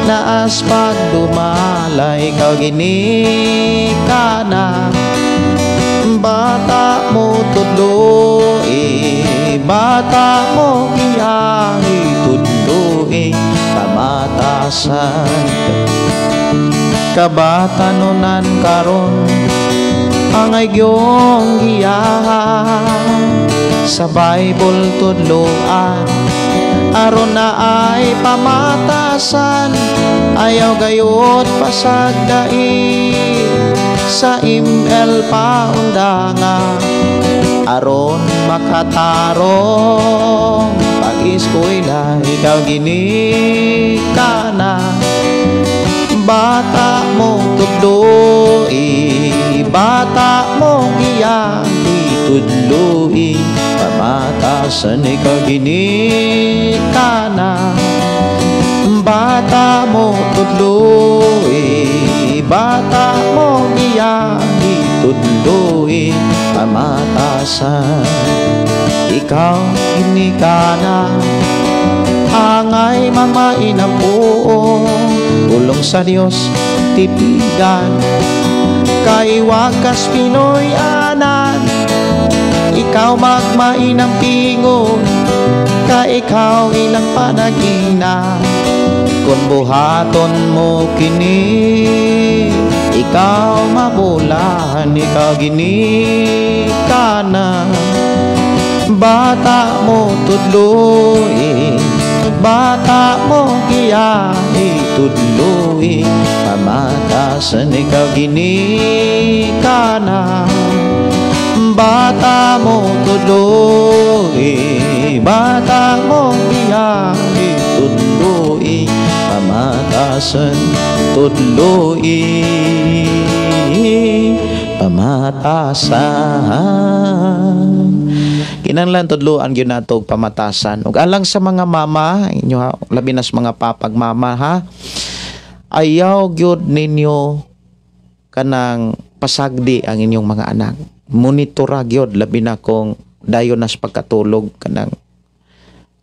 naas pagdumalay, ikaw ginikana, bata mo tudloi, bata mo giyahi tudloi, pamatasan. Kabatanunan karon ang agyong giyahan, sa Bible tudloan, aron na ay pamatasan, ayaw gayot pasagdai, sa email paundanga, aron makatarong pag-eskwela, ikaw ginikana, bata mo tudloi, bata mo giyahi tudloi, pamatasan ikaw ginikana, bata mo tudloi, bata mo giyahi tudloi, pamatasan. Ikaw ginikana, angay mamainapuong, ulong sa Dios tipigan, kay wakas Pinoy anan, ikaw magmainang pingon, kay ikaw ilang panagina, kung buhaton mo kini, ikaw mabulahan, ikaw ginikana, bata mo tudloi, bata mo giyahi tudloi, pamatasan ikaw ginikana, bata mo tudloi, bata mo giyahi tudloi, pamatasan tudloi, pamatasan. Kinahanglan tudloan gyud nato og pamatasan. Ug alang sa mga mama, inyo labi na sa mga papag mama ha. Ayaw gyud ninyo kanang pasagdi ang inyong mga anak. Monitora gyud labi na kung dayon nas pagkatulog kanang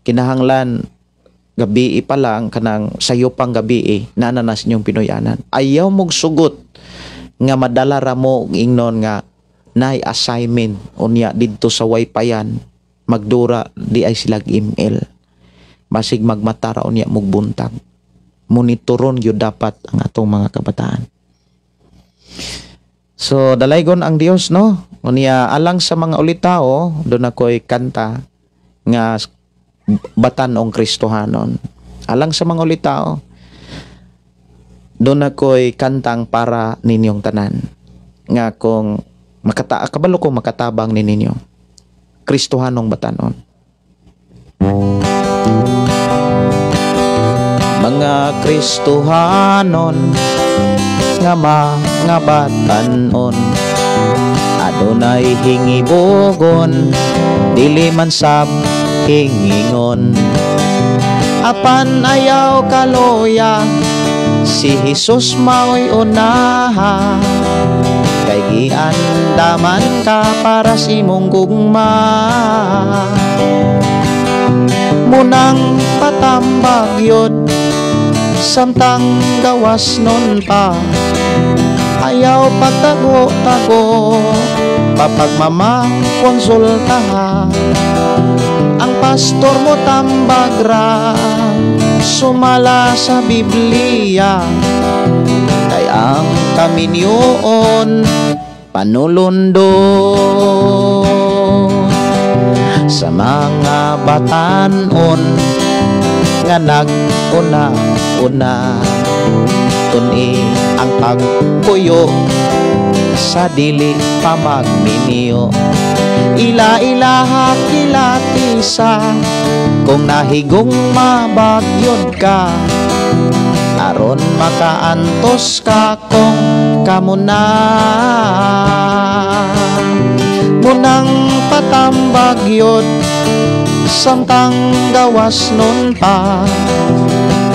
kinahanglan gabi pa lang kanang sayo pang gabi nananas inyong pinoyanan. Ayaw mog sugot nga madala ra mo ingnon nga nay assignment unya didto sa wifi-yan, magdura di ay silag email, basig magmatara unya mog buntag. Monitoron gyud dapat ang atong mga kabataan. So dalaygon ang Dios no, unya alang sa mga ulitao, doon ako'y kanta nga batanong Kristohanon. Alang sa mga ulitao, doon ako'y kantang para ninyong tanan. Nga kung kabalo kong makatabang ni ninyo. Kristohanong batanon. Mga Kristohanon nga mga batanon, adunay hingibogon, dili man sab hingingon. Apan ayaw kaloya, si Jesus mao'y unaha, kay giandaman ka para si mong gugma. Munang patambag yod, samtang gawas nun pa, ayaw pagtago-tago, papagmama konsultaha. Ang pastor mo tambagra, sumala sa Biblia, kay ang kaminyoon panulundo. Sa mga batanon nga nag-una-una, tuni ang pagpuyo sa dili pa magminiyo. Ila-ilaha kilatisa, kung nahigong mabagyod ka, aron makaantos ka kung kamuna. Munang patambagyod, samtang gawas nun pa,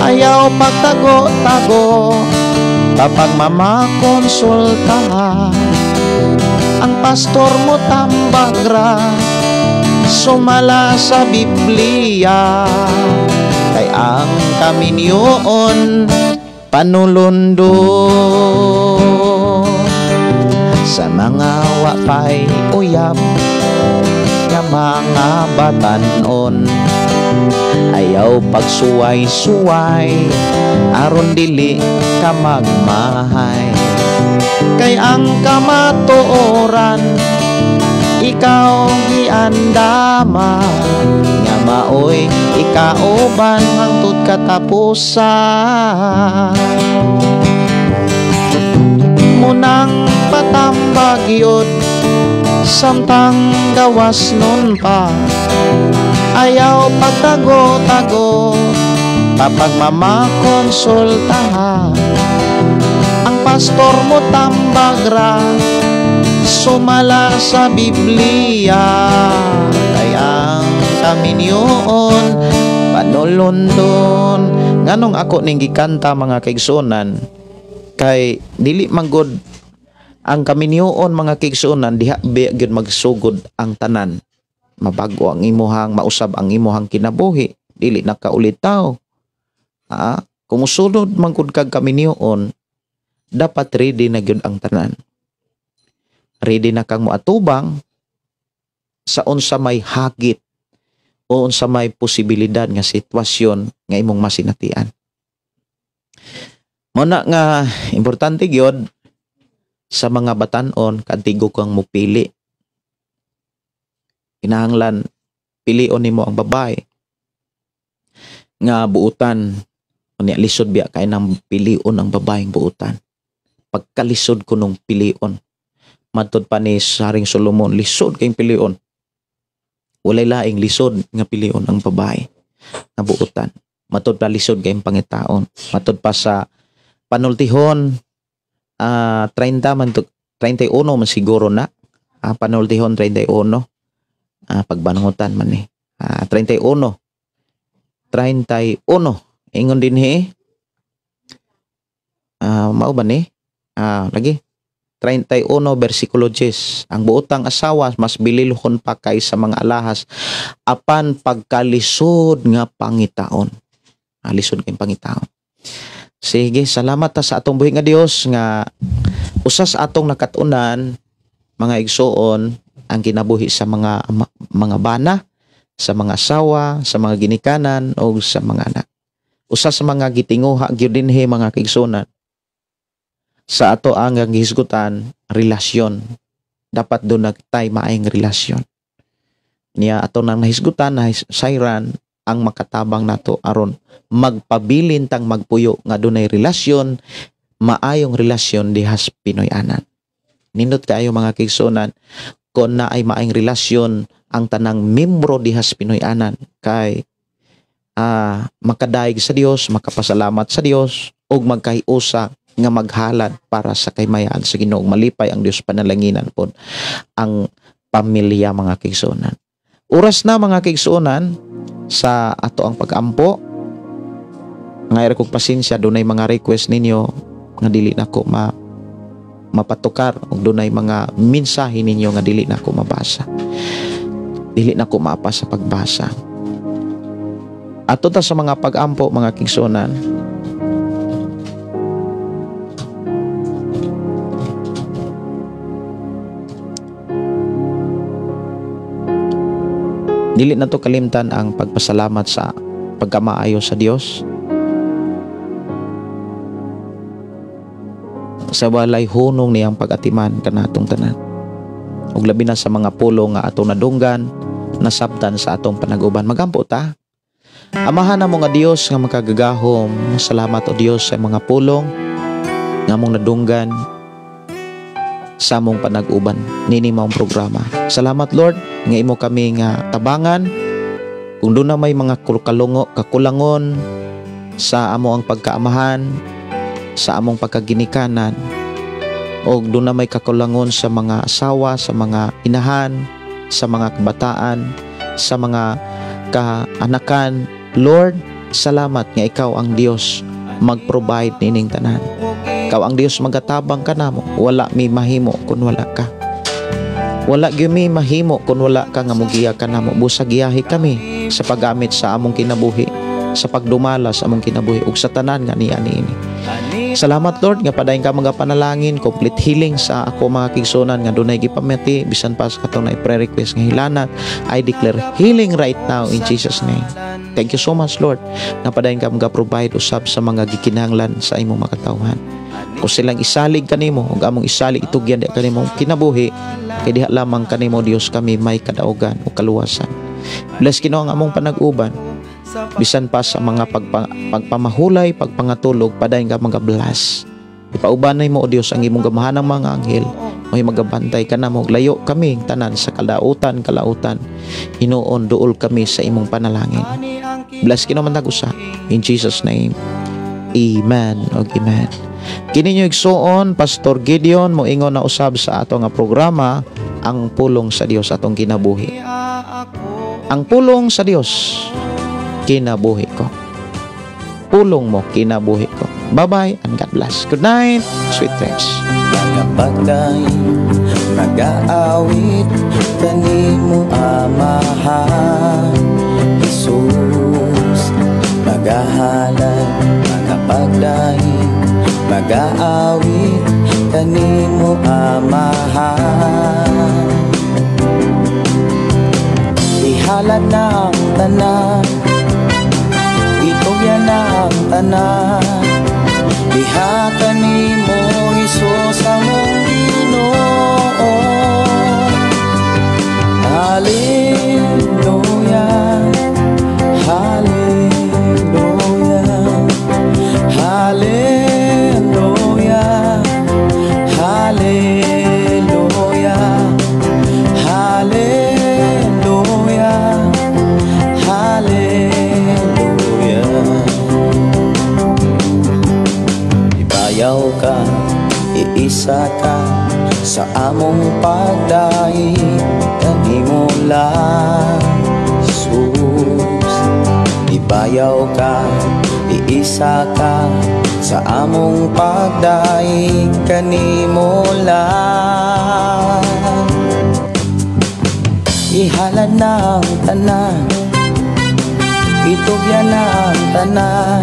ayaw pagtago-tago, kapag mamakonsulta. Ang pastor mo tambagra, sumala sa Biblia, kay ang kaminyoon panulundo. Sa mga wapay uyab nga mga batanon, ayaw pagsuway-suway, aron dili ka magmahay. Kay ang kamatuoran, ikaw giandama, nga maoy ikauban hangtod katapusan. Munang patambagyod, samtang gawas nun pa, ayaw pagtago-tago, papagmamakonsultaha. Ang pastor mo tambagra, sumala sa Biblia, kay ang kaminyoon panulundon. Nganong ako ning gikanta mga kaigsunan, kay dili manggod ang kaminyoon mga kaigsunan, diha gyud magsugod ang tanan. Mabago ang imuhang, mausab ang imuhang kinabuhi, dili na kaulitaw. Kung musunod manggod kag kaminyoon, dapat ready na gyud ang tanan. Ready na kang moatubang sa unsa may hagit o unsa may posibilidad nga sitwasyon nga imong masinatian. Muna nga importante gyud sa mga batanon, kantigo kang mupili. Kinahanglan pilion nimo ang babae nga buutan, unya lisod biya kay nang pilion ang babaeng buutan. Pagkalisod ko nung pilion, matod pa ni Haring Solomon, lisod kayong pilion. Walay laing lisod nga pilion ang babae nga buutan. Matod pa lisod kayong pangitaon. Matod pa sa panultihon 30 man 31 man siguro na. Panultihon 31. Pagbanangutan man 31. Ingon din mao ba ni? Lagi 31 versikulo 10. Ang buotang asawa mas bililhon pa kaysa mga alahas apan pagkalisod nga pangitaon. Lisod kayong pangitaon. Sige, salamat sa atong buhi nga Dios nga usas atong nakatunan mga igsuon ang kinabuhi sa mga bana, sa mga asawa, sa mga ginikanan o sa mga anak. Usas sa mga gitinguha gyud dinhi mga kaigsunan. Sa ato ang gihisgutan relasyon. Dapat doon nagtay maayong relasyon. Niya ato nang nahisgutan na sayran ang makatabang nato aron magpabilin tang magpuyo nga dunay relasyon, maayong relasyon dihas Pinoy-anan. Nindot kayo mga kaigsuonan, kung na ay maayong relasyon ang tanang membro dihas Pinoy-anan kay makadaig sa Dios, makapasalamat sa Dios ug magkahiusa nga maghalad para sa kaymayan sa Ginoo. Malipay ang Dios panalanginan pod ang pamilya mga kaigsuonan. Oras na mga kaigsuonan sa ato ang pag-ampo. Ngayra kog pasensya, dunay mga request ninyo nga dili nako mapatukar ug dunay mga mensahe ninyo nga dili nako mabasa. Dili nako maapa sa pagbasa. Ato ta sa mga pag-ampo mga kaigsuonan. Dili na to kalimtan ang pagpasalamat sa pagkamaayo sa Dios. Sa walay hunong niyang pag-atiman kanatong tanan. Ug labi na sa mga pulong nga atong nadunggan, nasabtan sa atong panaguban. Magampo ta. Amahan na mo nga Dios nga makagagahom. Salamat o Dios sa mga pulong nga mong nadunggan sa among panag-uban nini maong programa. Salamat Lord nga imo kami nga tabangan kung doon na may mga kakulangon sa amo ang pagkaamahan, sa among pagkaginikanan, o doon na may kakulangon sa mga asawa, sa mga inahan, sa mga kabataan, sa mga kaanakan. Lord, salamat nga ikaw ang Dios mag-provide nining tanan. Ikaw ang Dios magatabang ka namo. Wala mi mahimo kung wala ka. Wala gyud mi mahimo kung wala ka nga mugiya ka namo. Busa giyahi kami sa paggamit sa among kinabuhi, sa pagdumala sa among kinabuhi ug sa tanan nga niya niini. Salamat Lord nga padayon ka mga panalangin, complete healing sa ako mga kaigsuonan nga dunay gipamati bisan pa sa katong na prayer request nga hilanat. I declare healing right now in Jesus name. Thank you so much Lord nga padayon ka mga provide usab sa mga gikinahanglan sa imong makatawhan. Kung silang isalig kanimo ug among isalig itugyan di kanimo kinabuhi, kay diha lamang kanimo Dios kami may kadaugan o kaluwasan. Bless Ginoo ang among panag-uban. Bisan pa sa mga pagpamahulay, pagpangatulog, padayon ka mga bless. Ipaubanay mo o Dios ang imong gamahanang mga anghel. May magabantay ka na mo, layo kami tanan sa kalautan. Hinuon duol kami sa imong panalangin. Bless Ginoo man tagusa. In Jesus name. Amen o amen. Kini nyo igsuon, Pastor Gideon mo ingon na usab sa ato nga programa, ang pulong sa Dios atong kinabuhi. Ang pulong sa Dios kinabuhi ko. Pulong mo kinabuhi ko. Bye-bye and God bless. Good night. Sweet dreams. Mga bagay mag-aawit kanimo amahan Jesus. Magahalay mga bagay mag-aawit kanimo amahan. Ihalad na ang tanan, itugyan na ang tanan. Diha kanimo Hesus among Ginoo. Hallelujah, hallelujah, hallelujah, hallelujah, hallelujah, hallelujah. Ibayaw ka, iisa ka sa among pagdahi, kanimo lang Jesus. Ibayaw ka, iisa ka sa among pagdahi, kanimo lang. Ihalad na ang tanan, itugyan na ang tanan.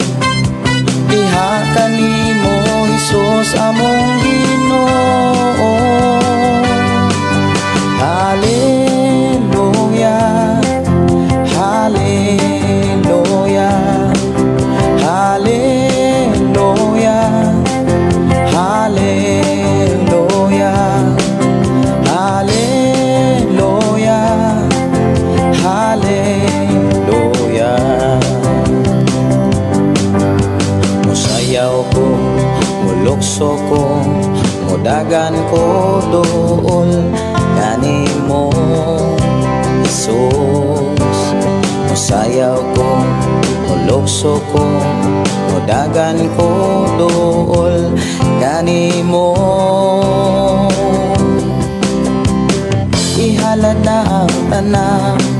Diha kanimo Hesus among Ginoo. Hallelujah, hallelujah, hallelujah, hallelujah, hallelujah, hallelujah. dagan ko dool kanimo. Ihalad na ang tanan